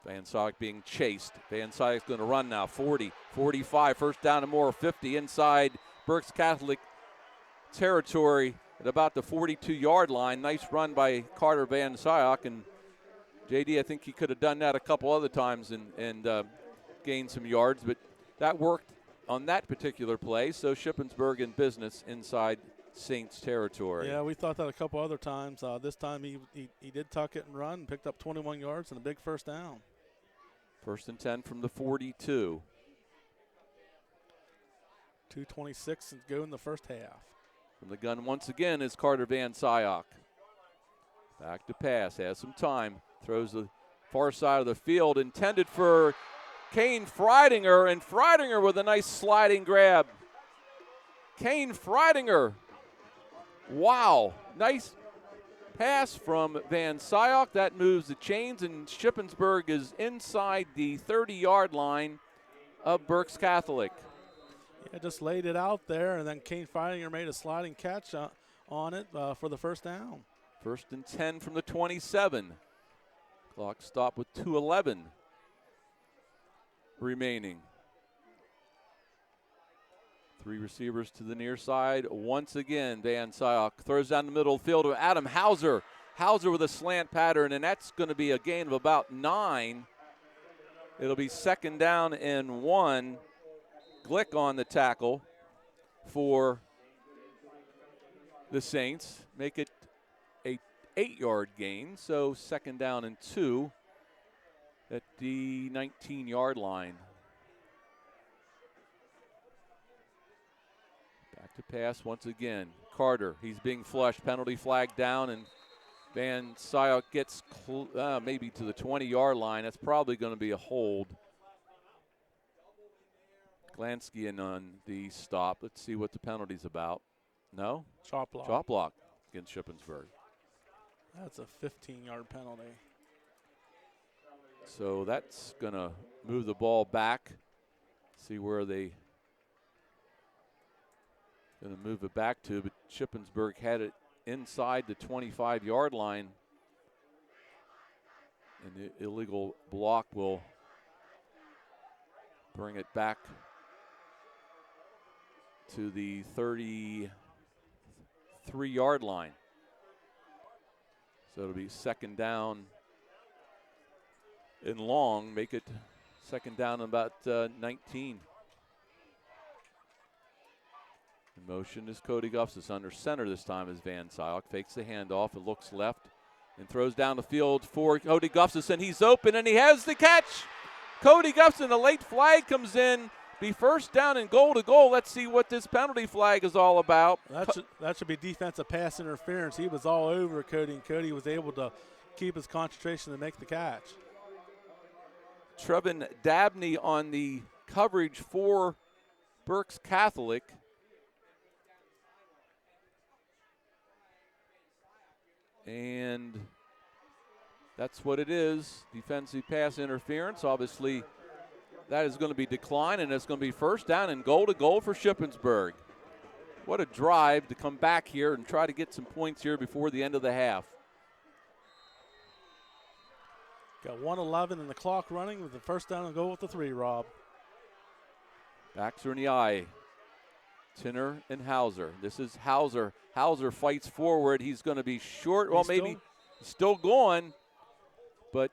Speaker 2: Van Suyk being chased. Van Suy's going to run now. 40, 45, 1st down and more, 50 inside Berks Catholic territory at about the 42-yard line. Nice run by Carter Van Suyk. And JD, I think he could have done that a couple other times and gained some yards, but that worked on that particular play. So Shippensburg in business inside Saints territory.
Speaker 7: Yeah, we thought that a couple other times. This time he did tuck it and run and picked up 21 yards and a big 1st down.
Speaker 2: 1st and 10 from the 42.
Speaker 7: 2:26 to go in the first half.
Speaker 2: From the gun once again is Carter Van Suyk. Back to pass, has some time. Throws the far side of the field, intended for Kane Friedinger, and Friedinger with a nice sliding grab. Kane Friedinger. Wow, nice pass from Van Suyk. That moves the chains, and Shippensburg is inside the 30-yard line of Berks Catholic.
Speaker 7: Yeah, just laid it out there, and then Kane Friedinger made a sliding catch on it for the 1st down.
Speaker 2: 1st and 10 from the 27. Clock stopped with 2:11 remaining. 3 receivers to the near side. Once again, Van Suyk throws down the middle of the field to Adam Hauser. Hauser with a slant pattern, and that's going to be a gain of about 9. It'll be 2nd down and 1. Glick on the tackle for the Saints. Make it a 8-yard gain, so 2nd down and 2 at the 19-yard line. To pass once again. Carter, he's being flushed, penalty flag down, and Van Suyk gets maybe to the 20-yard line. That's probably going to be a hold. Glansky in on the stop. Let's see what the penalty's about. No?
Speaker 7: Chop block.
Speaker 2: Chop block against Shippensburg.
Speaker 7: That's a 15-yard penalty.
Speaker 2: So that's going to move the ball back. See where they going to move it back to, but Shippensburg had it inside the 25-yard line. And the illegal block will bring it back to the 33-yard line. So it'll be 2nd down and long, make it 2nd down and about 19. In motion is Cody Gustafson. Under center this time is Van Suyk. Fakes the handoff. It looks left and throws down the field for Cody Gustafson. He's open and he has the catch. Cody Gustafson, a late flag comes in. Be 1st down and goal to goal. Let's see what this penalty flag is all about.
Speaker 7: That should be defensive pass interference. He was all over Cody, and Cody was able to keep his concentration and make the catch.
Speaker 2: Trevin Dabney on the coverage for Berks Catholic. And that's what it is. Defensive pass interference. Obviously, that is going to be declined, and it's going to be 1st down and goal to goal for Shippensburg. What a drive to come back here and try to get some points here before the end of the half.
Speaker 7: Got 1:11 in the clock running with the 1st down and goal with the 3, Rob.
Speaker 2: Backs are in the eye. Tinner and Hauser. This is Hauser. Hauser fights forward. He's going to be short. Well, maybe still going, but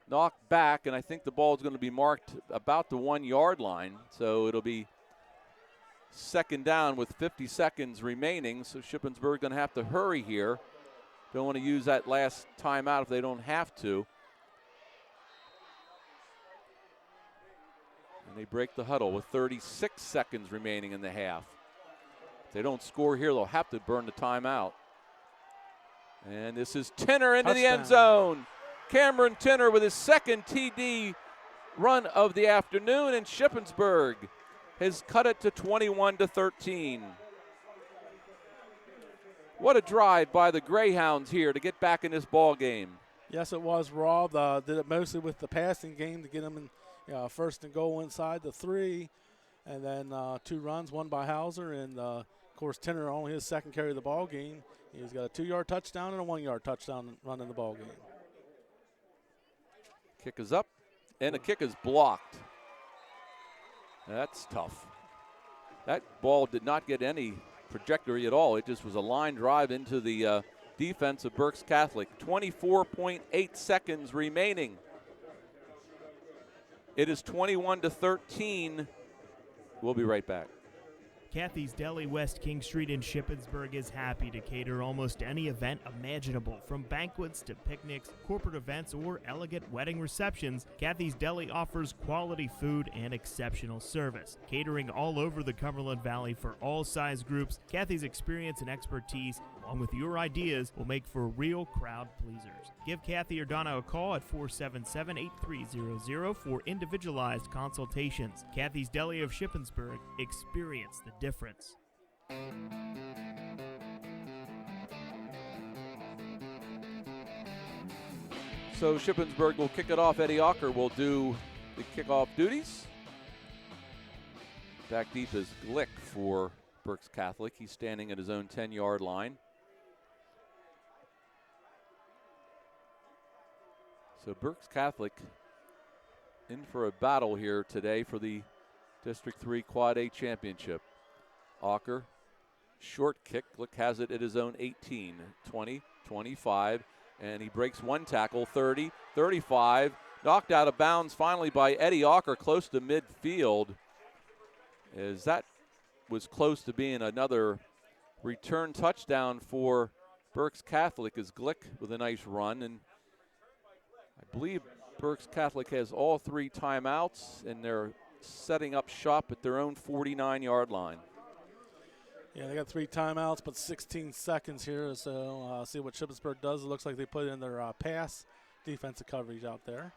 Speaker 2: knocked back, and I think the ball is going to be marked about the 1-yard line. So it'll be 2nd down with 50 seconds remaining. So Shippensburg going to have to hurry here. Don't want to use that last timeout if they don't have to. They break the huddle with 36 seconds remaining in the half. If they don't score here, they'll have to burn the timeout. And this is Tinner into the end zone. Cameron Tinner with his second TD run of the afternoon, and Shippensburg has cut it to 21-13. What a drive by the Greyhounds here to get back in this ball game.
Speaker 7: Yes, it was. Rob did it mostly with the passing game to get them in first and goal inside the 3, and then 2 runs, one by Hauser, and of course Tinner only his second carry of the ball game. He's got a 2-yard touchdown and a 1-yard touchdown run in the ball game.
Speaker 2: Kick is up, and the kick is blocked. That's tough. That ball did not get any trajectory at all. It just was a line drive into the defense of Berks Catholic. 24.8 seconds remaining. It is 21-13. We'll be right back.
Speaker 5: Kathy's Deli, West King Street in Shippensburg is happy to cater almost any event imaginable. From banquets to picnics, corporate events, or elegant wedding receptions, Kathy's Deli offers quality food and exceptional service. Catering all over the Cumberland Valley for all size groups, Kathy's experience and expertise, along with your ideas, will make for real crowd pleasers. Give Kathy or Donna a call at 477-8300 for individualized consultations. Kathy's Deli of Shippensburg. Experience the difference.
Speaker 2: So Shippensburg will kick it off. Eddie Ocker will do the kickoff duties. Back deep is Glick for Berks Catholic. He's standing at his own 10-yard line. So Berks Catholic in for a battle here today for the District 3 Quad A Championship. Ocker, short kick. Glick has it at his own 18, 20, 25, and he breaks one tackle, 30, 35. Knocked out of bounds finally by Eddie Ocker close to midfield. As that was close to being another return touchdown for Berks Catholic as Glick with a nice run. And I believe Berks Catholic has all 3 timeouts, and they're setting up shop at their own 49-yard line.
Speaker 7: Yeah, they got 3 timeouts, but 16 seconds here. So see what Shippensburg does. It looks like they put in their pass defensive coverage out there.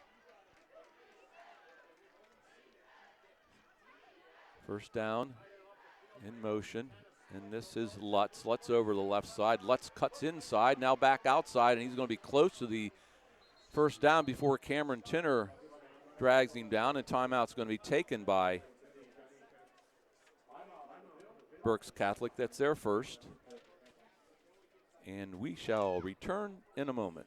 Speaker 2: First down in motion, and this is Lutz. Lutz over the left side. Lutz cuts inside, now back outside, and he's going to be close to the first down before Cameron Tinner drags him down, and timeout's going to be taken by Berks Catholic. That's their first. And we shall return in a moment.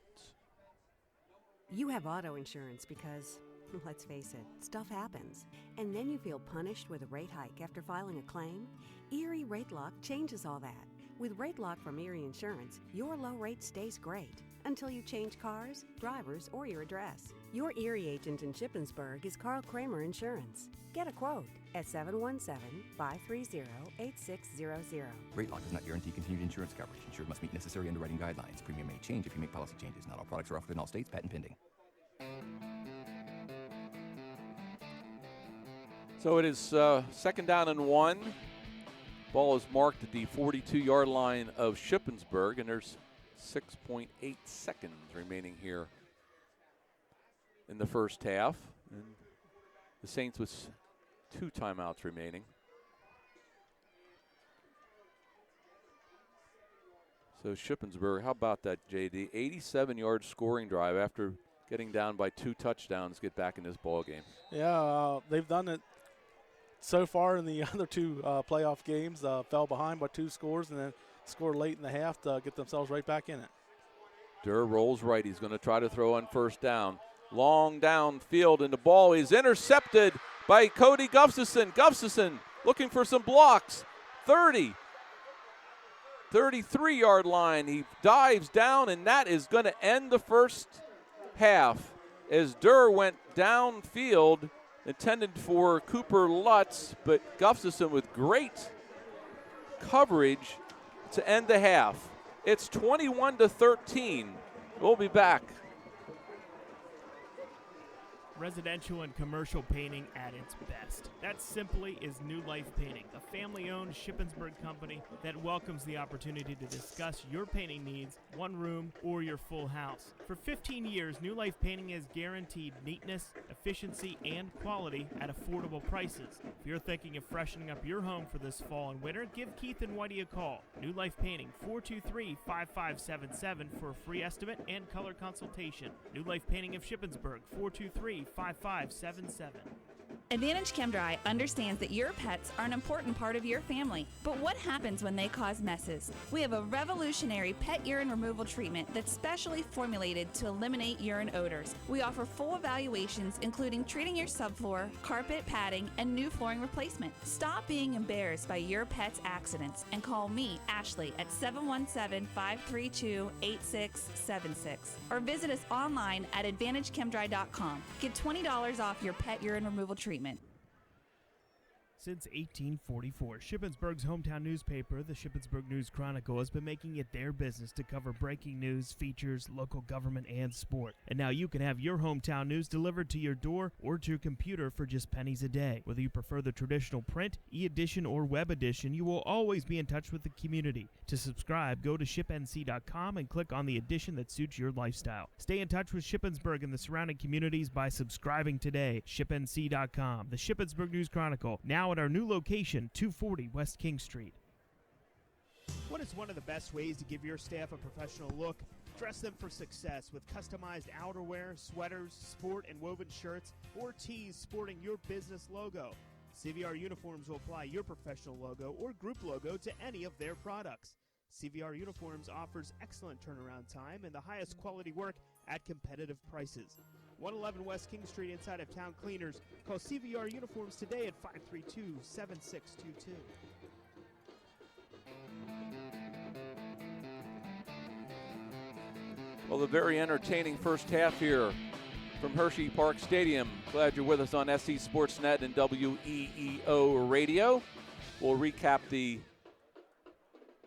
Speaker 4: You have auto insurance because, let's face it, stuff happens. And then you feel punished with a rate hike after filing a claim? Erie Rate Lock changes all that. With Rate Lock from Erie Insurance, your low rate stays great until you change cars, drivers, or your address. Your Erie agent in Shippensburg is Carl Kramer Insurance. Get a quote at 717-530-8600.
Speaker 12: Rate Lock does not guarantee continued insurance coverage. Insured must meet necessary underwriting guidelines. Premium may change if you make policy changes. Not all products are offered in all states. Patent pending.
Speaker 2: So it is second down and 1. Ball is marked at the 42-yard line of Shippensburg, and there's 6.8 seconds remaining here in the first half. And the Saints with 2 timeouts remaining. So Shippensburg, how about that, JD? 87-yard scoring drive after getting down by 2 touchdowns, get back in this ball game.
Speaker 7: Yeah, they've done it so far in the other 2 playoff games. Fell behind by 2 scores and then scored late in the half to get themselves right back in it.
Speaker 2: Durr rolls right. He's going to try to throw on first down. Long downfield, and the ball is intercepted by Cody Gustafson. Gustafson looking for some blocks. 30, 33-yard line. He dives down, and that is going to end the first half as Durr went downfield, intended for Cooper Lutz, but Gustafson with great coverage to end the half. It's 21-13. We'll be back.
Speaker 5: Residential and commercial painting at its best. That simply is New Life Painting, a family-owned Shippensburg company that welcomes the opportunity to discuss your painting needs, one room, or your full house. For 15 years, New Life Painting has guaranteed neatness, efficiency, and quality at affordable prices. If you're thinking of freshening up your home for this fall and winter, give Keith and Whitey a call. New Life Painting, 423-5577 for a free estimate and color consultation. New Life Painting of Shippensburg, 423-5577.
Speaker 11: Advantage ChemDry understands that your pets are an important part of your family. But what happens when they cause messes? We have a revolutionary pet urine removal treatment that's specially formulated to eliminate urine odors. We offer full evaluations, including treating your subfloor, carpet, padding, and new flooring replacement. Stop being embarrassed by your pet's accidents and call me, Ashley, at 717-532-8676 or visit us online at AdvantageChemDry.com. Get $20 off your pet urine removal treatment.
Speaker 5: Since 1844, Shippensburg's hometown newspaper, the Shippensburg News Chronicle, has been making it their business to cover breaking news, features, local government, and sport. And now you can have your hometown news delivered to your door or to your computer for just pennies a day. Whether you prefer the traditional print, e-edition, or web edition, you will always be in touch with the community. To subscribe, go to shipnc.com and click on the edition that suits your lifestyle. Stay in touch with Shippensburg and the surrounding communities by subscribing today. Shipnc.com, the Shippensburg News Chronicle, now at our new location, 240 West King Street.
Speaker 13: What is one of the best ways to give your staff a professional look? Dress them for success with customized outerwear, sweaters, sport and woven shirts, or tees sporting your business logo. CVR Uniforms will apply your professional logo or group logo to any of their products. CVR Uniforms offers excellent turnaround time and the highest quality work at competitive prices. 111 West King Street inside of Town Cleaners. Call CVR Uniforms today at 532-7622.
Speaker 2: Well, a very entertaining first half here from Hershey Park Stadium. Glad you're with us on SC Sportsnet and WEEO Radio. We'll recap the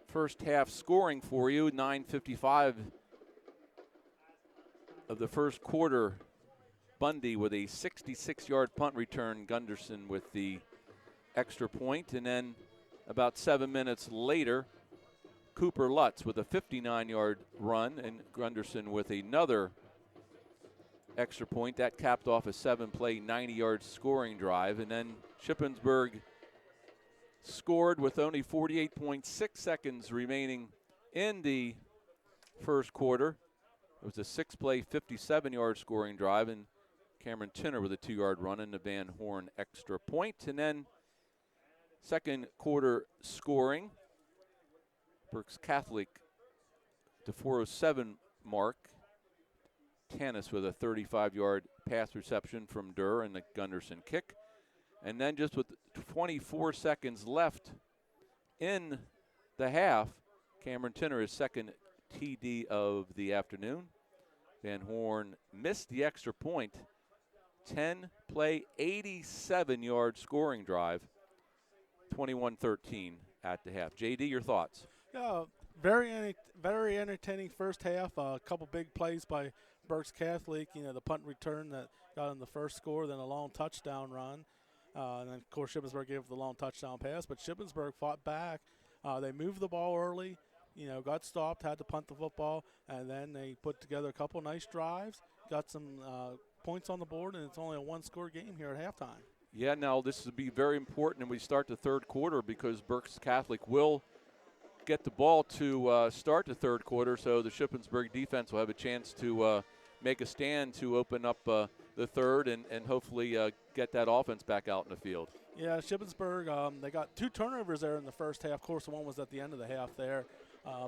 Speaker 2: first half scoring for you. 9:55 of the first quarter. Bundy with a 66-yard punt return. Gunderson with the extra point. And then about 7 minutes later, Cooper Lutz with a 59-yard run and Gunderson with another extra point. That capped off a 7-play, 90-yard scoring drive. And then Shippensburg scored with only 48.6 seconds remaining in the first quarter. It was a 6-play, 57-yard scoring drive, and Cameron Tinner with a 2-yard run and the Van Horn extra point. And then second quarter scoring, Berks Catholic to 4:07 mark. Tanis with a 35-yard pass reception from Durr and the Gunderson kick. And then just with 24 seconds left in the half, Cameron Tinner, his second TD of the afternoon. Van Horn missed the extra point. 10-play, 87-yard scoring drive. 21-13 at the half. JD, your thoughts?
Speaker 7: Yeah, very entertaining first half. A couple big plays by Berks Catholic. You know, the punt return that got in the first score, then a long touchdown run. And then, of course, Shippensburg gave the long touchdown pass. But Shippensburg fought back. They moved the ball early, you know, got stopped, had to punt the football, and then they put together a couple nice drives, got some points on the board, and it's only a one-score game here at halftime.
Speaker 2: Yeah, now this will be very important when we start the third quarter because Berks Catholic will get the ball to start the third quarter, so the Shippensburg defense will have a chance to make a stand to open up the third and hopefully get that offense back out in the field.
Speaker 7: Yeah, Shippensburg, they got 2 turnovers there in the first half. Of course, one was at the end of the half there.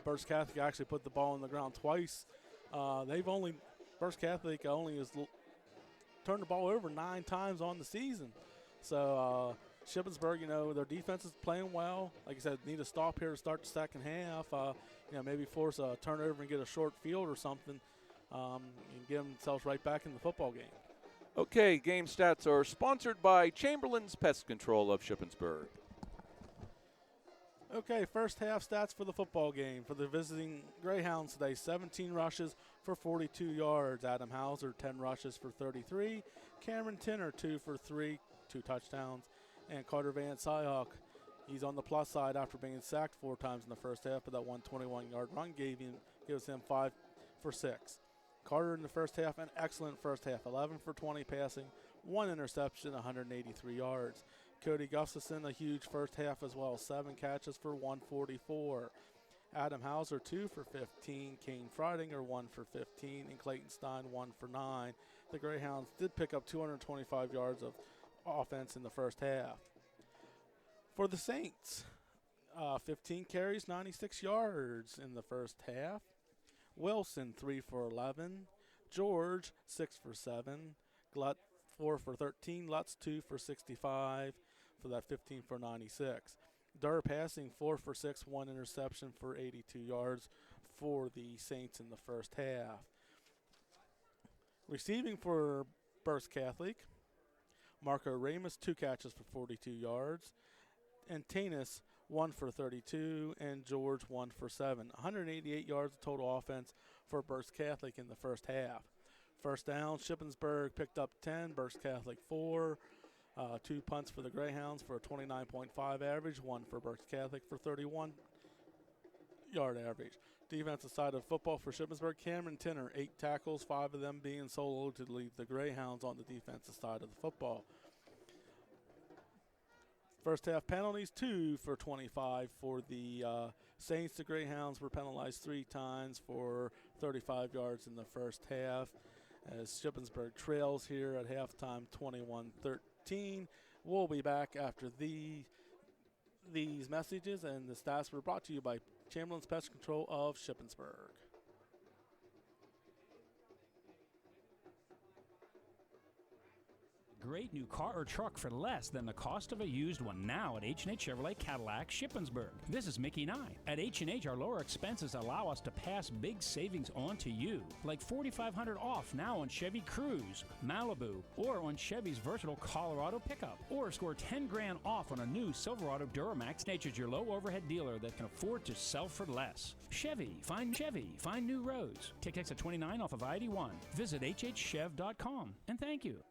Speaker 7: Berks Catholic actually put the ball on the ground twice. Berks Catholic only has turned the ball over 9 times on the season. So Shippensburg, you know, their defense is playing well. Like I said, need a stop here to start the second half. You know, maybe force a turnover and get a short field or something and get themselves right back in the football game.
Speaker 2: Okay, game stats are sponsored by Chamberlain's Pest Control of Shippensburg.
Speaker 7: Okay, first half stats for the football game. For the visiting Greyhounds today, 17 rushes for 42 yards. Adam Hauser, 10 rushes for 33. Cameron Tinner, 2 for 3, 2 touchdowns. And Carter Van Syhawk, he's on the plus side after being sacked 4 times in the first half, but that 121-yard run gives him 5 for 6. Carter in the first half, an excellent first half, 11 for 20 passing, 1 interception, 183 yards. Cody Gustafson, a huge first half as well, 7 catches for 144. Adam Hauser, 2 for 15. Kane Freidinger, 1 for 15. And Clayton Stein, 1 for 9. The Greyhounds did pick up 225 yards of offense in the first half. For the Saints, 15 carries, 96 yards in the first half. Wilson, 3 for 11. George, 6 for 7. Glutt, 4 for 13. Lutz, 2 for 65 for that 15 for 96. Durr passing 4 for 6, 1 interception for 82 yards for the Saints in the first half. Receiving for Berks Catholic, Marco Ramus, 2 catches for 42 yards. And Tanis, 1 for 32, and George, 1 for 7. 188 yards of total offense for Berks Catholic in the first half. First down, Shippensburg picked up 10, Berks Catholic 4. 2 punts for the Greyhounds for a 29.5 average, 1 for Berks Catholic for 31-yard average. Defensive side of football for Shippensburg, Cameron Tinner, 8 tackles, 5 of them being solo to lead the Greyhounds on the defensive side of the football. First half penalties, 2 for 25 for the Saints. The Greyhounds were penalized 3 times for 35 yards in the first half, as Shippensburg trails here at halftime 21-13. We'll be back after these messages, and the stats were brought to you by Chamberlain's Pest Control of Shippensburg.
Speaker 8: Great new car or truck for less than the cost of a used one now at H&H Chevrolet Cadillac Shippensburg. This is Mickey Nye. At H&H, our lower expenses allow us to pass big savings on to you, like $4,500 off now on Chevy Cruze, Malibu, or on Chevy's versatile Colorado pickup, or score $10,000 off on a new Silverado Duramax. Nature's your low overhead dealer that can afford to sell for less. Chevy, find new roads. Take exit 29 off of I-81. Visit hhchev.com, and thank you.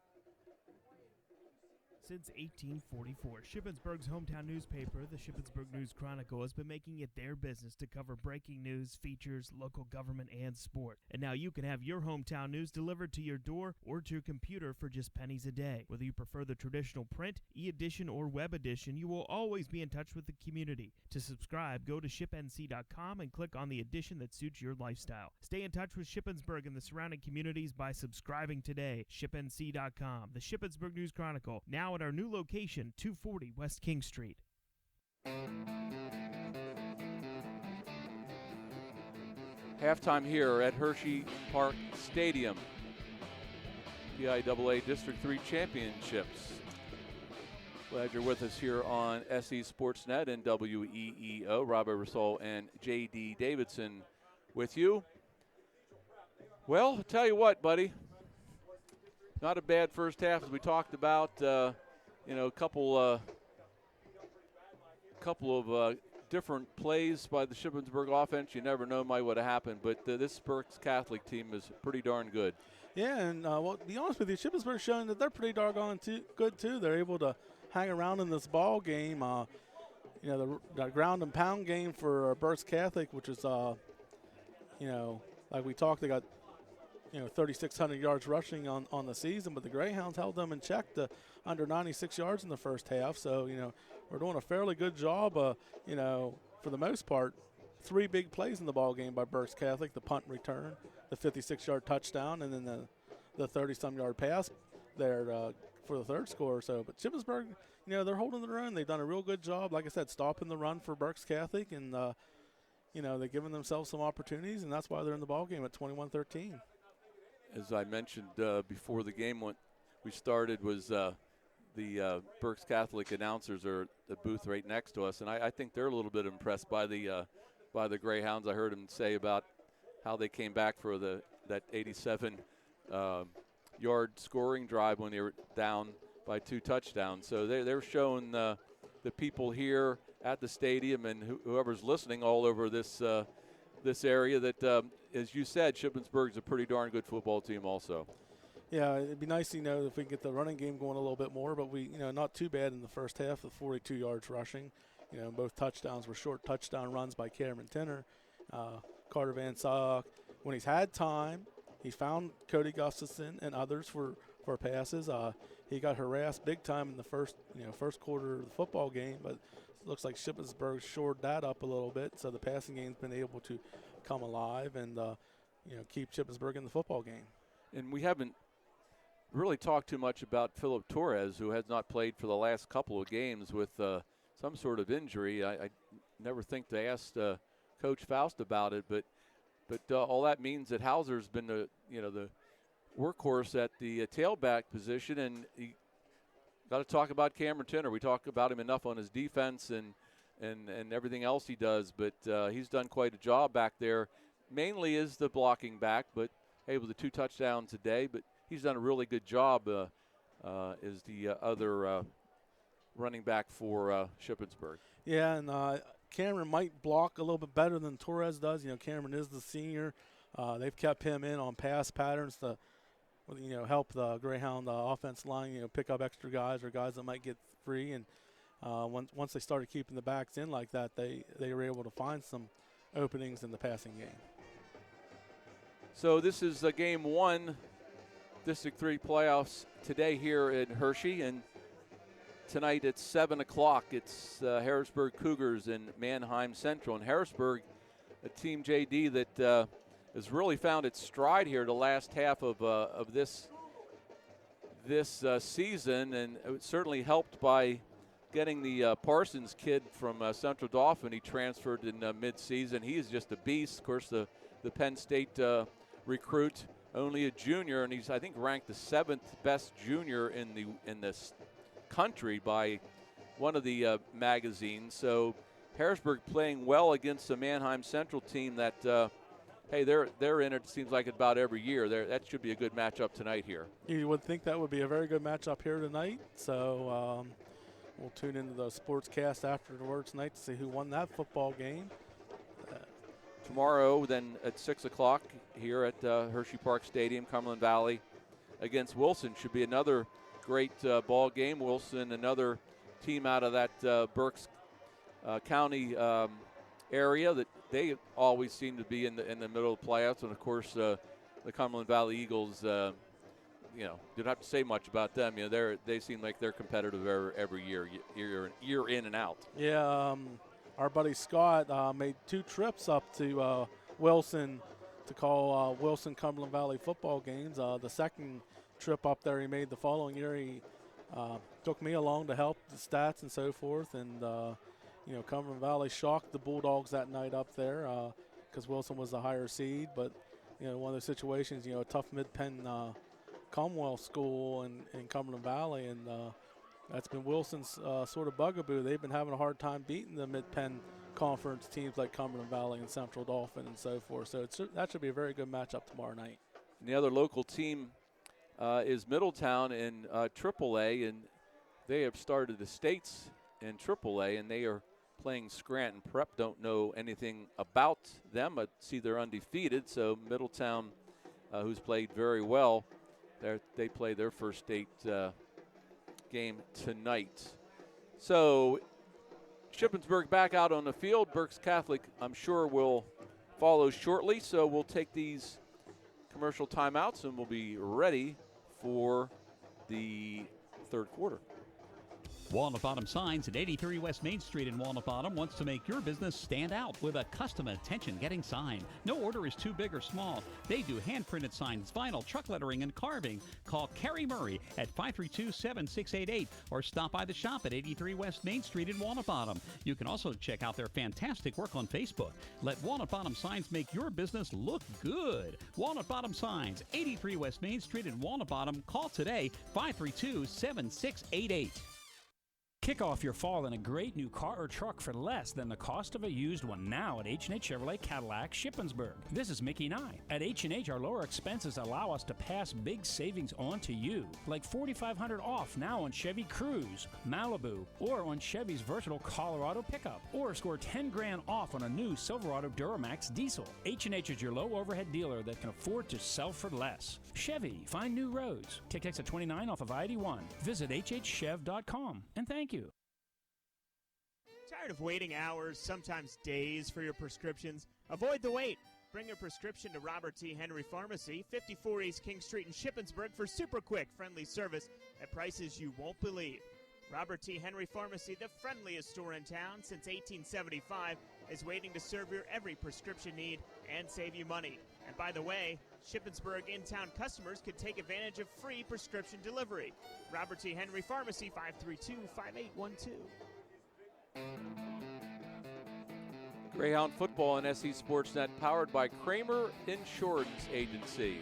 Speaker 13: Since 1844, Shippensburg's hometown newspaper, the Shippensburg News Chronicle, has been making it their business to cover breaking news, features, local government, and sport. And now you can have your hometown news delivered to your door or to your computer for just pennies a day. Whether you prefer the traditional print, e-edition, or web edition, you will always be in touch with the community. To subscribe, go to shipnc.com and click on the edition that suits your lifestyle. Stay in touch with Shippensburg and the surrounding communities by subscribing today. Shipnc.com, the Shippensburg News Chronicle, now at our new location, 240 West King Street.
Speaker 2: Halftime here at Hershey Park Stadium. PIAA District 3 Championships. Glad you're with us here on SE Sportsnet and WEEO. Rob Eversole and J.D. Davidson with you. Well, I'll tell you what, buddy. Not a bad first half, as we talked about. A couple of different plays by the Shippensburg offense. You never know might would have happened, but this Berks Catholic team is pretty darn good. Yeah, and to be honest with you, Shippensburg showing that they're pretty doggone good too. They're able to hang around in this ball game. The ground and pound game for Berks Catholic, which is like we talked, they got 3,600 yards rushing on the season, but the Greyhounds held them in check to under 96 yards in the first half. So, we're doing a fairly good job, for the most part. 3 big plays in the ball game by Berks Catholic: the punt return, the 56-yard touchdown, and then the 30-some-yard pass there for the third score. So, but Shippensburg, they're holding their own. They've done a real good job, like I said, stopping the run for Berks Catholic, and they're giving themselves some opportunities, and that's why they're in the ball game at 21-13. As I mentioned before the game we started, was the Berks Catholic announcers are at the booth right next to us, and I think they're a little bit impressed by the Greyhounds. I heard them say about how they came back for that 87-yard scoring drive when they were down by 2 touchdowns. So they're showing the people here at the stadium and whoever's listening all over this this area that, as you said, Shippensburg's a pretty darn good football team also.
Speaker 7: Yeah, it'd be nice, if we can get the running game going a little bit more, but we, not too bad in the first half with 42 yards rushing. Both touchdowns were short touchdown runs by Cameron Tinner. Carter Van Sock, when he's had time, he found Cody Gustafson and others for passes. He got harassed big time in the first quarter of the football game, but it looks like Shippensburg shored that up a little bit, so the passing game's been able to come alive and keep Shippensburg in the football game.
Speaker 2: And we haven't really talked too much about Philip Torres, who has not played for the last couple of games with some sort of injury. I never think to ask Coach Faust about it, but all that means that Hauser's been the workhorse at the tailback position, and you got to talk about Cameron Tinner. We talk about him enough on his defense and everything else he does, but he's done quite a job back there. Mainly is the blocking back, but hey, with the 2 touchdowns today, but he's done a really good job as the other running back for Shippensburg.
Speaker 7: Yeah, and Cameron might block a little bit better than Torres does. Cameron is the senior. They've kept him in on pass patterns to, help the Greyhound offense line, pick up extra guys or guys that might get free. And once they started keeping the backs in like that, they were able to find some openings in the passing game.
Speaker 2: So this is game 1, District 3 playoffs today here in Hershey, and tonight at 7 o'clock it's Harrisburg Cougars and Mannheim Central. And Harrisburg, a team, JD, that has really found its stride here the last half of this season, and it was certainly helped by getting the Parsons kid from Central Dauphin. He transferred in mid-season. He is just a beast. Of course, the Penn State recruit, only a junior, and he's, I think, ranked the 7th best junior in this country by one of the magazines. So Harrisburg playing well against the Mannheim Central team that, hey, they're in it seems like about every year. That should be a good matchup tonight here.
Speaker 7: You would think that would be a very good matchup here tonight. So we'll tune into the sportscast afterwards tonight to see who won that football game.
Speaker 2: Tomorrow, then at 6 o'clock here at Hershey Park Stadium, Cumberland Valley against Wilson. Should be another great ball game. Wilson, another team out of that Berks County area that they always seem to be in the middle of the playoffs. And of course, the Cumberland Valley Eagles, don't have to say much about them. They seem like they're competitive every year in and out.
Speaker 7: Yeah. Our buddy Scott made 2 trips up to Wilson to call Wilson Cumberland Valley football games. The second trip up there he made the following year, he took me along to help the stats and so forth. And, Cumberland Valley shocked the Bulldogs that night up there because Wilson was the higher seed. But, one of those situations, a tough Mid-Penn Commonwealth school in Cumberland Valley. And that's been Wilson's sort of bugaboo. They've been having a hard time beating the Mid-Penn Conference teams like Cumberland Valley and Central Dauphin and so forth. So that should be a very good matchup tomorrow night.
Speaker 2: And the other local team is Middletown in AAA, and they have started the states in AAA, and they are playing Scranton Prep. Don't know anything about them, but see they're undefeated. So Middletown, who's played very well, they play their first state game tonight. So Shippensburg back out on the field. Berks Catholic, I'm sure, will follow shortly. So we'll take these commercial timeouts and we'll be ready for the third quarter.
Speaker 9: Walnut Bottom Signs at 83 West Main Street in Walnut Bottom wants to make your business stand out with a custom attention-getting sign. No order is too big or small. They do hand-printed signs, vinyl, truck lettering, and carving. Call Kerry Murray at 532-7688 or stop by the shop at 83 West Main Street in Walnut Bottom. You can also check out their fantastic work on Facebook. Let Walnut Bottom Signs make your business look good. Walnut Bottom Signs, 83 West Main Street in Walnut Bottom. Call today, 532-7688.
Speaker 8: Kick off your fall in a great new car or truck for less than the cost of a used one now at H&H Chevrolet Cadillac Shippensburg. This is Mickey Nye. At H&H, our lower expenses allow us to pass big savings on to you, like $4,500 off now on Chevy Cruze, Malibu, or on Chevy's versatile Colorado pickup, or score $10,000 off on a new Silverado Duramax diesel. H&H is your low overhead dealer that can afford to sell for less. Chevy, find new roads. Take exit 29 off of I-81. Visit hhchev.com, and thank you.
Speaker 13: Tired of waiting hours, sometimes days, for your prescriptions? Avoid the wait. Bring your prescription to Robert T. Henry Pharmacy, 54 East King Street in Shippensburg for super quick, friendly service at prices you won't believe. Robert T. Henry Pharmacy, the friendliest store in town since 1875, is waiting to serve your every prescription need and save you money. And by the way, Shippensburg in-town customers could take advantage of free prescription delivery. Robert T. Henry Pharmacy, 532-5812.
Speaker 2: Greyhound football on SE Sportsnet, powered by Kramer Insurance Agency.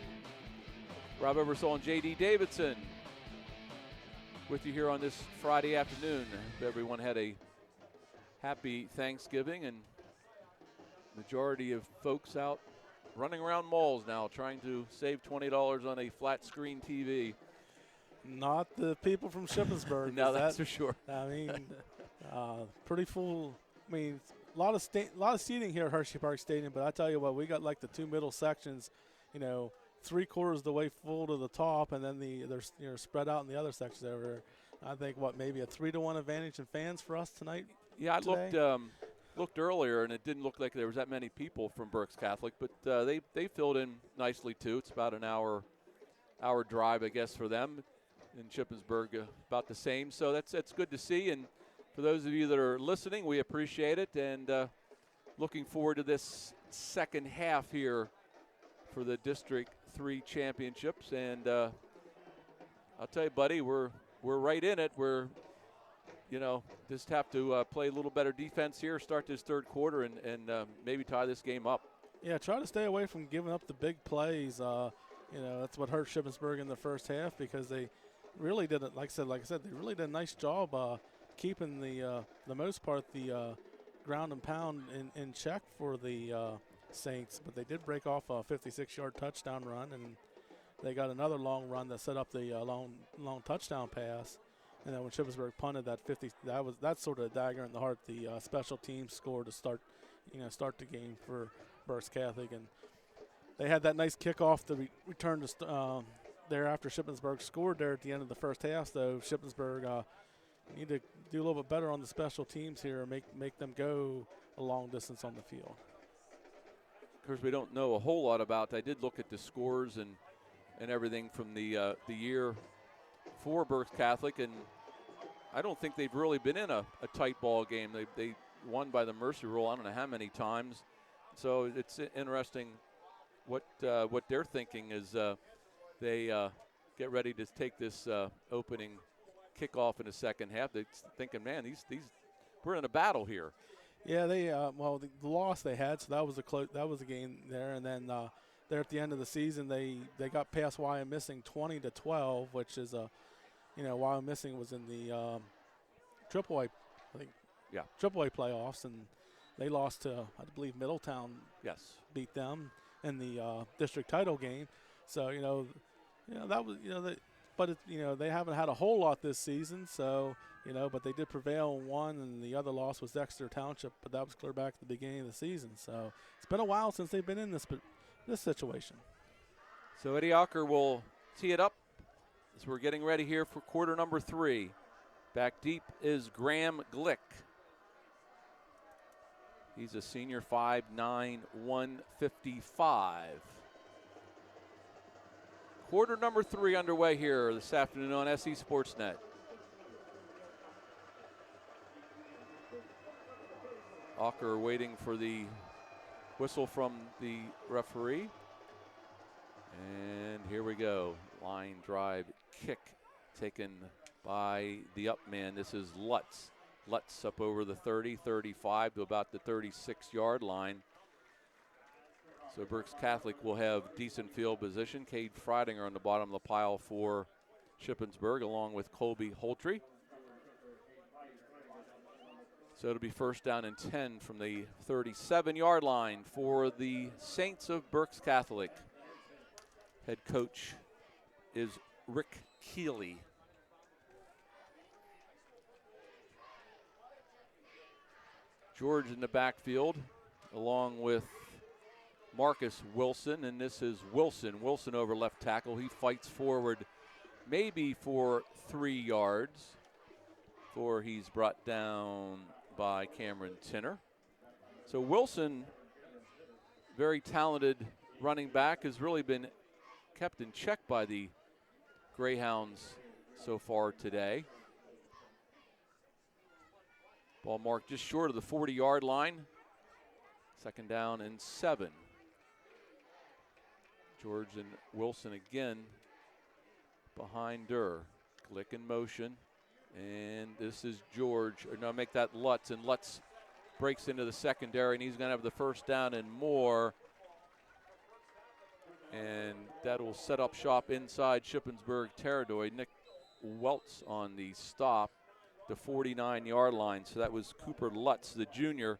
Speaker 2: Rob Ebersol and J.D. Davidson with you here on this Friday afternoon. Hope everyone had a happy Thanksgiving, and majority of folks out running around malls now trying to save $20 on a flat screen TV.
Speaker 7: Not the people from Shippensburg.
Speaker 2: No, that's for sure.
Speaker 7: I mean, pretty full. I mean, a lot of seating here at Hershey Park Stadium, but I tell you what, we got like the two middle sections, you know, 3/4 the way full to the top, and then they're spread out in the other sections over. I think maybe a 3-1 advantage in fans for us tonight.
Speaker 2: Yeah, I looked earlier, and it didn't look like there was that many people from Berks Catholic, but they filled in nicely too. It's about an hour drive, I guess, for them. In Shippensburg, about the same. So that's good to see. And for those of you that are listening, we appreciate it, and looking forward to this second half here for the District 3 championships. And I'll tell you, buddy, we're right in it. We're, just have to play a little better defense here, start this third quarter, and maybe tie this game up.
Speaker 7: Yeah, try to stay away from giving up the big plays. That's what hurt Shippensburg in the first half, because they really did it. Like I said, they really did a nice job keeping the most part the ground and pound in check for the Saints. But they did break off a 56-yard touchdown run, and they got another long run that set up the long touchdown pass. And then when Shippensburg punted that's sort of a dagger in the heart. The special teams scored to start the game for Berks Catholic, and they had that nice kickoff to return to there after Shippensburg scored there at the end of the first half. Though Shippensburg need to do a little bit better on the special teams here and make them go a long distance on the field.
Speaker 2: Of course, we don't know a whole lot about. I did look at the scores and everything from the year for Berks Catholic, and I don't think they've really been in a tight ball game. They won by the mercy rule I don't know how many times. So it's interesting what they're thinking is they get ready to take this opening kickoff in the second half. They're thinking, man, these we're in a battle here.
Speaker 7: Yeah, they the loss they had, so that was a game there, and then there at the end of the season they got past Wyomissing 20-12, which is Wyomissing was in the AAA, I think.
Speaker 2: Yeah.
Speaker 7: AAA playoffs, and they lost to, I believe, Middletown.
Speaker 2: Yes.
Speaker 7: Beat them in the district title game. So that was but they haven't had a whole lot this season. So but they did prevail in one, and the other loss was Dexter Township, but that was clear back at the beginning of the season. So it's been a while since they've been in this situation.
Speaker 2: So Eddie Ocker will tee it up as we're getting ready here for quarter number 3. Back deep is Graham Glick. He's a senior, 5'9", 155. Quarter number 3 underway here this afternoon on SE Sportsnet. Ocker waiting for the whistle from the referee. And here we go. Line drive kick taken by the up man. This is Lutz. Lutz up over the 30, 35 to about the 36-yard line. So Berks Catholic will have decent field position. Cade Freidinger on the bottom of the pile for Shippensburg, along with Colby Holtry. So it'll be first down and 10 from the 37-yard line for the Saints of Berks Catholic. Head coach is Rick Keeley. George in the backfield along with Marcus Wilson, and this is Wilson. Wilson over left tackle. He fights forward maybe for 3 yards before he's brought down by Cameron Tinner. So Wilson, very talented running back, has really been kept in check by the Greyhounds so far today. Ball marked just short of the 40-yard line. Second down and 7. George and Wilson again behind Durr. Click in motion. And this is George. Or no, make that Lutz. And Lutz breaks into the secondary, and he's going to have the first down and more. And that will set up shop inside Shippensburg territory. Nick Welts on the stop, the 49-yard line. So that was Cooper Lutz, the junior.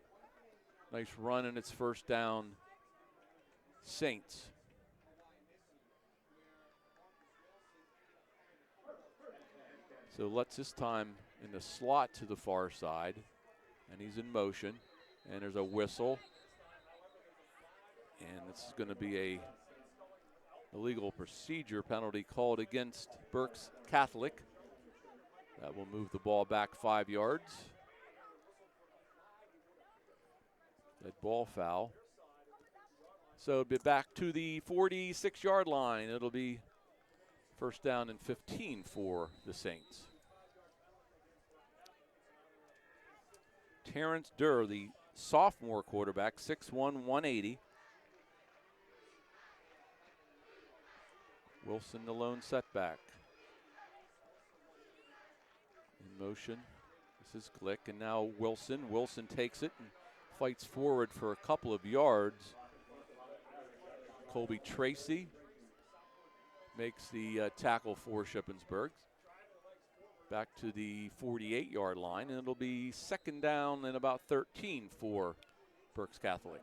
Speaker 2: Nice run, and it's first down, Saints. So Lutz this time in the slot to the far side, and he's in motion, and there's a whistle. And this is going to be a illegal procedure penalty called against Berks Catholic. That will move the ball back 5 yards. That ball foul. So it'll be back to the 46-yard line. It'll be first down and 15 for the Saints. Terrence Durr, the sophomore quarterback, 6'1", 180. Wilson, the lone setback. In motion. This is Glick, and now Wilson. Wilson takes it and fights forward for a couple of yards. Colby Tracy makes the tackle for Shippensburg. Back to the 48-yard line, and it'll be second down and about 13 for Berks Catholic.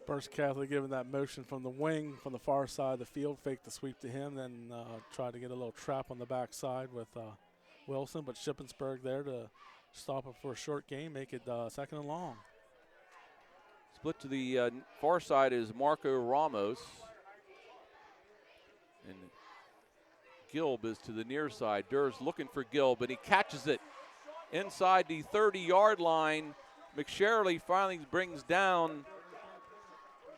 Speaker 7: Berks Catholic giving that motion from the wing, from the far side of the field, fake the sweep to him, then try to get a little trap on the backside with Wilson, but Shippensburg there to stop it for a short gain, make it second and long.
Speaker 2: Split to the far side is Marco Ramos. And Gilb is to the near side. Durr's looking for Gilb, and he catches it inside the 30-yard line. McSherley finally brings down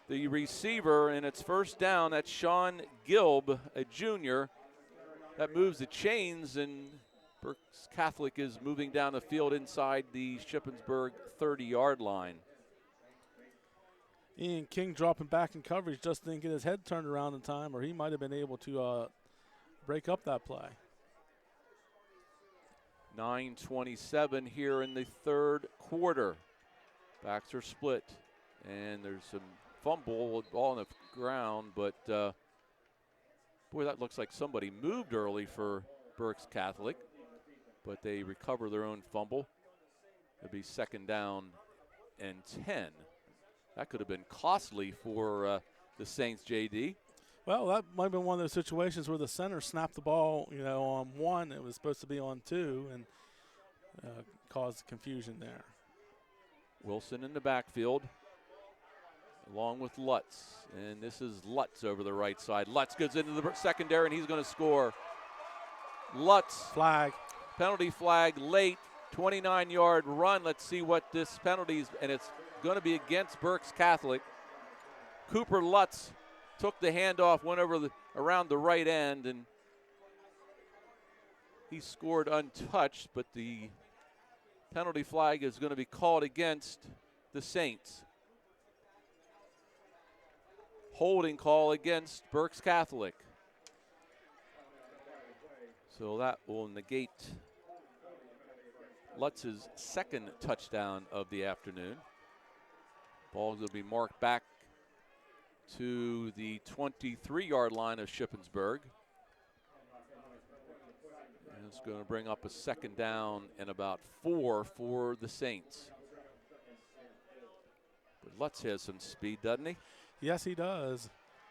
Speaker 2: the receiver, and it's first down. That's Sean Gilb, a junior. That moves the chains, and Berks Catholic is moving down the field inside the Shippensburg 30-yard line.
Speaker 7: Ian King dropping back in coverage, just didn't get his head turned around in time, or he might have been able to break up that play.
Speaker 2: 9:27 here in the third quarter. Backs are split, and there's some fumble with ball on the ground, but boy, that looks like somebody moved early for Berks Catholic, but they recover their own fumble. It'll be second down and 10. That could have been costly for the Saints, JD.
Speaker 7: Well, that might have been one of those situations where the center snapped the ball, on one. It was supposed to be on two, and caused confusion there.
Speaker 2: Wilson in the backfield, along with Lutz. And this is Lutz over the right side. Lutz goes into the secondary, and he's going to score. Lutz.
Speaker 7: Flag.
Speaker 2: Penalty flag late, 29-yard run. Let's see what this penalty is, and it's going to be against Berks Catholic. Cooper Lutz took the handoff, went over around the right end, and he scored untouched, but the penalty flag is going to be called against the Saints. Holding call against Berks Catholic. So that will negate Lutz's second touchdown of the afternoon. Ball will be marked back to the 23-yard line of Shippensburg. And it's going to bring up a second down and about 4 for the Saints. Lutz has some speed, doesn't he?
Speaker 7: Yes, he does.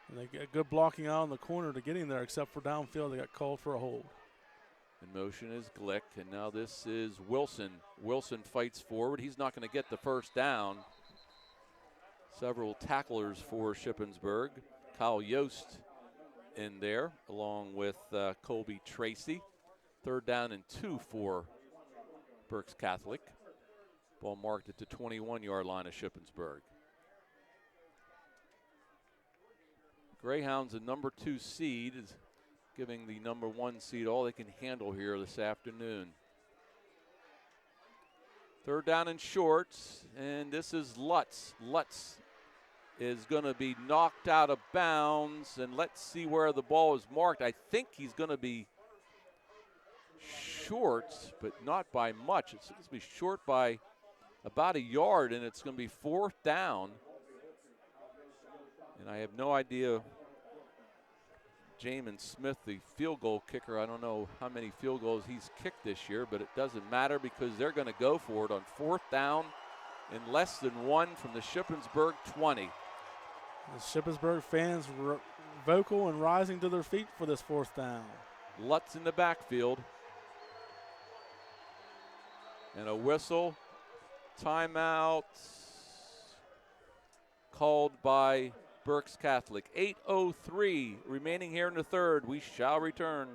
Speaker 7: And they get good blocking out in the corner to get him there, except for downfield. They got called for a hold.
Speaker 2: In motion is Glick, and now this is Wilson. Wilson fights forward. He's not going to get the first down. Several tacklers for Shippensburg. Kyle Yost in there, along with Colby Tracy. 3rd down and 2 for Berks Catholic. Ball marked at the 21-yard line of Shippensburg. Greyhounds, a number 2 seed, is giving the number 1 seed all they can handle here this afternoon. 3rd down and shorts, and this is Lutz. Lutz is going to be knocked out of bounds, and let's see where the ball is marked. I think he's going to be short, but not by much. It's going to be short by about a yard, and it's going to be 4th down. And I have no idea. Jamin Smith, the field goal kicker, I don't know how many field goals he's kicked this year, but it doesn't matter because they're going to go for it on 4th down and less than 1 from the Shippensburg 20.
Speaker 7: The Shippensburg fans vocal and rising to their feet for this 4th down.
Speaker 2: Lutz in the backfield. And a whistle. Timeout called by Berks Catholic. 8:03 remaining here in the 3rd. We shall return.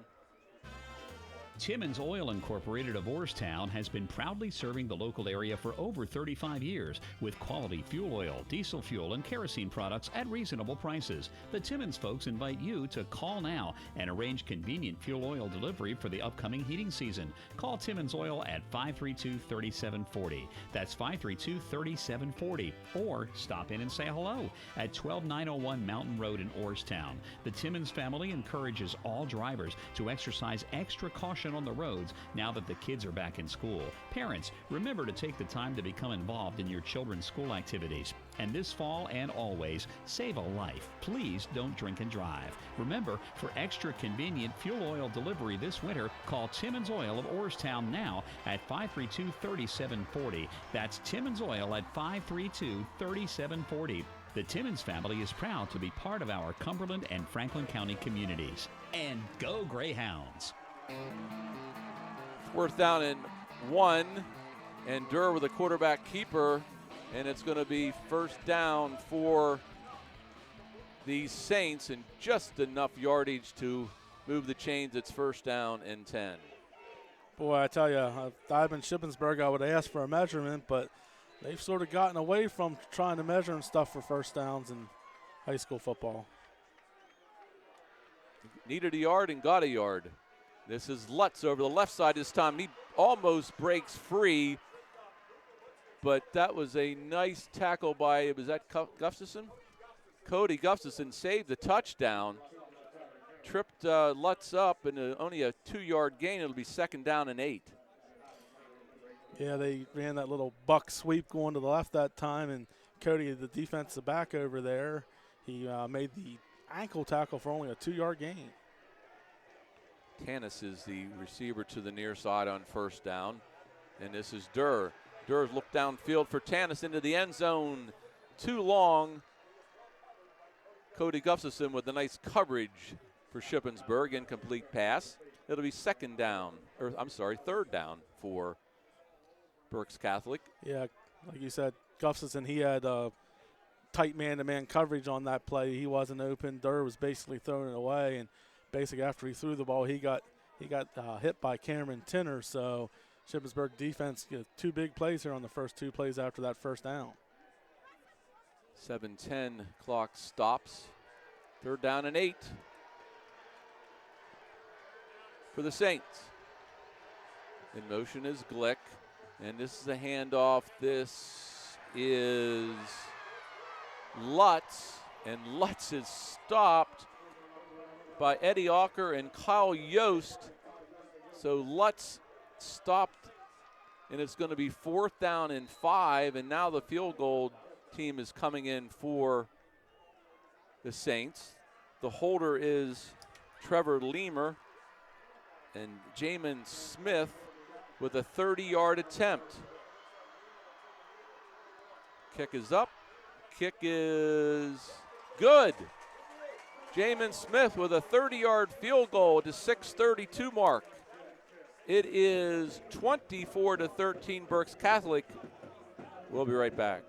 Speaker 9: Timmons Oil Incorporated of Orrstown has been proudly serving the local area for over 35 years with quality fuel oil, diesel fuel, and kerosene products at reasonable prices. The Timmons folks invite you to call now and arrange convenient fuel oil delivery for the upcoming heating season. Call Timmons Oil at 532-3740. That's 532-3740. Or stop in and say hello at 12901 Mountain Road in Orrstown. The Timmons family encourages all drivers to exercise extra caution on the roads now that the kids are back in school. Parents, remember to take the time to become involved in your children's school activities. And this fall and always, save a life. Please don't drink and drive. Remember, for extra convenient fuel oil delivery this winter, call Timmons Oil of Orrstown now at 532-3740. That's Timmons Oil at 532-3740. The Timmons family is proud to be part of our Cumberland and Franklin County communities. And go Greyhounds!
Speaker 2: 4th down and 1, and Durr with a quarterback keeper, and it's going to be 1st down for the Saints, and just enough yardage to move the chains. It's 1st down and 10.
Speaker 7: Boy, I tell you, if I've been Shippensburg, I would ask for a measurement, but they've sort of gotten away from trying to measure and stuff for 1st downs in high school football.
Speaker 2: Needed a yard and got a yard. This is Lutz over the left side this time. He almost breaks free, but that was a nice tackle by, was that Gustafson? Cody Gustafson saved the touchdown. Tripped Lutz up, and only a 2-yard gain. It'll be 2nd down and 8.
Speaker 7: Yeah, they ran that little buck sweep going to the left that time, and Cody, the defensive back over there, he made the ankle tackle for only a 2-yard gain.
Speaker 2: Tanis is the receiver to the near side on 1st down. And this is Durr. Durr's looked downfield for Tanis into the end zone. Too long. Cody Gustafson with the nice coverage for Shippensburg. Incomplete pass. It'll be 3rd down for Berks Catholic.
Speaker 7: Yeah, like you said, Gustafson, he had tight man-to-man coverage on that play. He wasn't open. Durr was basically throwing it away, and basically after he threw the ball, he got hit by Cameron Tinner. So Shippensburg defense, 2 big plays here on the first 2 plays after that 1st down.
Speaker 2: 7:10 clock stops. 3rd down and 8 for the Saints. In motion is Glick, and this is a handoff. This is Lutz, and Lutz is stopped by Eddie Ocker and Kyle Yost. So Lutz stopped, and it's going to be 4th down and 5, and now the field goal team is coming in for the Saints. The holder is Trevor Leamer, and Jamin Smith with a 30-yard attempt. Kick is up. kick is good. Jamin Smith with a 30-yard field goal to 6:32 mark. It is 24-13 Berks Catholic. We'll be right back.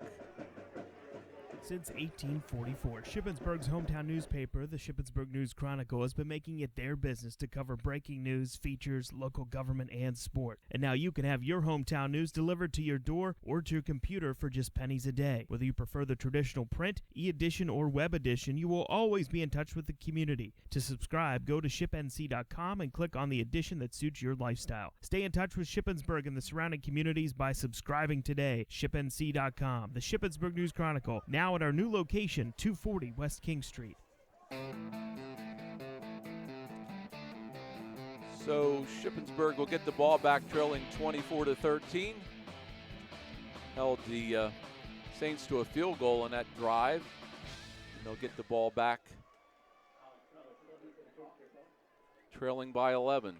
Speaker 13: Since 1844, Shippensburg's hometown newspaper, the Shippensburg News Chronicle, has been making it their business to cover breaking news, features, local government, and sport. And now you can have your hometown news delivered to your door or to your computer for just pennies a day. Whether you prefer the traditional print, e-edition, or web edition, you will always be in touch with the community. To subscribe, go to shipnc.com and click on the edition that suits your lifestyle. Stay in touch with Shippensburg and the surrounding communities by subscribing today. Shipnc.com, the Shippensburg News Chronicle, now at our new location, 240 West King Street.
Speaker 2: So Shippensburg will get the ball back, trailing 24-13. Held the Saints to a field goal on that drive. And they'll get the ball back, trailing by 11.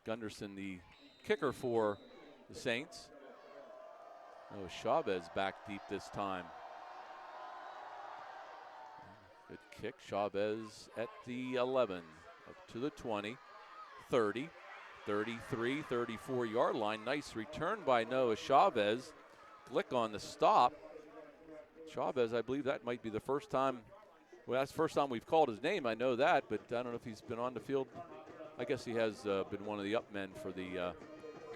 Speaker 2: Gunderson, the kicker for the Saints. Oh, Chavez back deep this time. Good kick. Chavez at the 11, up to the 20, 30, 33, 34-yard line. Nice return by Noah Chavez. Glick on the stop. Chavez, I believe that might be the first time. Well, that's the first time we've called his name. I know that, but I don't know if he's been on the field. I guess he has been one of the up men for the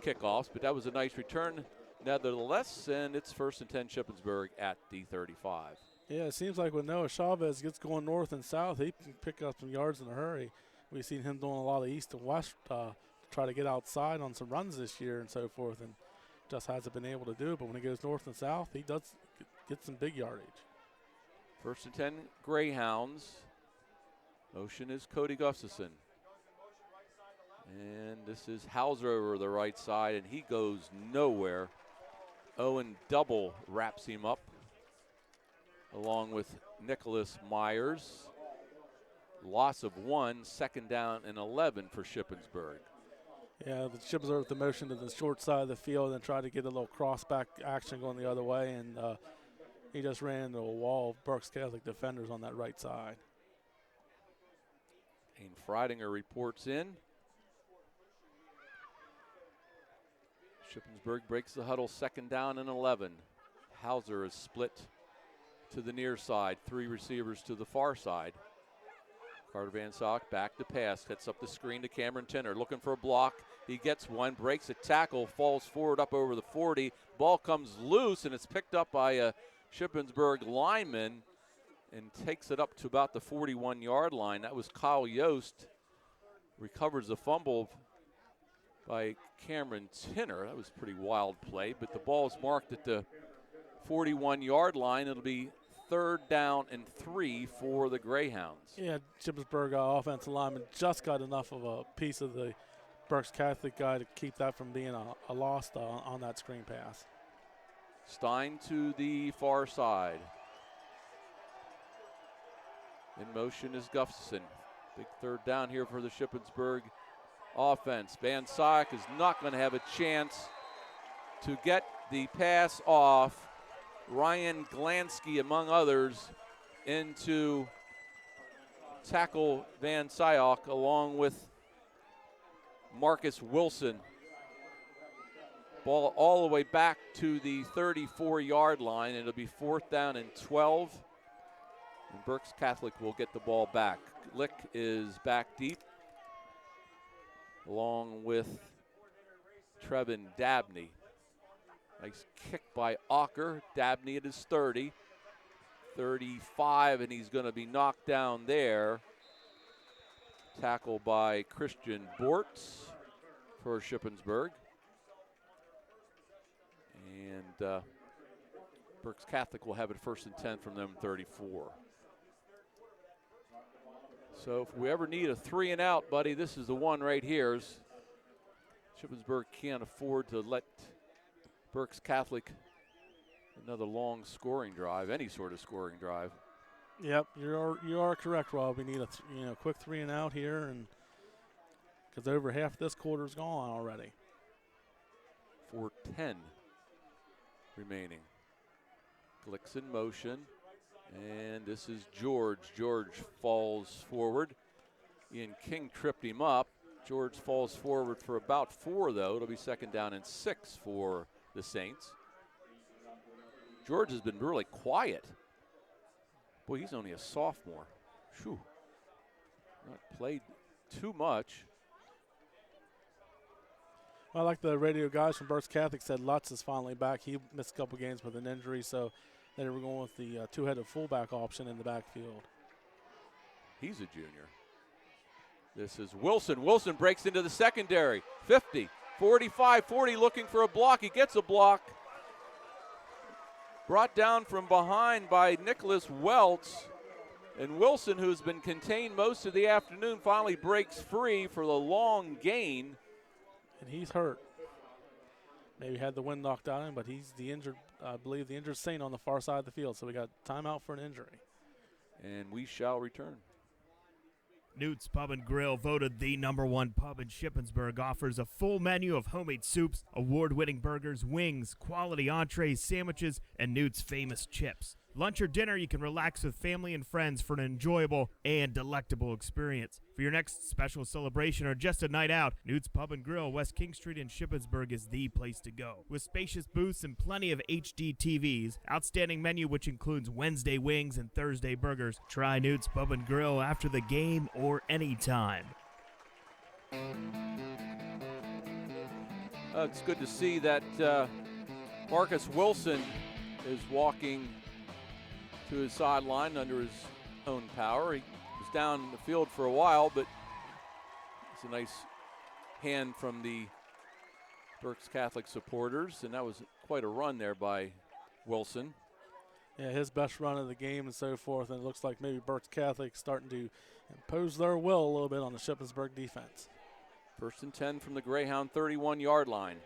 Speaker 2: kickoffs, but that was a nice return nevertheless, and it's 1st and 10 Shippensburg at the 35.
Speaker 7: Yeah, it seems like when Noah Chavez gets going north and south, he can pick up some yards in a hurry. We've seen him doing a lot of east and west to try to get outside on some runs this year and so forth, and just hasn't been able to do it. But when he goes north and south, he does get some big yardage.
Speaker 2: 1st and 10 Greyhounds. Motion is Cody Gustafson. And this is Hauser over the right side, and he goes nowhere. Owen Double wraps him up, along with Nicholas Myers. Loss of 1, 2nd down and 11 for Shippensburg.
Speaker 7: Yeah, the Shippensburg with the motion to the short side of the field and tried to get a little cross-back action going the other way, and he just ran into a wall of Berks Catholic defenders on that right side.
Speaker 2: Kane Freidinger reports in. Shippensburg breaks the huddle, 2nd down and 11. Hauser is split to the near side, 3 receivers to the far side. Carter Van Sock back to pass, hits up the screen to Cameron Tinner, looking for a block. He gets one, breaks a tackle, falls forward up over the 40. Ball comes loose, and it's picked up by a Shippensburg lineman and takes it up to about the 41-yard line. That was Kyle Yost. Recovers the fumble by Cameron Tinner. That was a pretty wild play, but the ball is marked at the 41-yard line. It'll be 3rd down and 3 for the Greyhounds.
Speaker 7: Yeah, Shippensburg offensive lineman just got enough of a piece of the Berks Catholic guy to keep that from being a loss on that screen pass.
Speaker 2: Stein to the far side. In motion is Gustafson. Big 3rd down here for the Shippensburg offense. Van Syk is not going to have a chance to get the pass off. Ryan Glansky, among others, into tackle Van Syk along with Marcus Wilson. Ball all the way back to the 34-yard line. It'll be 4th down and 12. And Berks Catholic will get the ball back. Glick is back deep, along with Trevin Dabney. Nice kick by Ocker. Dabney at his 30, 35, and he's going to be knocked down there. Tackle by Christian Bortz for Shippensburg. And Berks Catholic will have it 1st and 10 from them, 34. So if we ever need a 3 and out, buddy, this is the one right here. Shippensburg can't afford to let Berks Catholic another long scoring drive, any sort of scoring drive.
Speaker 7: Yep, you are correct, Rob. We need a quick 3 and out here, and because over half this quarter is gone already.
Speaker 2: 4:10 remaining. Glick's in motion. And this is George. George falls forward. Ian King tripped him up. George falls forward for about 4, though. It'll be 2nd down and 6 for the Saints. George has been really quiet. Boy, he's only a sophomore. Phew. Not played too much.
Speaker 7: Well, like the radio guys from Berks Catholic said, Lutz is finally back. He missed a couple games with an injury, so they were going with the two-headed fullback option in the backfield.
Speaker 2: He's a junior. This is Wilson. Wilson breaks into the secondary. 50, 45, 40, looking for a block. He gets a block. Brought down from behind by Nicholas Welts. And Wilson, who's been contained most of the afternoon, finally breaks free for the long gain.
Speaker 7: And he's hurt. Maybe had the wind knocked out of him, but he's the injured, I believe, the injured Saint on the far side of the field. So we got timeout for an injury.
Speaker 2: And we shall return.
Speaker 13: Newt's Pub and Grill, voted the #1 pub in Shippensburg, offers a full menu of homemade soups, award-winning burgers, wings, quality entrees, sandwiches, and Newt's famous chips. Lunch or dinner, you can relax with family and friends for an enjoyable and delectable experience. For your next special celebration or just a night out, Newt's Pub and Grill, West King Street in Shippensburg is the place to go. With spacious booths and plenty of HD TVs, outstanding menu which includes Wednesday wings and Thursday burgers. Try Newt's Pub and Grill after the game or anytime.
Speaker 2: It's good to see that Marcus Wilson is walking to his sideline under his own power. He was down the field for a while, but it's a nice hand from the Berks Catholic supporters, and that was quite a run there by Wilson.
Speaker 7: Yeah, his best run of the game and so forth, and it looks like maybe Berks Catholic starting to impose their will a little bit on the Shippensburg defense.
Speaker 2: 1st and 10 from the Greyhound 31-yard line.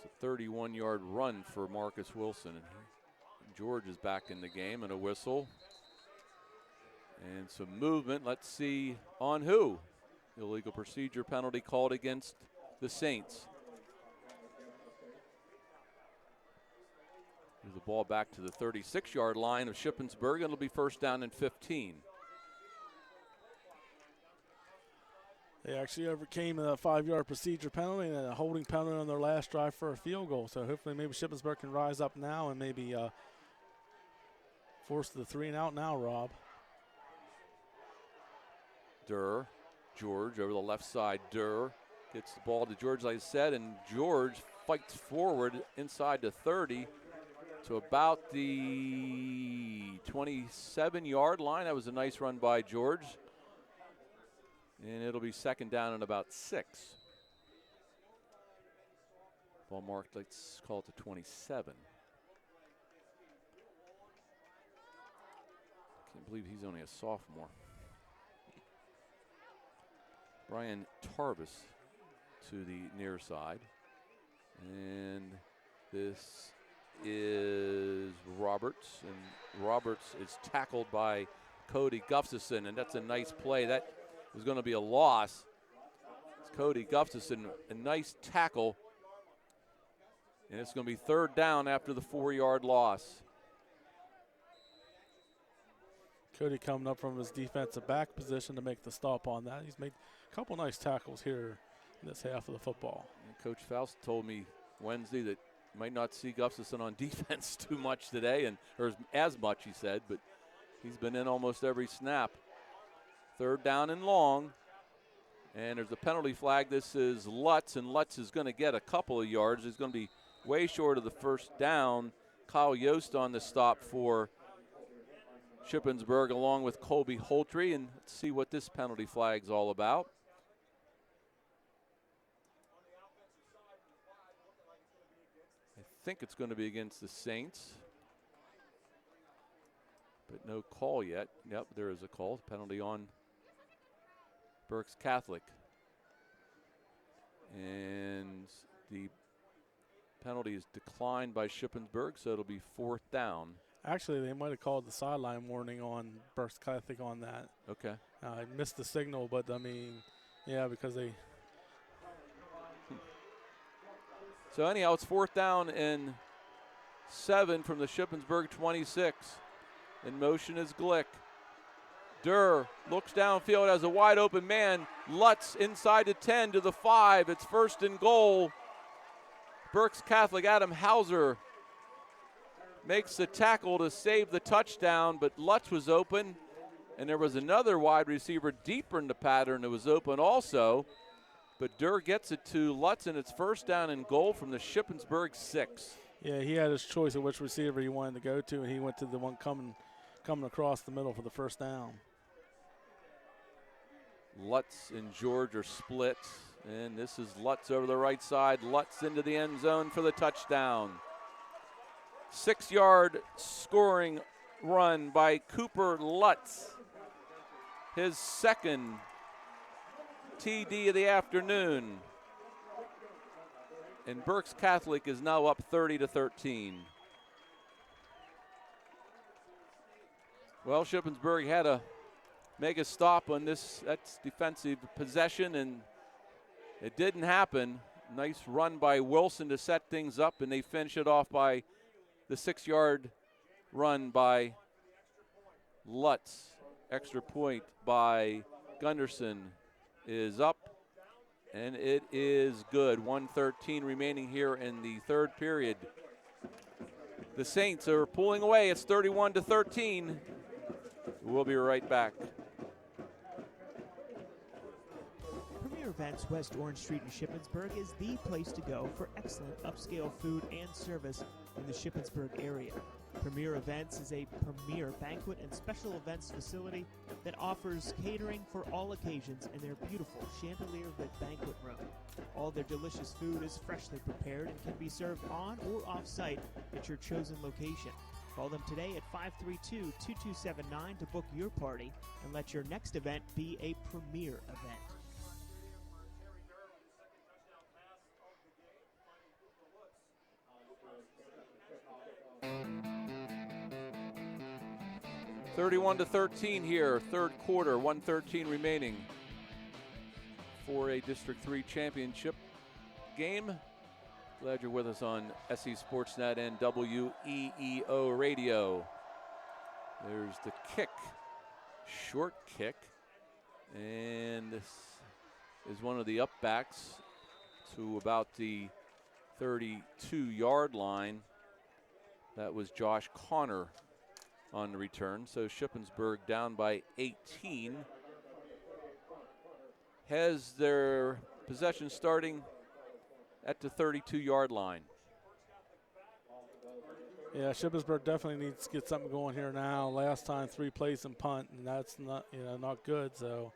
Speaker 2: It's a 31-yard run for Marcus Wilson. And George is back in the game, and a whistle. And some movement. Let's see on who. Illegal procedure penalty called against the Saints. Here's the ball back to the 36-yard line of Shippensburg. It'll be 1st down and 15.
Speaker 7: They actually overcame a 5-yard procedure penalty and a holding penalty on their last drive for a field goal. So hopefully maybe Shippensburg can rise up now and maybe force the 3-and-out now, Rob.
Speaker 2: Durr, George over the left side. Durr gets the ball to George, like I said, and George fights forward inside the 30 to about the 27-yard line. That was a nice run by George. And it'll be 2nd down and about 6. Ball marked, let's call it the 27. Can't believe he's only a sophomore. Brian Tarbus to the near side. And this is Roberts. And Roberts is tackled by Cody Gustafson, and that's a nice play. That was going to be a loss. It's Cody Gustafson, a nice tackle. And it's going to be 3rd down after the 4-yard loss.
Speaker 7: Cody coming up from his defensive back position to make the stop on that. He's made a couple nice tackles here in this half of the football.
Speaker 2: And Coach Faust told me Wednesday that you might not see Gustafson on defense too much today, or as much, he said, but he's been in almost every snap. 3rd down and long. And there's a penalty flag. This is Lutz, and Lutz is going to get a couple of yards. He's going to be way short of the 1st down. Kyle Yost on the stop for Shippensburg along with Colby Holtry, and let's see what this penalty flag's all about. I think it's going to be against the Saints, but no call yet. Yep, there is a call. Penalty on Berks Catholic. And the penalty is declined by Shippensburg, so it'll be 4th down.
Speaker 7: Actually, they might have called the sideline warning on Berks Catholic on that.
Speaker 2: Okay.
Speaker 7: I missed the signal, but I mean, yeah, because they.
Speaker 2: So anyhow, it's 4th down and 7 from the Shippensburg 26. In motion is Glick. Durr looks downfield, has a wide open man. Lutz inside the 10 to the 5. It's 1st and goal. Berks Catholic Adam Hauser makes the tackle to save the touchdown, but Lutz was open, and there was another wide receiver deeper in the pattern that was open also. But Durr gets it to Lutz, and it's 1st down and goal from the Shippensburg 6.
Speaker 7: Yeah, he had his choice of which receiver he wanted to go to, and he went to the one coming across the middle for the 1st down.
Speaker 2: Lutz and George are split, and this is Lutz over the right side. Lutz into the end zone for the touchdown. 6-yard scoring run by Cooper Lutz. His 2nd TD of the afternoon. And Berks Catholic is now up 30-13. Well, Shippensburg had to make a stop on that's defensive possession, and it didn't happen. Nice run by Wilson to set things up, and they finish it off by the 6-yard run by Lutz. Extra point by Gunderson is up, and it is good. 1:13 remaining here in the 3rd period. The Saints are pulling away. It's 31-13. We'll be right back.
Speaker 13: Premier Events West Orange Street in Shippensburg is the place to go for excellent upscale food and service in the Shippensburg area. Premier Events is a premier banquet and special events facility that offers catering for all occasions in their beautiful chandelier-lit banquet room. All their delicious food is freshly prepared and can be served on or off-site at your chosen location. Call them today at 532-2279 to book your party and let your next event be a premier event.
Speaker 2: (31-13) here, 3rd quarter, 1:13 remaining for a District 3 championship game. Glad you're with us on SE Sportsnet and WEEO Radio. There's the kick, short kick, and this is one of the upbacks to about the 32-yard line. That was Josh Connor on the return. So Shippensburg down by 18. Has their possession starting at the 32-yard line.
Speaker 7: Yeah, Shippensburg definitely needs to get something going here now. Last time 3 plays and punt, and that's not good. So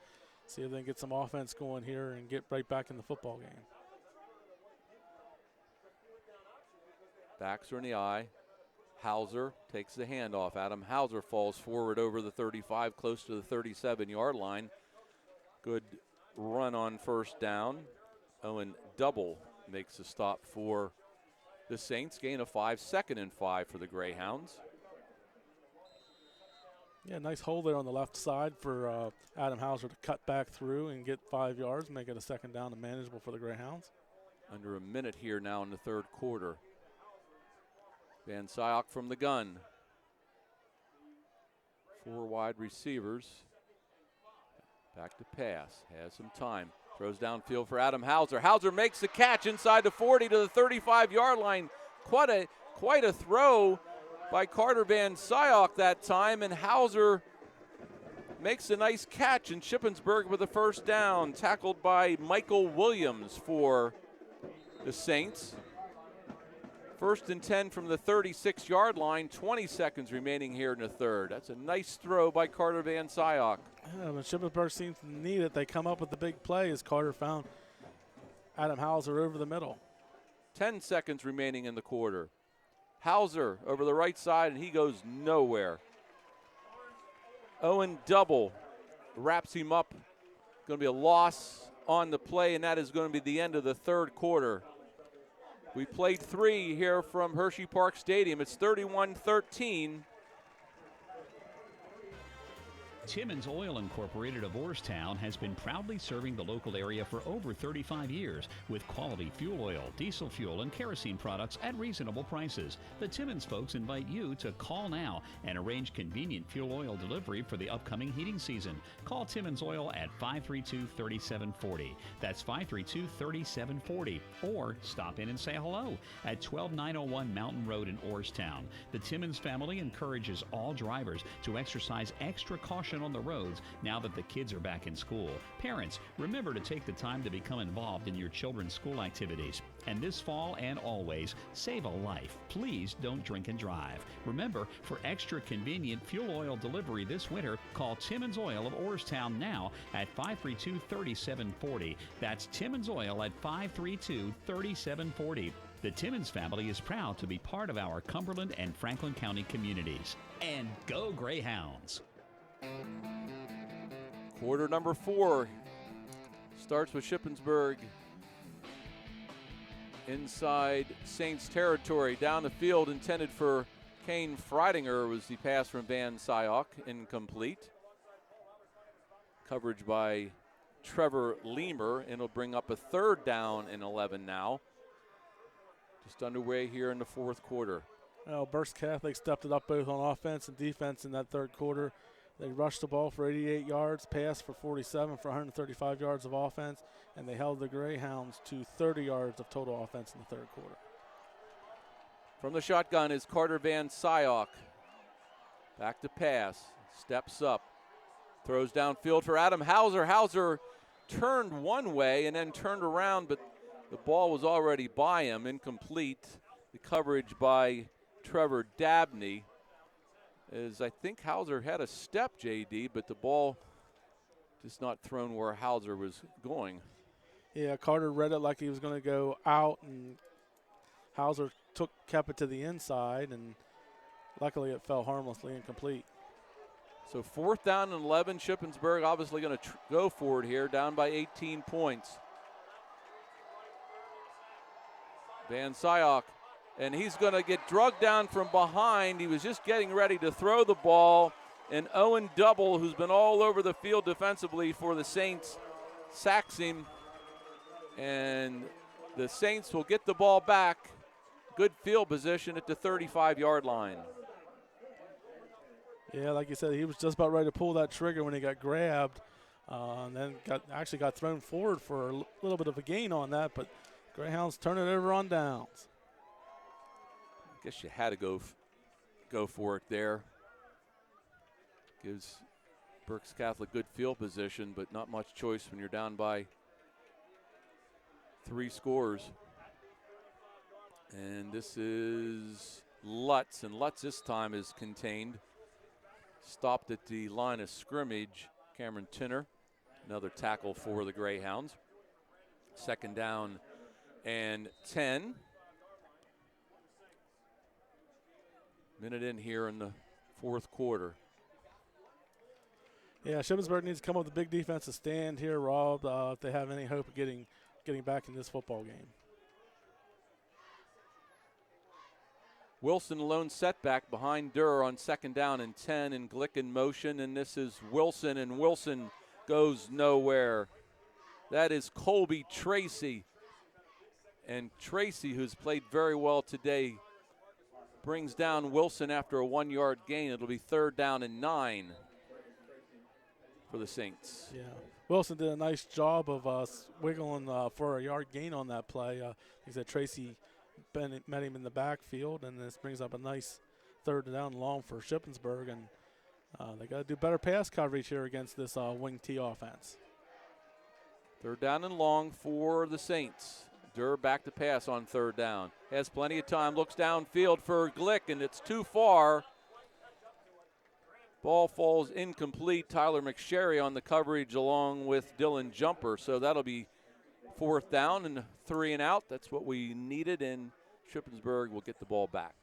Speaker 7: see if they can get some offense going here and get right back in the football game.
Speaker 2: Backs are in the eye. Hauser takes the handoff. Adam Hauser falls forward over the 35, close to the 37-yard line. Good run on 1st down. Owen Double makes a stop for the Saints. Gain of 5, 2nd and 5 for the Greyhounds.
Speaker 7: Yeah, nice hole there on the left side for Adam Hauser to cut back through and get 5 yards, make it a 2nd down and manageable for the Greyhounds.
Speaker 2: Under a minute here now in the 3rd quarter. Van Syok from the gun. 4 wide receivers. Back to pass. Has some time. Throws downfield for Adam Hauser. Hauser makes the catch inside the 40 to the 35-yard line. Quite a throw by Carter Van Syok that time, and Hauser makes a nice catch, and Shippensburg with a 1st down, tackled by Michael Williams for the Saints. 1st and 10 from the 36-yard line, 20 seconds remaining here in the 3rd. That's a nice throw by Carter Van Syok.
Speaker 7: Yeah, when Shippensburg seems to need it, they come up with the big play as Carter found Adam Hauser over the middle.
Speaker 2: 10 seconds remaining in the quarter. Hauser over the right side, and he goes nowhere. Owen Double wraps him up. Going to be a loss on the play, and that is going to be the end of the 3rd quarter. We played 3 here from Hershey Park Stadium. It's 31-13.
Speaker 9: Timmons Oil Incorporated of Orrstown has been proudly serving the local area for over 35 years with quality fuel oil, diesel fuel, and kerosene products at reasonable prices. The Timmons folks invite you to call now and arrange convenient fuel oil delivery for the upcoming heating season. Call Timmons Oil at 532-3740. That's 532-3740. Or stop in and say hello at 12901 Mountain Road in Orrstown. The Timmons family encourages all drivers to exercise extra caution on the roads now that the kids are back in school. Parents, remember to take the time to become involved in your children's school activities. And this fall and always, save a life. Please don't drink and drive. Remember, for extra convenient fuel oil delivery this winter, call Timmons Oil of Orrstown now at 532-3740. That's Timmons Oil at 532-3740. The Timmons family is proud to be part of our Cumberland and Franklin County communities. And go Greyhounds!
Speaker 2: Quarter number 4 starts with Shippensburg inside Saints territory. Down the field, intended for Kane Freidinger, was the pass from Van Syok, incomplete. Coverage by Trevor Leamer, and it'll bring up a 3rd down and 11 now. Just underway here in the 4th quarter.
Speaker 7: Well, Berks Catholic stepped it up both on offense and defense in that 3rd quarter. They rushed the ball for 88 yards, passed for 47 for 135 yards of offense, and they held the Greyhounds to 30 yards of total offense in the 3rd quarter.
Speaker 2: From the shotgun is Carter Van Syok. Back to pass, steps up, throws downfield for Adam Hauser. Hauser turned one way and then turned around, but the ball was already by him, incomplete. The coverage by Trevor Dabney, as I think Hauser had a step, JD, but the ball just not thrown where Hauser was going.
Speaker 7: Yeah, Carter read it like he was going to go out, and Hauser kept it to the inside, and luckily it fell harmlessly incomplete.
Speaker 2: So 4th down and 11. Shippensburg obviously going to go for it here, down by 18 points. Van Syok, and he's going to get drugged down from behind. He was just getting ready to throw the ball, and Owen Double, who's been all over the field defensively for the Saints, sacks him, and the Saints will get the ball back. Good field position at the 35-yard line.
Speaker 7: Yeah, like you said, he was just about ready to pull that trigger when he got grabbed, and then got thrown forward for a little bit of a gain on that, but Greyhounds turn it over on downs.
Speaker 2: I guess you had to go for it there. Gives Berks Catholic good field position, but not much choice when you're down by 3 scores. And this is Lutz, and Lutz this time is contained. Stopped at the line of scrimmage. Cameron Tinner, another tackle for the Greyhounds. 2nd down and 10. Minute in here in the 4th quarter.
Speaker 7: Yeah, Shippensburg needs to come up with a big defensive stand here, Rob, if they have any hope of getting back in this football game.
Speaker 2: Wilson lone setback behind Durr on 2nd down and 10, and Glick in motion, and this is Wilson, and Wilson goes nowhere. That is Colby Tracy. And Tracy, who's played very well today, brings down Wilson after a 1-yard gain. It'll be 3rd down and 9 for the Saints.
Speaker 7: Yeah, Wilson did a nice job of wiggling for a yard gain on that play. He said Tracy met him in the backfield, and this brings up a nice 3rd down and long for Shippensburg, and they got to do better pass coverage here against this wing T offense.
Speaker 2: 3rd down and long for the Saints. Durr back to pass on 3rd down. Has plenty of time, looks downfield for Glick, and it's too far. Ball falls incomplete. Tyler McSherry on the coverage along with Dylan Jumper. So that'll be 4th down and 3 and out. That's what we needed, and Shippensburg will get the ball back.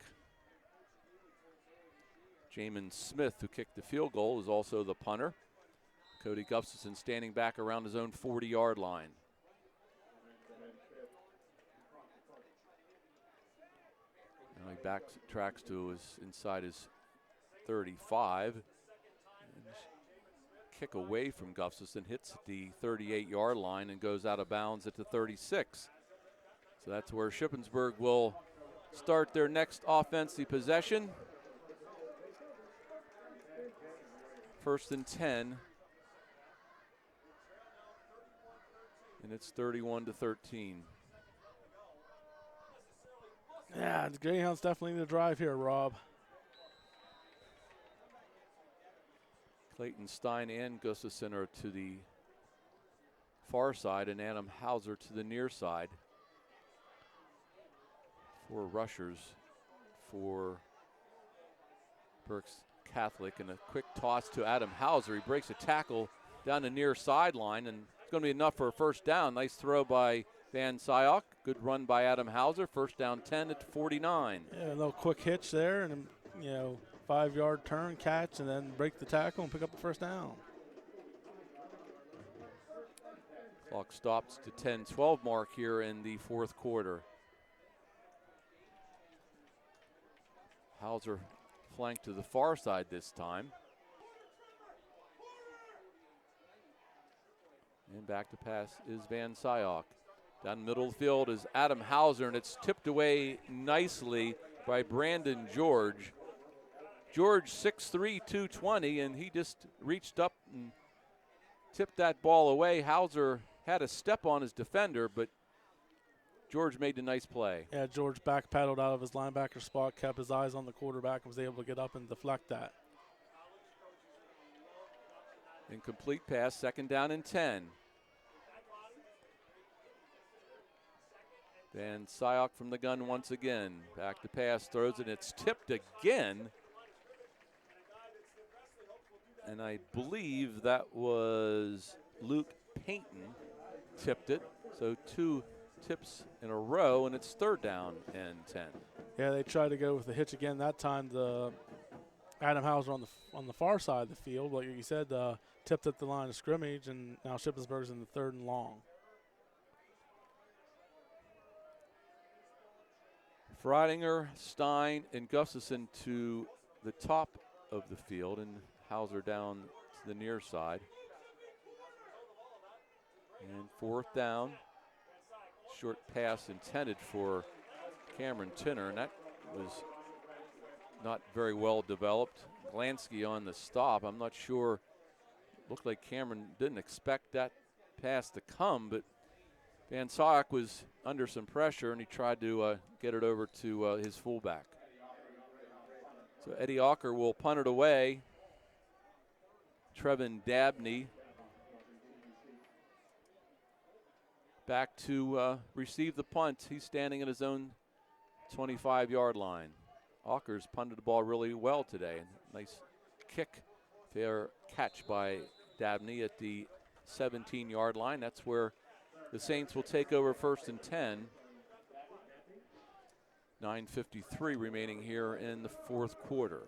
Speaker 2: Jamin Smith, who kicked the field goal, is also the punter. Cody Gustafson standing back around his own 40-yard line. Now he backtracks to inside his 35. kick away from Gustafson, hits the 38-yard line and goes out of bounds at the 36. So that's where Shippensburg will start their next offensive possession. 1st and 10. And it's 31-13.
Speaker 7: Yeah, the Greyhounds definitely need to drive here, Rob.
Speaker 2: Clayton Stein and Gustafson are to the far side, and Adam Hauser to the near side. 4 rushers for Berks Catholic, and a quick toss to Adam Hauser. He breaks a tackle down the near sideline, and it's going to be enough for a first down. Nice throw by Van Syok. Good run by Adam Hauser. First down 10 at 49.
Speaker 7: Yeah, a little quick hitch there, and 5-yard turn, catch, and then break the tackle and pick up the first down.
Speaker 2: Clock stops to 10-12 mark here in the 4th quarter. Hauser flanked to the far side this time. And back to pass is Van Syok. Down the middle of the field is Adam Hauser, and it's tipped away nicely by Brandon George. George 6'3", 220, and he just reached up and tipped that ball away. Hauser had a step on his defender, but George made a nice play.
Speaker 7: Yeah, George back paddled out of his linebacker spot, kept his eyes on the quarterback, and was able to get up and deflect that.
Speaker 2: Incomplete pass, 2nd down and 10. Van Syok from the gun once again. Back to pass, throws it, it's tipped again. And I believe that was Luke Payton tipped it. So 2 tips in a row, and it's 3rd down and 10.
Speaker 7: Yeah, they tried to go with the hitch again. That time the Adam Hauser on the far side of the field, like you said, tipped at the line of scrimmage, and now Shippensburg's in the 3rd and long.
Speaker 2: Freidinger, Stein, and Gustafson to the top of the field, and Hauser down to the near side. And 4th down. Short pass intended for Cameron Tinner, and that was not very well developed. Glansky on the stop. I'm not sure. Looked like Cameron didn't expect that pass to come, but Van Syok was under some pressure, and he tried to get it over to his fullback. So Eddie Ocker will punt it away. Trevin Dabney back to receive the punt. He's standing at his own 25-yard line. Ocker's punted the ball really well today. Nice kick, fair catch by Dabney at the 17-yard line. That's where the Saints will take over 1st and 10. 9:53 remaining here in the 4th quarter.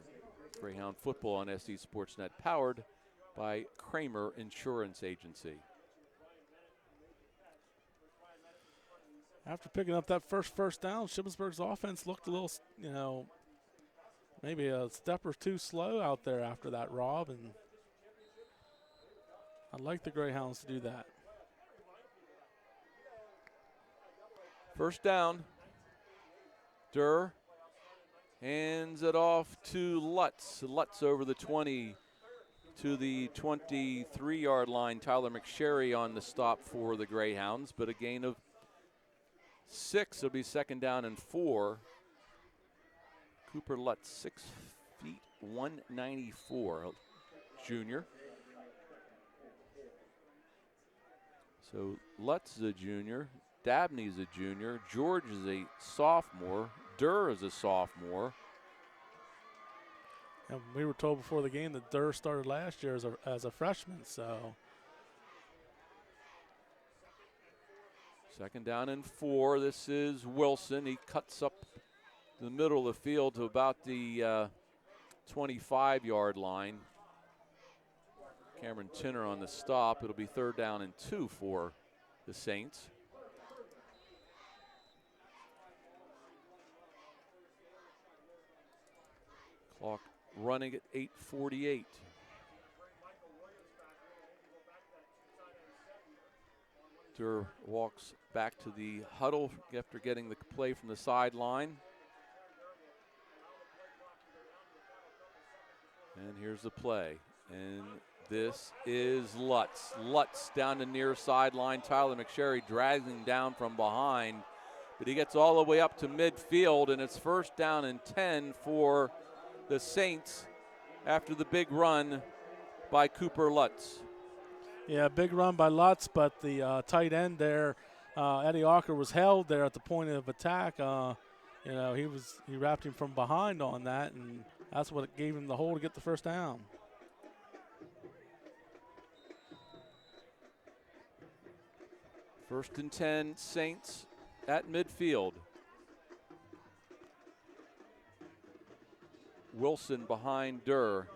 Speaker 2: Greyhound football on SD Sportsnet, powered by Kramer Insurance Agency.
Speaker 7: After picking up that first down, Shippensburg's offense looked a little, maybe a step or two slow out there after that, Rob, and I'd like the Greyhounds to do that.
Speaker 2: 1st down. Durr hands it off to Lutz. Lutz over the 20 to the 23-yard line. Tyler McSherry on the stop for the Greyhounds, but a gain of 6. It'll be 2nd down and 4. Cooper Lutz, 6 feet 194, junior. So Lutz is a junior. Dabney's a junior. George is a sophomore. Durr is a sophomore.
Speaker 7: And we were told before the game that Durr started last year as a freshman, so.
Speaker 2: 2nd down and 4. This is Wilson. He cuts up the middle of the field to about the 25-yard line. Cameron Tinner on the stop. It'll be 3rd down and 2 for the Saints. Clock running at 8:48. Durr walks back to the huddle after getting the play from the sideline. And here's the play. And this is Lutz. Lutz down the near sideline. Tyler McSherry dragging down from behind. But he gets all the way up to midfield, and it's first down and 10 for the Saints after the big run by Cooper Lutz.
Speaker 7: Yeah, big run by Lutz, but the tight end there, Eddie Walker, was held there at the point of attack. He wrapped him from behind on that, and that's what gave him the hole to get the first down.
Speaker 2: First and 10, Saints at midfield. Wilson behind Durr.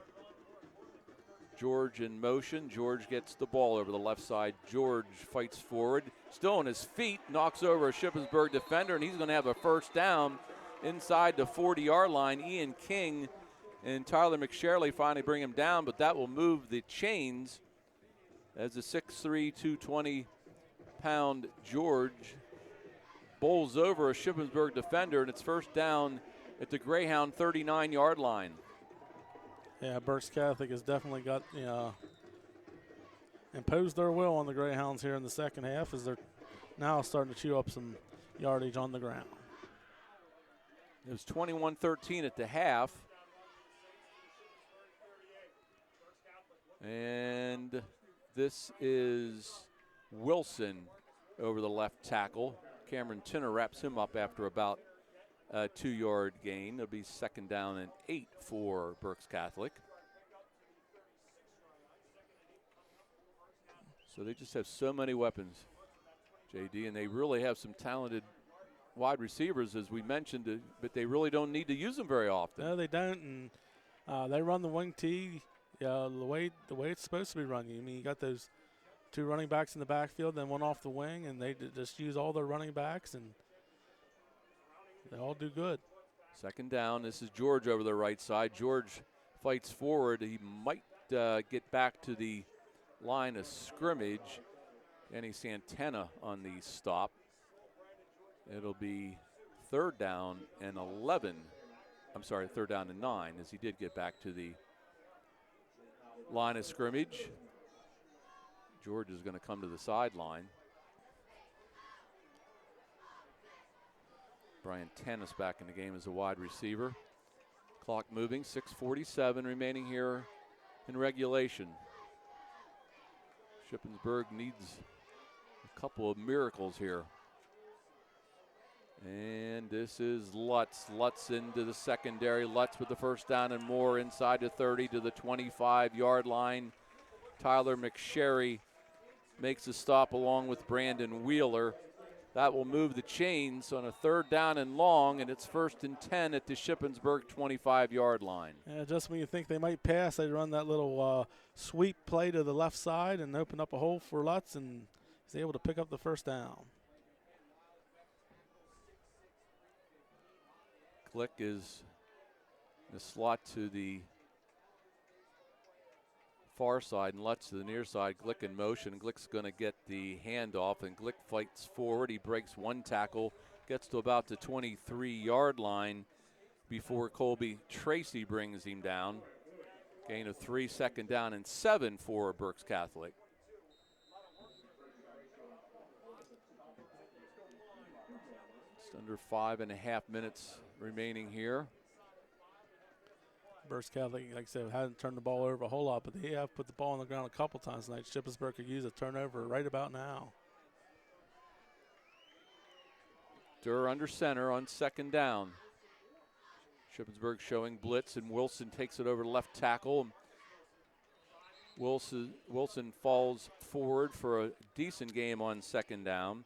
Speaker 2: George in motion. George gets the ball over the left side. George fights forward. Still on his feet. Knocks over a Shippensburg defender, and he's going to have a first down inside the 40-yard line. Ian King and Tyler McSherry finally bring him down, but that will move the chains as the 6'3", 220-pound George bowls over a Shippensburg defender, and it's first down at the Greyhound 39-yard line.
Speaker 7: Yeah, Berks Catholic has definitely got imposed their will on the Greyhounds here in the second half as they're now starting to chew up some yardage on the ground.
Speaker 2: It was 21-13 at the half. And this is Wilson over the left tackle. Cameron Tinner wraps him up after about a 2-yard gain. It'll be second down and 8 for Berks Catholic. So they just have so many weapons, JD, and they really have some talented wide receivers, as we mentioned, but they really don't need to use them very often.
Speaker 7: No, they don't, and they run the wing tee the way it's supposed to be run. I mean, you got those 2 running backs in the backfield, then one off the wing, and they just use all their running backs, and they all do good.
Speaker 2: Second down. This is George over the right side. George fights forward. He might get back to the line of scrimmage. Danny Santana on the stop. It'll be third down and 11. I'm sorry, third down and 9, as he did get back to the line of scrimmage. George is going to come to the sideline. Brian Tennis back in the game as a wide receiver. Clock moving, 6:47 remaining here in regulation. Shippensburg needs a couple of miracles here. And this is Lutz. Lutz into the secondary. Lutz with the first down and more inside the 30 to the 25-yard line. Tyler McSherry makes a stop along with Brandon Wheeler. That will move the chains on a third down and long, and it's first and 10 at the Shippensburg 25-yard line.
Speaker 7: Yeah, just when you think they might pass, they run that little sweep play to the left side and open up a hole for Lutz, and he's able to pick up the first down.
Speaker 2: Glick is in the slot to the far side and Lutz to the near side. Glick in motion. Glick's going to get the handoff, and Glick fights forward. He breaks one tackle, gets to about the 23-yard line before Colby Tracy brings him down. Gain of 3, second down and 7 for Berks Catholic. Just under 5.5 minutes remaining here.
Speaker 7: Berks Catholic, like I said, hasn't turned the ball over a whole lot, but they have put the ball on the ground a couple times tonight. Shippensburg could use a turnover right about now.
Speaker 2: Durr under center on second down. Shippensburg showing blitz, and Wilson takes it over to left tackle. Wilson falls forward for a decent game on second down.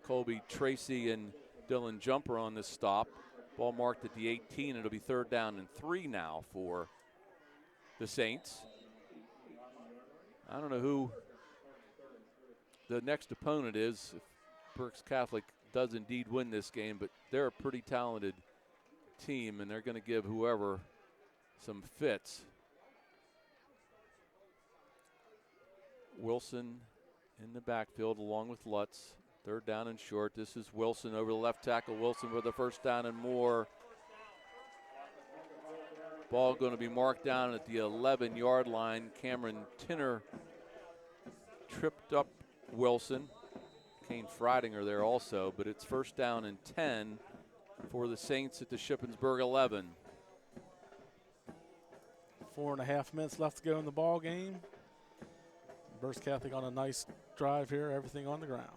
Speaker 2: Colby Tracy and Dylan Jumper on this stop. Ball marked at the 18. It'll be third down and 3 now for the Saints. I don't know who the next opponent is if Berks Catholic does indeed win this game, but they're a pretty talented team, and they're going to give whoever some fits. Wilson in the backfield along with Lutz. Third down and short. This is Wilson over the left tackle. Wilson for the first down and more. Ball going to be marked down at the 11-yard line. Cameron Tinner tripped up Wilson. Kane Freidinger there also, but it's first down and 10 for the Saints at the Shippensburg 11.
Speaker 7: 4.5 minutes left to go in the ball game. Berks Catholic on a nice drive here, everything on the ground.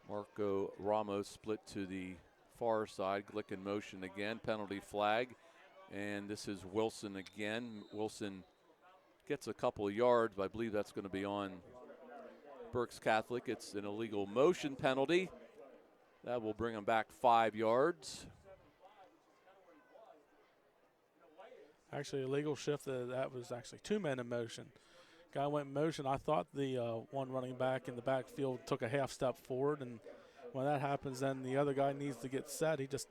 Speaker 2: Marco Ramos split to the far side. Glick in motion again, penalty flag. And this is Wilson again. Wilson gets a couple of yards, but I believe that's going to be on Berks Catholic. It's an illegal motion penalty. That will bring him back 5 yards.
Speaker 7: Actually, a legal shift. That was actually 2 men in motion. Guy went in motion. I thought the one running back in the backfield took a half step forward, and when that happens, then the other guy needs to get set. He just,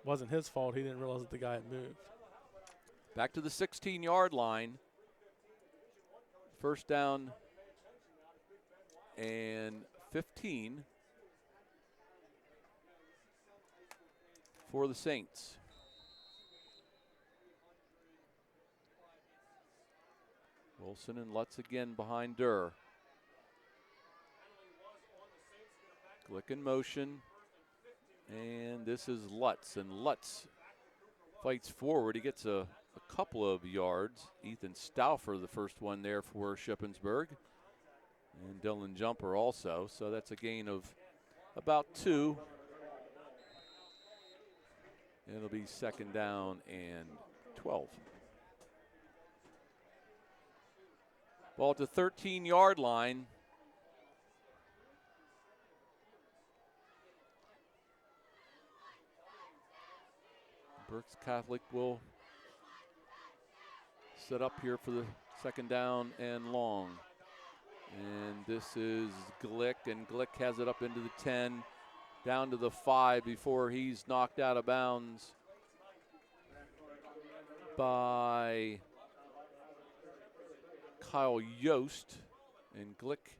Speaker 7: wasn't his fault. He didn't realize that the guy had moved.
Speaker 2: Back to the 16-yard line. First down and 15 for the Saints. Wilson and Lutz again behind Durr. Glick in motion. And this is Lutz. And Lutz fights forward. He gets a couple of yards. Ethan Stauffer, the first one there for Shippensburg. And Dylan Jumper also. So that's a gain of about 2. It'll be second down and 12. Ball at the 13-yard line. Berks Catholic will set up here for the second down and long. And this is Glick, and Glick has it up into the 10, down to the 5 before he's knocked out of bounds by Kyle Yost, and Glick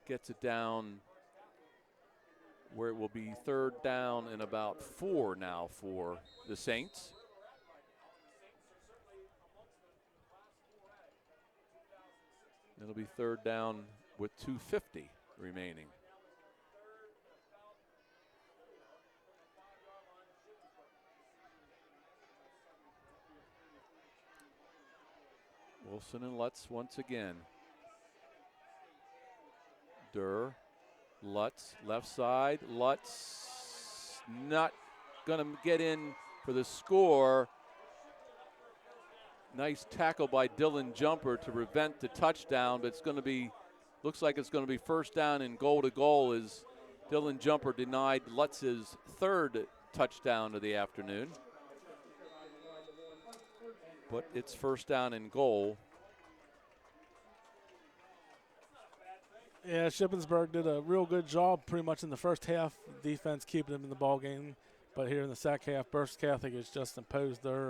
Speaker 2: gets it down where it will be third down and about 4 now for the Saints. It'll be third down with 2:50 remaining. Wilson and Lutz once again. Durr, Lutz, left side. Lutz not going to get in for the score. Nice tackle by Dylan Jumper to prevent the touchdown, but it's going to be, looks like it's going to be first down and goal to goal as Dylan Jumper denied Lutz's third touchdown of the afternoon. But it's first down and goal.
Speaker 7: Yeah, Shippensburg did a real good job pretty much in the first half. Defense keeping them in the ball game. But here in the second half, Berks Catholic has just imposed their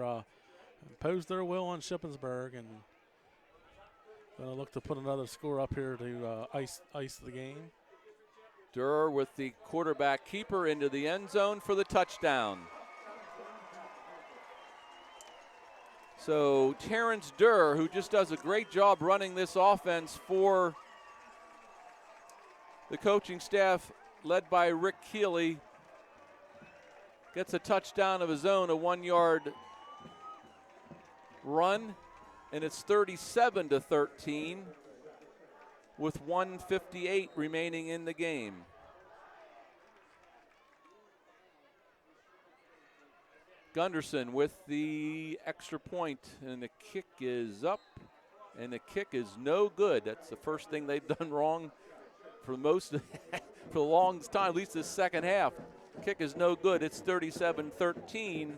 Speaker 7: will on Shippensburg, and going to look to put another score up here to ice the game.
Speaker 2: Durr with the quarterback keeper into the end zone for the touchdown. So Terrence Durr, who just does a great job running this offense for the coaching staff led by Rick Keeley, gets a touchdown of his own, a 1-yard run, and it's 37-13 with 1:58 remaining in the game. Gunderson with the extra point, and the kick is up, and the kick is no good. That's the first thing they've done wrong for for a long time, at least this second half. Kick is no good. It's 37-13.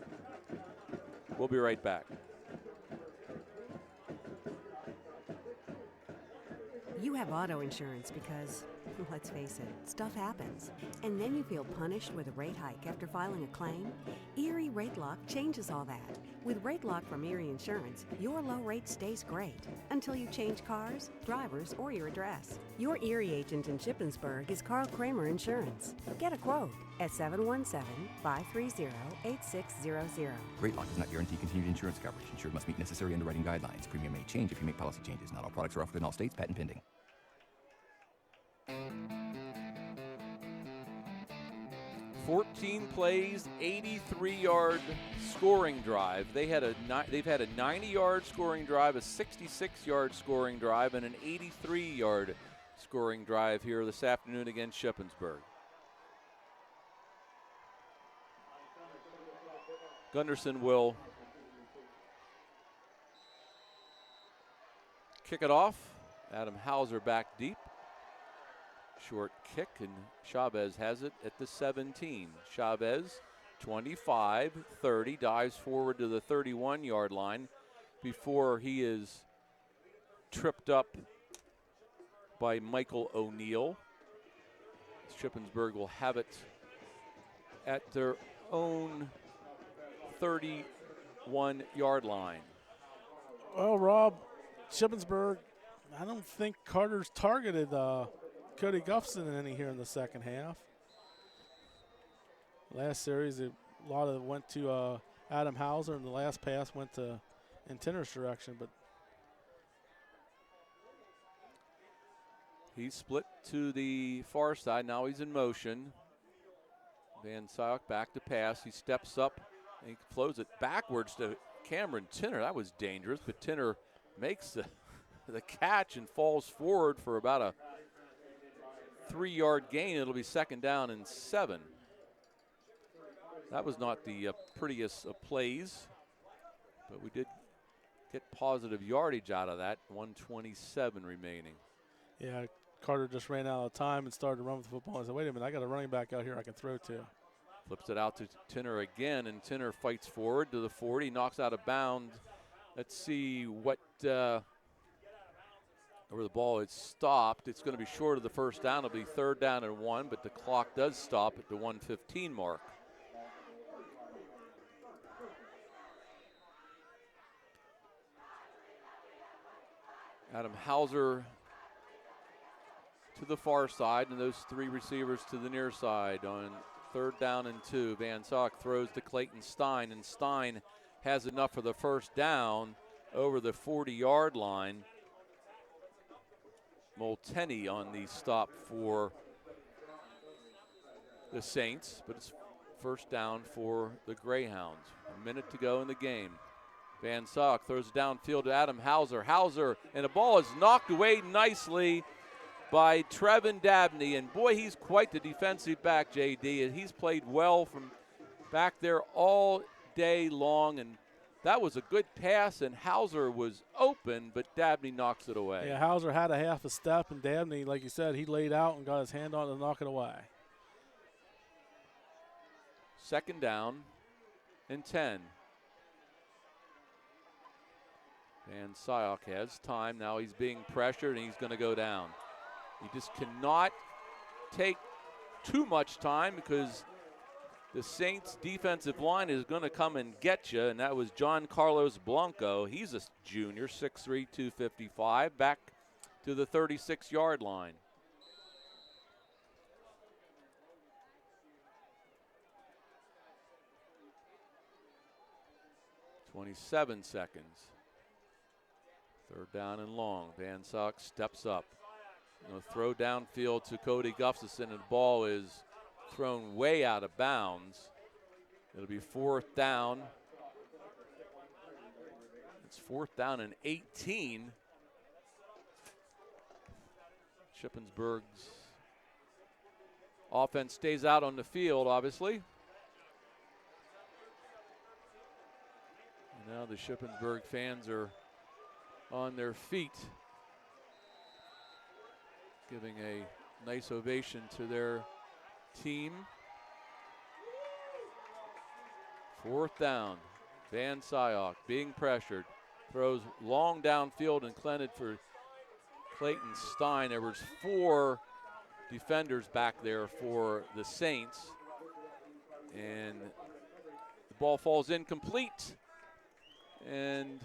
Speaker 2: We'll be right back.
Speaker 4: You have auto insurance because, Let's face it, stuff happens. And then you feel punished with a rate hike after filing a claim? Erie Rate Lock changes all that. With Rate Lock from Erie Insurance, your low rate stays great until you change cars, drivers, or your address. Your Erie agent in Shippensburg is Carl Kramer Insurance. Get a quote at 717-530-8600.
Speaker 12: Rate Lock does not guarantee continued insurance coverage. Insured must meet necessary underwriting guidelines. Premium may change if you make policy changes. Not all products are offered in all states. Patent pending.
Speaker 2: 14 plays, 83-yard scoring drive. They've had a 90-yard scoring drive, a 66-yard scoring drive, and an 83-yard scoring drive here this afternoon against Shippensburg. Gunderson will kick it off. Adam Hauser back deep. Short kick, and Chavez has it at the 17. Chavez, 25, 30, dives forward to the 31-yard line before he is tripped up by Michael O'Neill. Shippensburg will have it at their own 31-yard line.
Speaker 7: Well, Rob, Shippensburg, I don't think Carter's targeted Cody Gufson in any here in the second half. Last series, a lot of it went to Adam Hauser, and the last pass went to in Tinner's direction. But
Speaker 2: he's split to the far side. Now he's in motion. Van Syok back to pass. He steps up and he flows it backwards to Cameron Tinner. That was dangerous, but Tinner makes the catch and falls forward for about a 3-yard gain. It'll be second down and 7. That was not the prettiest of plays, but we did get positive yardage out of that. 1:27 remaining.
Speaker 7: yeah, Carter just ran out of time and started to run with the football. I said, wait a minute, I got a running back out here I can throw to.
Speaker 2: Flips it out to Tinner again, and Tinner fights forward to the 40, knocks out of bounds. Let's see what where the ball is stopped. It's going to be short of the first down. It'll be 3rd down and 1, but the clock does stop at the 1:15 mark. Adam Hauser to the far side, and those 3 receivers to the near side on 3rd down and 2. Van Syok throws to Clayton Stein, and Stein has enough for the first down over the 40-yard line. Molteni on the stop for the Saints, but it's first down for the Greyhounds. A minute to go in the game. Van Syok throws it downfield to Adam Hauser. Hauser, and the ball is knocked away nicely by Trevin Dabney. And boy, he's quite the defensive back, JD. And he's played well from back there all day long. And that was a good pass, and Hauser was open, but Dabney knocks it away.
Speaker 7: Yeah, Hauser had a half a step, and Dabney, like you said, he laid out and got his hand on it to knock it away.
Speaker 2: Second down and 10. Van Syok has time. Now he's being pressured, and he's going to go down. You just cannot take too much time because the Saints defensive line is going to come and get you, and that was John Carlos Blanco. He's a junior, 6'3", 255, back to the 36-yard line. .27 seconds. 3rd down and long. Van Syok steps up. Throw downfield to Cody Gustafson, and the ball is thrown way out of bounds. It'll be 4th down. It's 4th down and 18. Shippensburg's offense stays out on the field, obviously. And now the Shippensburg fans are on their feet, giving a nice ovation to their team. 4th down. Van Syok being pressured. Throws long downfield and intended for Clayton Stein. There was 4 defenders back there for the Saints. And the ball falls incomplete. And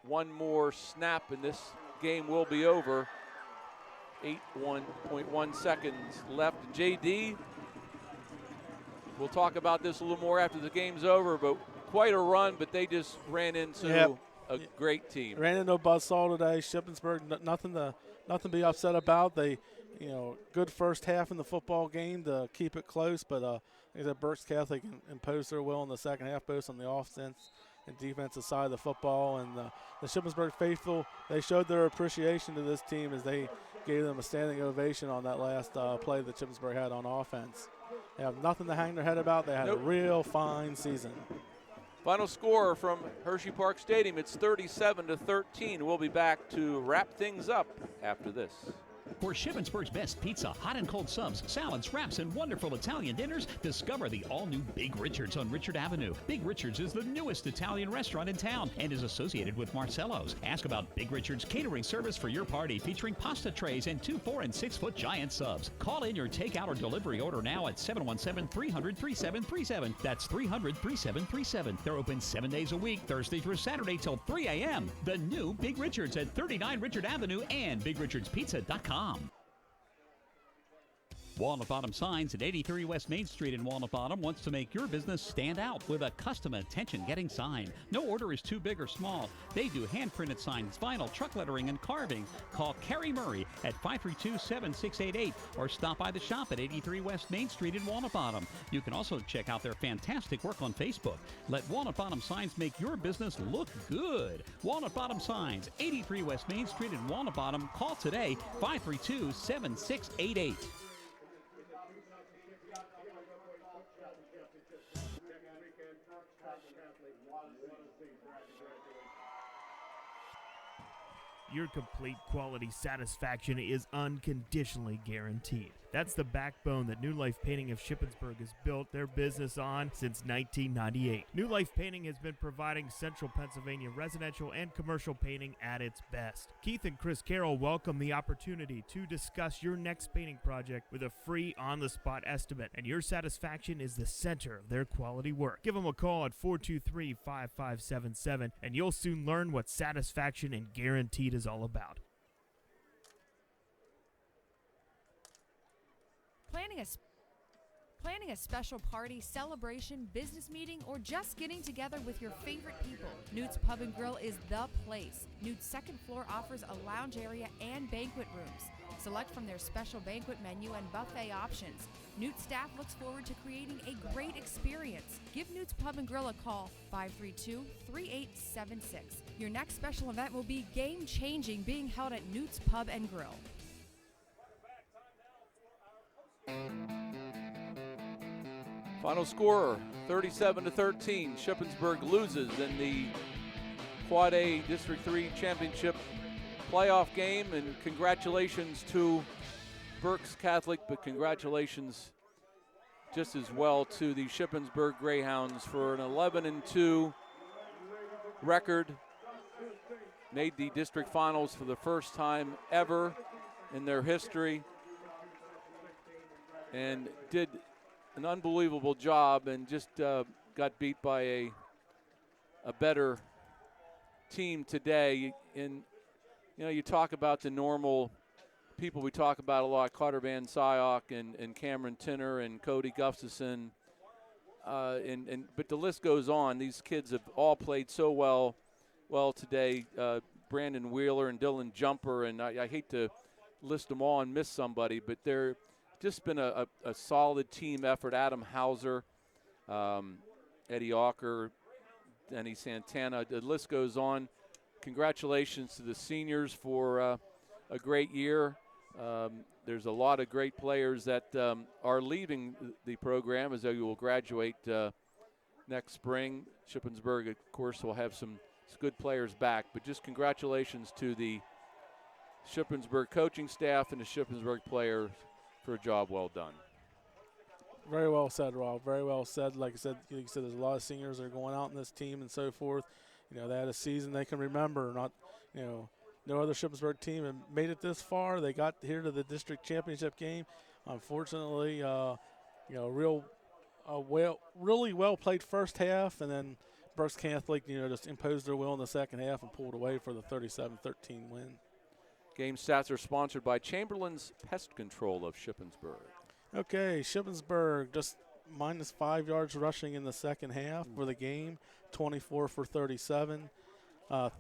Speaker 2: one more snap and this game will be over. 8.1 seconds left. JD, we'll talk about this a little more after the game's over, but quite a run, but they just ran into a great team.
Speaker 7: Ran into a buzzsaw today. Shippensburg, nothing to be upset about. They, good first half in the football game to keep it close, but like I said, Berks Catholic imposed their will in the second half, both on the offense and defensive side of the football. And the Shippensburg faithful, they showed their appreciation to this team as they gave them a standing ovation on that last play that Shippensburg had on offense. They have nothing to hang their head about. They had a real fine season.
Speaker 2: Final score from Hershey Park Stadium, it's 37-13. We'll be back to wrap things up after this.
Speaker 9: For Shippensburg's best pizza, hot and cold subs, salads, wraps, and wonderful Italian dinners, discover the all-new Big Richard's on Richard Avenue. Big Richard's is the newest Italian restaurant in town and is associated with Marcello's. Ask about Big Richard's catering service for your party, featuring pasta trays and 2, 4, and 6-foot giant subs. Call in your takeout or delivery order now at 717-300-3737. That's 300-3737. They're open 7 days a week, Thursday through Saturday till 3 a.m. The new Big Richard's at 39 Richard Avenue and BigRichardsPizza.com. Walnut Bottom Signs at 83 West Main Street in Walnut Bottom wants to make your business stand out with a custom attention-getting sign. No order is too big or small. They do hand-printed signs, vinyl, truck lettering, and carving. Call Carrie Murray at 532-7688 or stop by the shop at 83 West Main Street in Walnut Bottom. You can also check out their fantastic work on Facebook. Let Walnut Bottom Signs make your business look good. Walnut Bottom Signs, 83 West Main Street in Walnut Bottom. Call today, 532-7688.
Speaker 13: Your complete quality satisfaction is unconditionally guaranteed. That's the backbone that New Life Painting of Shippensburg has built their business on since 1998. New Life Painting has been providing Central Pennsylvania residential and commercial painting at its best. Keith and Chris Carroll welcome the opportunity to discuss your next painting project with a free on-the-spot estimate, and your satisfaction is the center of their quality work. Give them a call at 423-5577, and you'll soon learn what satisfaction and guaranteed is all about.
Speaker 10: Planning a special party, celebration, business meeting, or just getting together with your favorite people, Newt's Pub and Grill is the place. Newt's second floor offers a lounge area and banquet rooms. Select from their special banquet menu and buffet options. Newt's staff looks forward to creating a great experience. Give Newt's Pub and Grill a call, 532-3876. Your next special event will be game-changing, being held at Newt's Pub and Grill.
Speaker 2: Final score, 37-13. Shippensburg loses in the Quad A District 3 Championship playoff game, and congratulations to Berks Catholic, but congratulations just as well to the Shippensburg Greyhounds for an 11-2 record. Made the district finals for the first time ever in their history, and did an unbelievable job, and just got beat by a better team today. And you talk about the normal people we talk about a lot, Carter Van Syok and Cameron Tinner and Cody Gustafson, but the list goes on. These kids have all played so well today. Brandon Wheeler and Dylan Jumper, and I hate to list them all and miss somebody, but they're just been a solid team effort. Adam Hauser, Eddie Walker, Denny Santana, the list goes on. Congratulations to the seniors for a great year. There's a lot of great players that are leaving the program as they will graduate next spring. Shippensburg, of course, will have some good players back, but just congratulations to the Shippensburg coaching staff and the Shippensburg players for a job well done.
Speaker 7: Very well said, Rob. Very well said. Like I said, there's a lot of seniors that are going out in this team and so forth. They had a season they can remember. No other Shippensburg team had made it this far. They got here to the district championship game Unfortunately, really well played first half, and then Berks Catholic, just imposed their will in the second half and pulled away for the 37-13 win.
Speaker 2: Game stats are sponsored by Chamberlain's Pest Control of Shippensburg.
Speaker 7: Okay, Shippensburg just minus 5 yards rushing in the second half for the game, 24 for 37.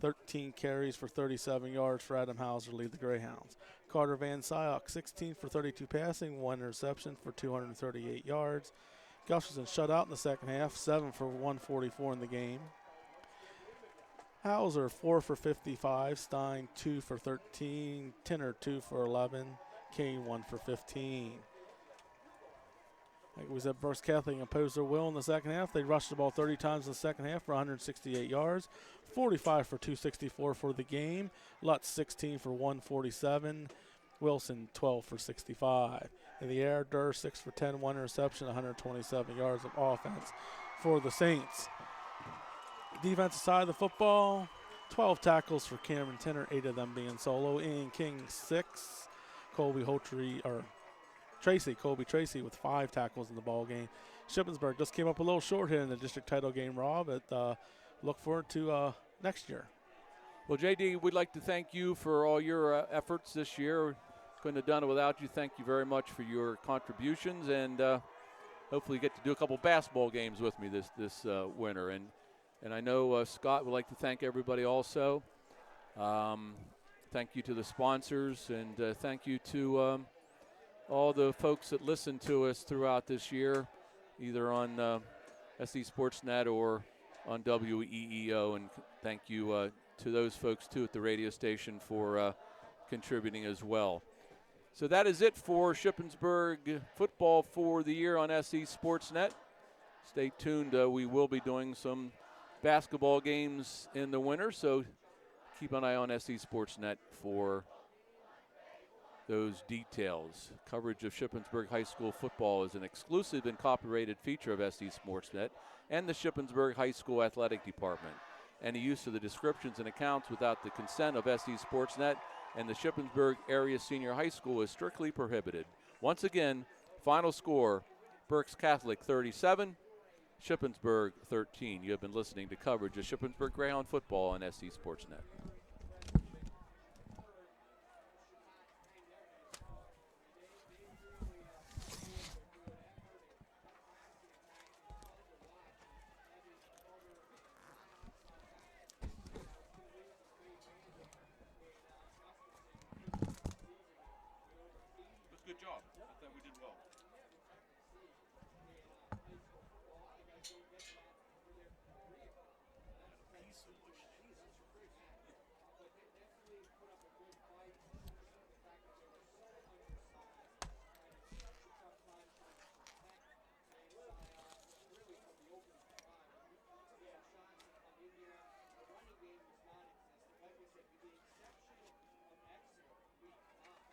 Speaker 7: 13 carries for 37 yards for Adam Hauser lead the Greyhounds. Carter Van Syok, 16 for 32 passing, 1 interception for 238 yards. Gustafson shut out in the second half, 7 for 144 in the game. Hauser, 4 for 55. Stein, 2 for 13. Tinner, 2 for 11. Kane, 1 for 15. Like we said, Berks Catholic imposed their will in the second half. They rushed the ball 30 times in the second half for 168 yards. 45 for 264 for the game. Lutz, 16 for 147. Wilson, 12 for 65. In the air, Durr, 6 for 10, 1 interception, 127 yards of offense for the Saints. Defensive side of the football, 12 tackles for Cameron Tinner, 8 of them being solo. Ian King, 6. Colby Tracy with 5 tackles in the ball game. Shippensburg just came up a little short here in the district title game, Rob, but look forward to next year.
Speaker 2: Well, JD, we'd like to thank you for all your efforts this year. Couldn't have done it without you. Thank you very much for your contributions, and hopefully you get to do a couple basketball games with me this winter. And I know Scott would like to thank everybody also. Thank you to the sponsors, and thank you to all the folks that listened to us throughout this year, either on SC Sportsnet or on WEEO. And thank you to those folks, too, at the radio station for contributing as well. So that is it for Shippensburg football for the year on SC Sportsnet. Stay tuned. We will be doing some basketball games in the winter, so keep an eye on SC Sportsnet for those details. Coverage of Shippensburg High School football is an exclusive and copyrighted feature of SC Sportsnet and the Shippensburg High School Athletic Department. Any use of the descriptions and accounts without the consent of SC Sportsnet and the Shippensburg Area Senior High School is strictly prohibited. Once again, final score, Berks Catholic 37, Shippensburg 13. You have been listening to coverage of Shippensburg Greyhound football on SC Sportsnet. Good job. I thought we did well.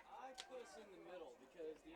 Speaker 14: I put us in the middle because the